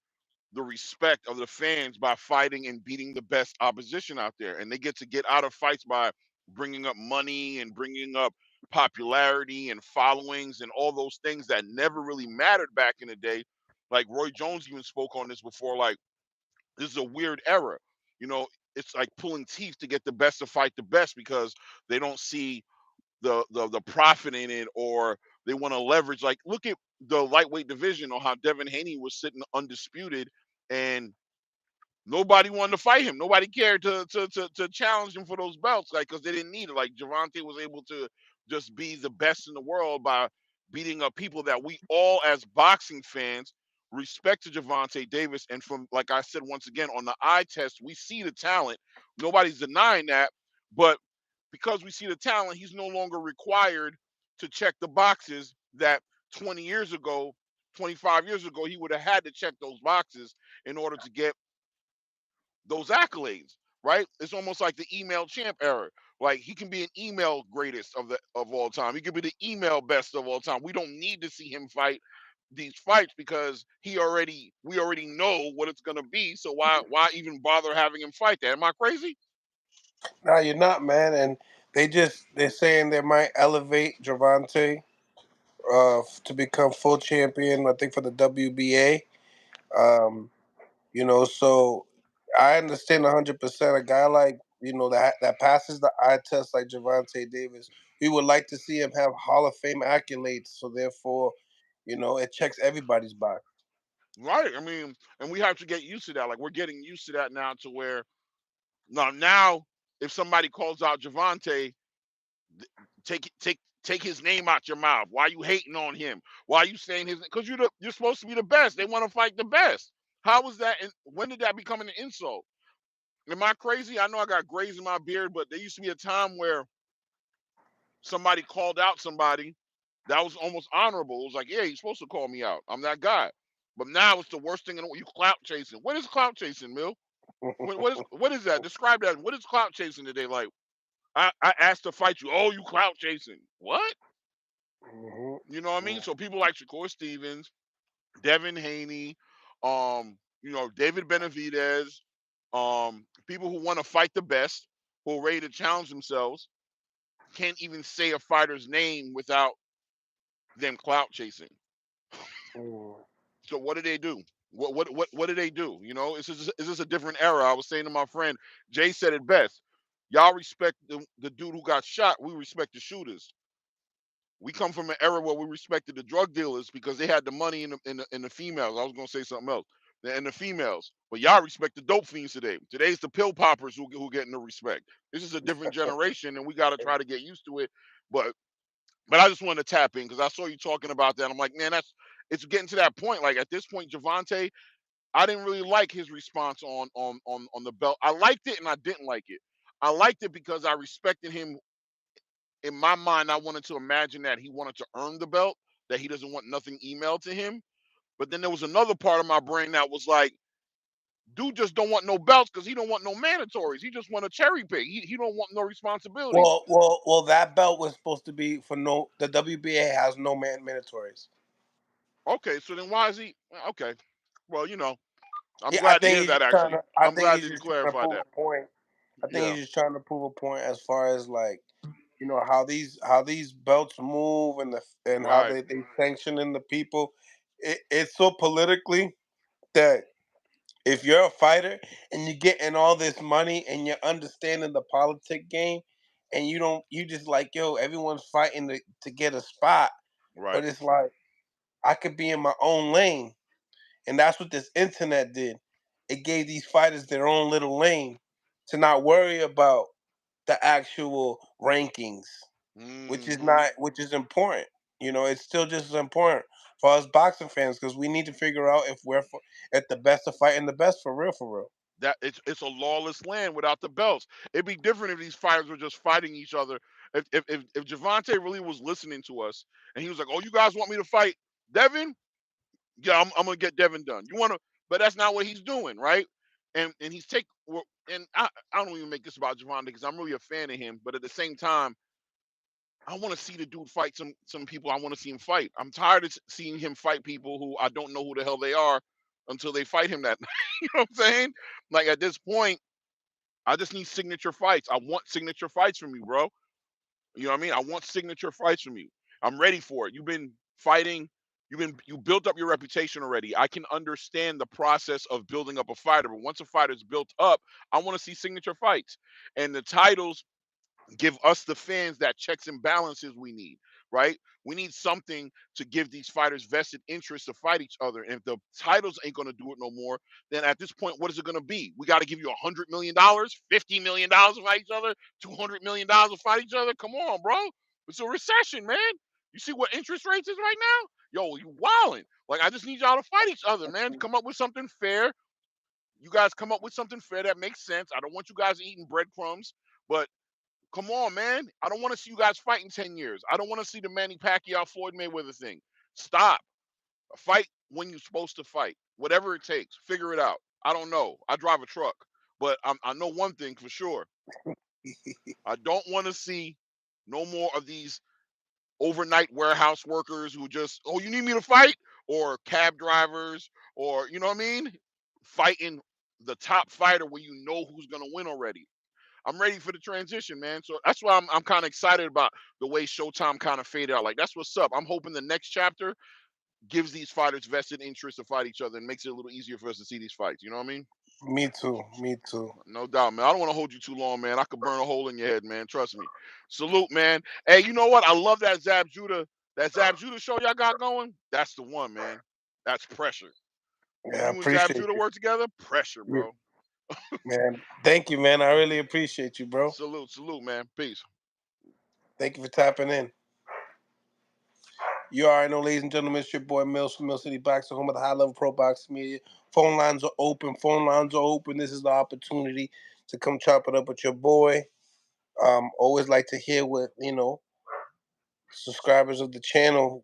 the respect of the fans by fighting and beating the best opposition out there. And they get out of fights by bringing up money and bringing up popularity and followings and all those things that never really mattered back in the day. Like Roy Jones even spoke on this before. Like, this is a weird era. You know, it's like pulling teeth to get the best to fight the best because they don't see the profit in it, or they want to leverage. Like, look at the lightweight division or how Devin Haney was sitting undisputed and nobody wanted to fight him. Nobody cared to challenge him for those belts, like, because they didn't need it. Like, Gervonta was able to just be the best in the world by beating up people that we all, as boxing fans, respect to Gervonta Davis. And from, like I said, once again, on the eye test, we see the talent. Nobody's denying that. But because we see the talent, he's no longer required to check the boxes that 20 years ago, 25 years ago, he would have had to check those boxes in order to get those accolades, right? It's almost like the email champ era. Like, he can be an email greatest of all time. He could be the email best of all time. We don't need to see him fight these fights because we already know what it's gonna be. So why even bother having him fight that? Am I crazy? No, you're not, man. And they're saying they might elevate Gervonta to become full champion. I think for the WBA. Um, so I understand 100%. A guy like that passes the eye test like Gervonta Davis. We would like to see him have Hall of Fame accolades. So therefore, it checks everybody's box. Right. I mean, and we have to get used to that. Like, we're getting used to that now, to where now if somebody calls out Gervonta, take his name out your mouth. Why are you hating on him? Why are you saying his? Because you're supposed to be the best. They want to fight the best. How was that? And when did that become an insult? Am I crazy? I know I got grays in my beard, but there used to be a time where somebody called out somebody that was almost honorable. It was like, yeah, you're supposed to call me out. I'm that guy. But now it's the worst thing in the world. You clout chasing. What is clout chasing, Mill? What is that? Describe that. What is clout chasing today? Like, I asked to fight you. Oh, you clout chasing. What? You know what I mean? So people like Shakur Stevens, Devin Haney, David Benavidez, people who want to fight the best, who are ready to challenge themselves, can't even say a fighter's name without them clout chasing. So what do they do? What do they do? You know, is this a different era? I was saying to my friend, Jay said it best. Y'all respect the dude who got shot. We respect the shooters. We come from an era where we respected the drug dealers because they had the money in the females. I was gonna say something else. And the females, but y'all respect the dope fiends today. Today's the pill poppers who getting the respect. This is a different generation, and we got to try to get used to it. But I just wanted to tap in because I saw you talking about that. I'm like, man, it's getting to that point. Like, at this point, Gervonta, I didn't really like his response on the belt. I liked it and I didn't like it. I liked it because I respected him. In my mind, I wanted to imagine that he wanted to earn the belt, that he doesn't want nothing emailed to him. But then there was another part of my brain that was like, dude just don't want no belts because he don't want no mandatories. He just want a cherry pick. He don't want no responsibilities. Well. That belt was supposed to be for no. The WBA has no mandatories. Okay, so then why is he? Okay, well, I'm Yeah, I glad to think hear he's that. just trying Actually, to. I I'm think glad he's that you just trying to clarified prove that. a point. I think Yeah. he's just trying to prove a point as far as like how these belts move and how Right. they sanctioning the people. It's so politically that if you're a fighter and you're getting all this money and you're understanding the politic game and you just like, yo, everyone's fighting to get a spot, Right. but it's like I could be in my own lane. And that's what this internet did. It gave these fighters their own little lane to not worry about the actual rankings, Mm-hmm. which is important. It's still just as important for us boxing fans because we need to figure out if if the best are fighting the best for real, for real. That it's a lawless land without the belts. It'd be different if these fighters were just fighting each other. If Javante really was listening to us and he was like, "Oh, you guys want me to fight Devin? Yeah, I'm gonna get Devin done. You want to?" But that's not what he's doing, right? And he's take and I don't even make this about Javante because I'm really a fan of him. But at the same time, I want to see the dude fight some people. I want to see him fight. I'm tired of seeing him fight people who I don't know who the hell they are until they fight him that night. You know what I'm saying? Like at this point, I just need signature fights. I want signature fights from you, bro. You know what I mean? I want signature fights from you. I'm ready for it. You've been fighting. You built up your reputation already. I can understand the process of building up a fighter, but once a fighter's built up, I want to see signature fights. And the titles give us the fans that checks and balances we need, right? We need something to give these fighters vested interest to fight each other. And if the titles ain't going to do it no more, then at this point, what is it going to be? We got to give you $100 million, $50 million to fight each other, $200 million to fight each other. Come on, bro. It's a recession, man. You see what interest rates is right now? Yo, you wilding. Like, I just need y'all to fight each other, man. Come up with something fair. You guys come up with something fair that makes sense. I don't want you guys eating breadcrumbs, but come on, man. I don't want to see you guys fight in 10 years. I don't want to see the Manny Pacquiao Floyd Mayweather thing. Stop. Fight when you're supposed to fight. Whatever it takes. Figure it out. I don't know. I drive a truck. But I know one thing for sure. I don't want to see no more of these overnight warehouse workers who just, oh, you need me to fight? Or cab drivers, or, you know what I mean? Fighting the top fighter when you know who's going to win already. I'm ready for the transition, man. So that's why I'm kind of excited about the way Showtime kind of faded out. Like that's what's up. I'm hoping the next chapter gives these fighters vested interest to fight each other and makes it a little easier for us to see these fights. You know what I mean? Me too. Me too. No doubt, man. I don't want to hold you too long, man. I could burn a hole in your head, man. Trust me. Salute, man. Hey, you know what? I love that Zab Judah show y'all got going. That's the one, man. That's pressure. When Yeah, I you and Zab appreciate Judah work together, pressure, you, bro. man. Thank you, man. I really appreciate you, bro. Salute, man. Peace. Thank you for tapping in. You already know, ladies and gentlemen, it's your boy Mills from Mill City Boxing, home of the high level pro boxing media. Phone lines are open. Phone lines are open. This is the opportunity to come chop it up with your boy. Always like to hear what subscribers of the channel,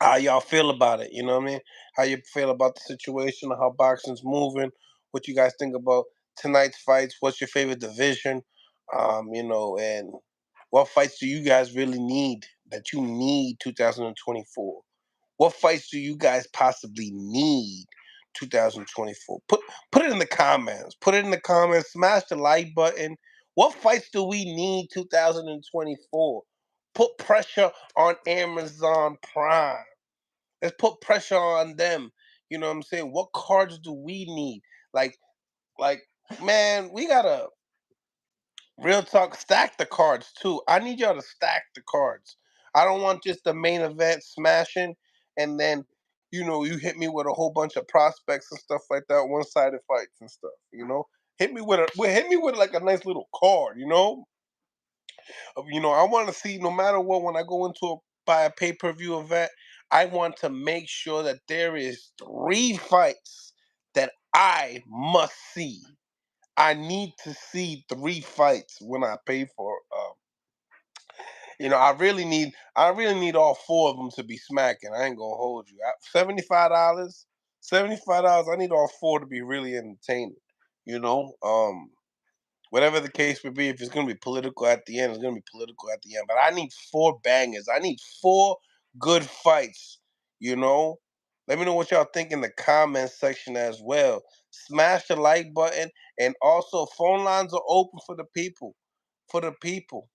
how y'all feel about it. You know what I mean? How you feel about the situation, how boxing's moving, what you guys think about tonight's fights, what's your favorite division, and what fights do you guys really need that you need 2024? What fights do you guys possibly need 2024? Put it in the comments. Put it in the comments. Smash the like button. What fights do we need 2024? Put pressure on Amazon Prime. Let's put pressure on them. You know what I'm saying? What cards do we need? Like, like, man, we gotta real talk stack the cards too. I need y'all to stack the cards. I don't want just the main event smashing and then you hit me with a whole bunch of prospects and stuff like that, one-sided fights and stuff. Hit me with like a nice little card. I want to see no matter what when I go into buy a pay-per-view event, I want to make sure that there is 3 fights that I must see. I need to see 3 fights when I pay for. I really need all 4 of them to be smacking. I ain't gonna hold you. $75, $75. I need all 4 to be really entertaining. You know, whatever the case may be, if it's gonna be political at the end, it's gonna be political at the end. But I need 4 bangers. I need 4 good fights. You know, let me know what y'all think in the comments section as well. Smash the like button, and also phone lines are open for the people. for the people.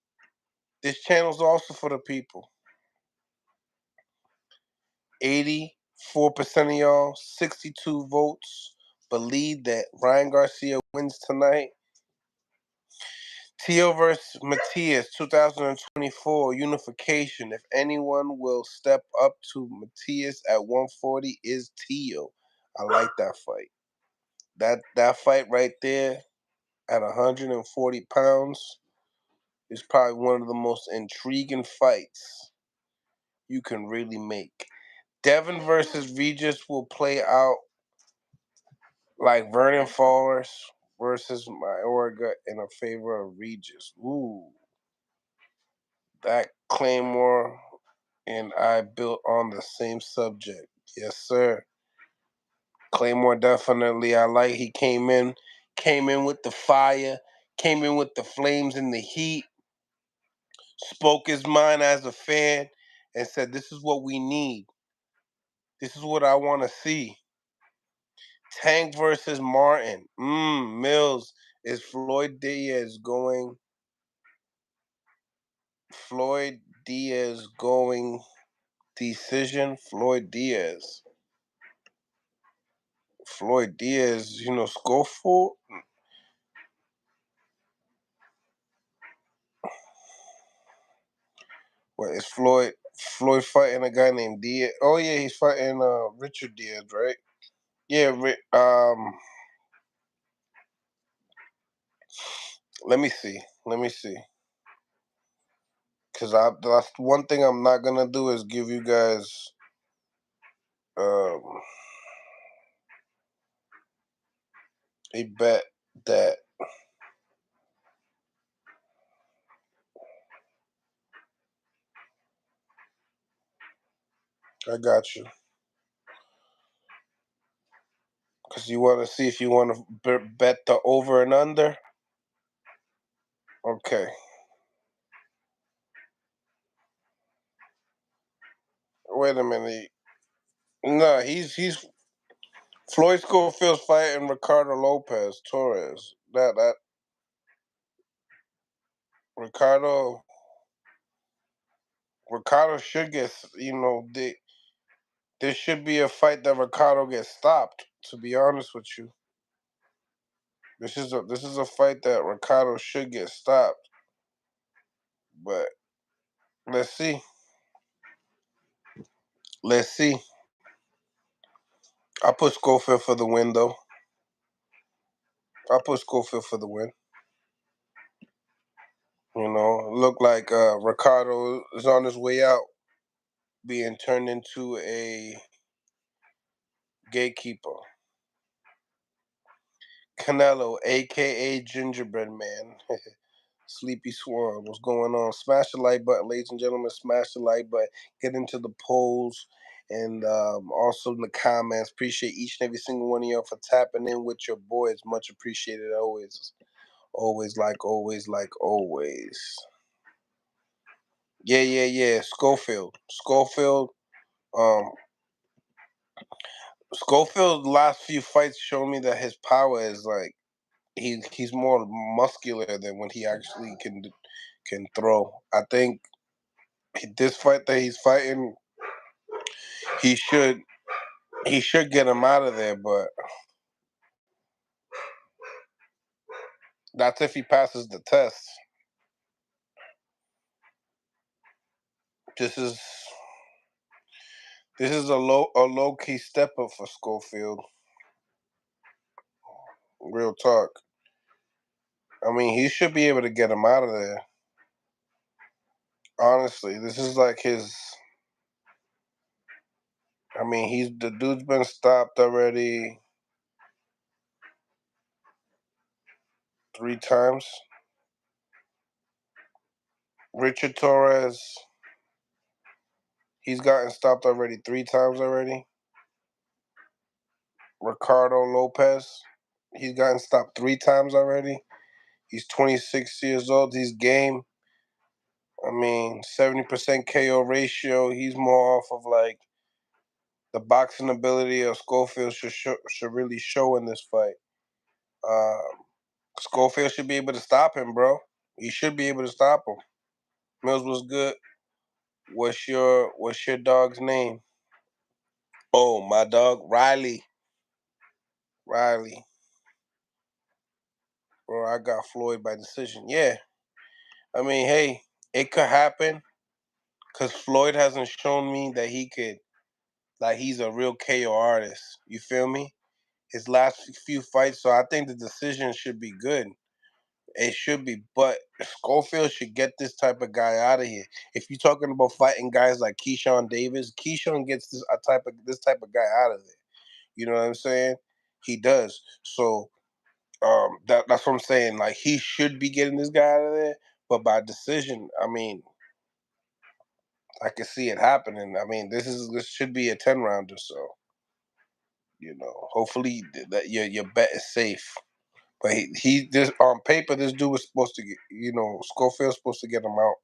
This channel's also for the people. 84% of y'all, 62 votes, believe that Ryan Garcia wins tonight. Tio versus Matias, 2024 unification. If anyone will step up to Matias at 140 is Tio. I like that fight. That fight right there at 140 pounds is probably one of the most intriguing fights you can really make. Devin versus Regis will play out like Vernon Forrest versus Mayorga in a favor of Regis. Ooh. That Claymore and I built on the same subject. Yes, sir. Claymore definitely I like. He came in with the fire, came in with the flames and the heat, spoke his mind as a fan, and said, this is what we need. This is what I want to see. Tank versus Martin. Mills. Is Floyd Diaz going decision? Floyd Diaz, Schofield. What is Floyd? Floyd fighting a guy named Diaz. Oh yeah, he's fighting Richard Diaz, right? Yeah. Let me see. Cause that's one thing I'm not gonna do is give you guys a bet that I got you. Cause you want to see if you want to bet the over and under. Okay. Wait a minute. No, he's Floyd Schofield's fighting Ricardo Lopez Torres. That Ricardo should get, there should be a fight that Ricardo gets stopped, to be honest with you. This is a fight that Ricardo should get stopped. But let's see. I put Schofield for the win though. Look like Ricardo is on his way out, being turned into a gatekeeper. Canelo, a.k.a. Gingerbread Man. Sleepy Swan, what's going on? Smash the like button, ladies and gentlemen. Smash the like button. Get into the polls and also in the comments. Appreciate each and every single one of y'all for tapping in with your boys. Much appreciated always. Always. Yeah. Schofield. Schofield's last few fights show me that his power is like he's more muscular than when he actually can throw. I think this fight that he's fighting, he should get him out of there, but that's if he passes the test. This is a low key step up for Schofield. Real talk. I mean, he should be able to get him out of there. Honestly, this is like his. I mean, the dude's been stopped already 3 times. Richard Torres, he's gotten stopped already 3 times already. Ricardo Lopez, he's gotten stopped 3 times already. He's 26 years old. He's game. I mean, 70% KO ratio. He's more off of like the boxing ability of Schofield should really show in this fight. Schofield should be able to stop him, bro. He should be able to stop him. Mills was good. What's your dog's name? Oh, my dog, Riley. Riley. Bro, I got Floyd by decision. Yeah. I mean, hey, it could happen because Floyd hasn't shown me that he could, like, he's a real KO artist. You feel me? His last few fights, so I think the decision should be good. It should be, but Schofield should get this type of guy out of here. If you're talking about fighting guys like Keyshawn Davis, Keyshawn gets this type of guy out of there. You know what I'm saying? He does. So that's what I'm saying. Like, he should be getting this guy out of there, but by decision, I mean, I can see it happening. I mean, this should be a 10 rounder, so hopefully that your bet is safe. But he this on paper, this dude was supposed to get, Schofield's supposed to get him out.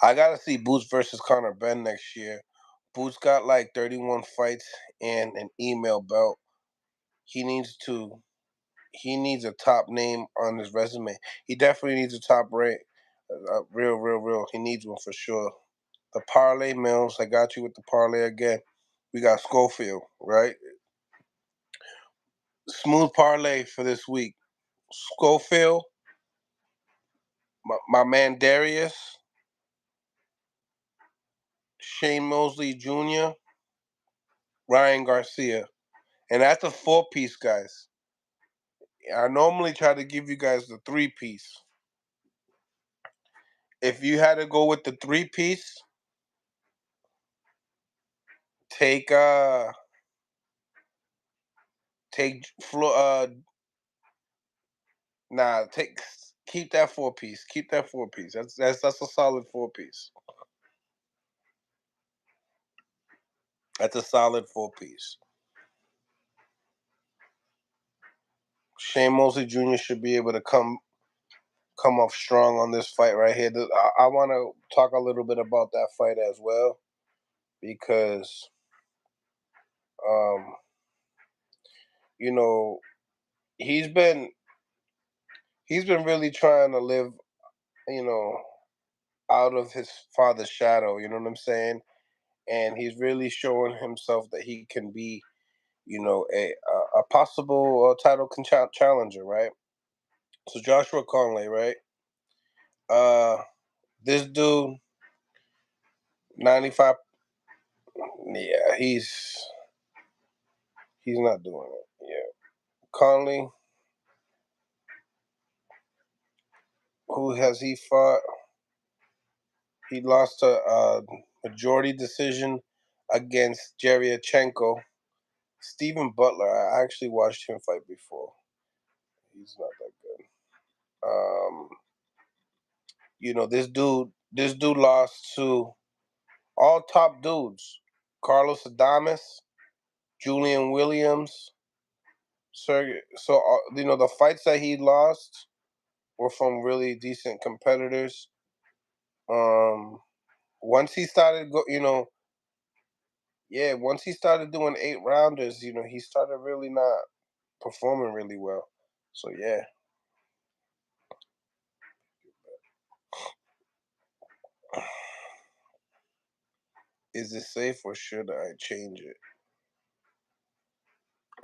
I gotta see Boots versus Conor Benn next year. Boots got like 31 fights and an email belt. He needs a top name on his resume. He definitely needs a top rank. Real. He needs one for sure. The parlay Mills, I got you with the parlay again. We got Schofield, right? Smooth parlay for this week. Schofield, my man Darius, Shane Mosley Jr., Ryan Garcia. And that's a 4-piece, guys. I normally try to give you guys the 3-piece. If you had to go with the 3-piece, take keep that 4-piece. Keep that 4-piece. That's a solid 4-piece. That's a solid 4-piece. Shane Mosley Jr. should be able to come off strong on this fight right here. I want to talk a little bit about that fight as well, because you know, he's been really trying to live, out of his father's shadow, you know what I'm saying? And he's really showing himself that he can be, a possible title challenger, right? So Joshua Conley, right? This dude, 95. Yeah, he's not doing it. Yeah, Conley. Who has he fought? He lost a majority decision against Jeriachenko. Stephen Butler, I actually watched him fight before. He's not that good. This dude lost to all top dudes: Carlos Adames, Julian Williams, Sergey. So the fights that he lost were from really decent competitors. Once he started once he started doing 8-rounders, he started really not performing really well. So yeah. Is it safe or should I change it?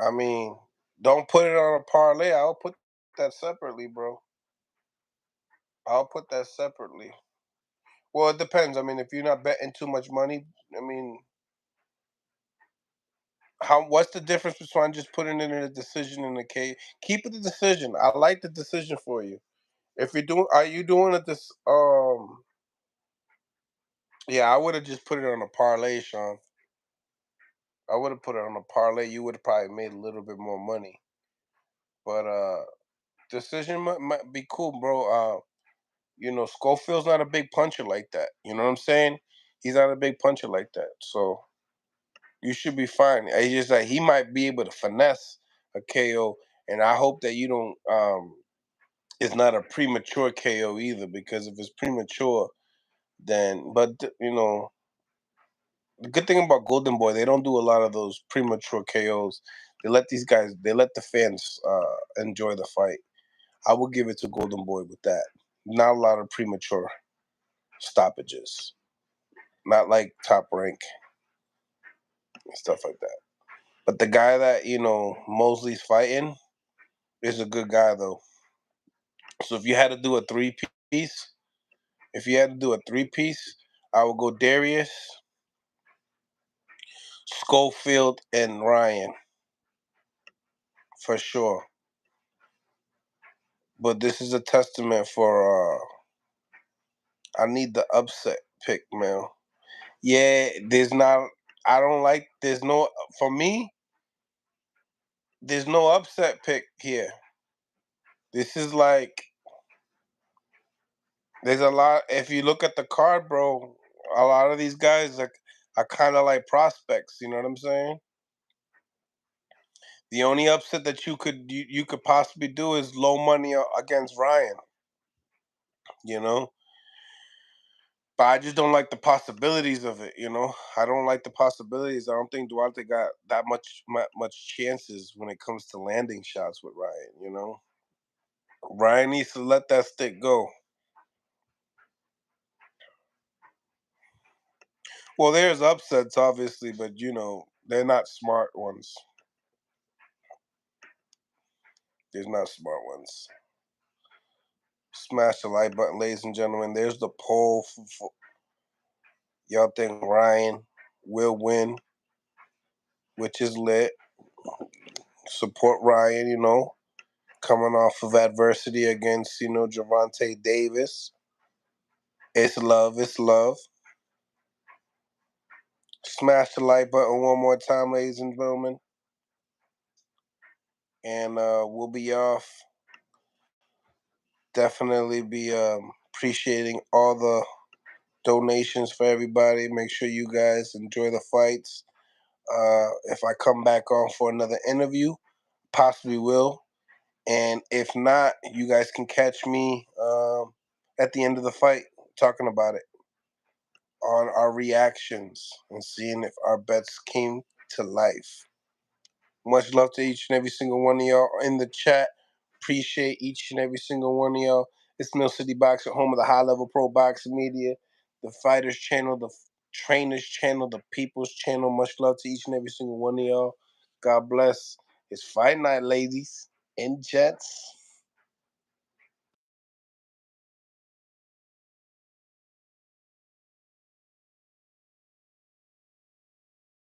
I mean, don't put it on a parlay. I'll put that separately, bro. I'll put that separately. Well, it depends. I mean, if you're not betting too much money, I mean, what's the difference between just putting it in a decision in the K? Keep it the decision. I like the decision for you. If are you doing it this? Yeah, I would have just put it on a parlay, Sean. I would have put it on a parlay. You would have probably made a little bit more money. But decision might be cool, bro. Schofield's not a big puncher like that. You know what I'm saying? He's not a big puncher like that. So you should be fine. It's just like he might be able to finesse a KO, and I hope that you don't. It's not a premature KO either, because if it's premature, then the good thing about Golden Boy, they don't do a lot of those premature KOs. They let the fans enjoy the fight. I would give it to Golden Boy with that. Not a lot of premature stoppages. Not like Top Rank and stuff like that. But the guy that, Mosley's fighting is a good guy, though. So if you had to do a three-piece, I would go Darius, Schofield, and Ryan. For sure. But this is a testament for, I need the upset pick, man. Yeah, for me, there's no upset pick here. This is like, there's a lot. If you look at the card, bro, a lot of these guys are kind of like prospects. You know what I'm saying? The only upset that you could possibly do is low money against Ryan. But I just don't like the possibilities of it. I don't like the possibilities. I don't think Duarte got that much chances when it comes to landing shots with Ryan. Ryan needs to let that stick go. Well, there's upsets, obviously, but they're not smart ones. There's not smart ones. Smash the like button, ladies and gentlemen. There's the poll. Y'all think Ryan will win, which is lit. Support Ryan, coming off of adversity against, Gervonta Davis. It's love. It's love. Smash the like button one more time, ladies and gentlemen. And we'll be off. Definitely be appreciating all the donations for everybody. Make sure you guys enjoy the fights. If I come back on for another interview, possibly will. And if not, you guys can catch me at the end of the fight talking about it on our reactions and seeing if our bets came to life. Much love to each and every single one of y'all in the chat. Appreciate each and every single one of y'all. It's Mill City Boxing, home of the high level pro boxing media, the Fighters channel, the Trainers channel, the People's channel. Much love to each and every single one of y'all. God bless. It's fight night, ladies and gents.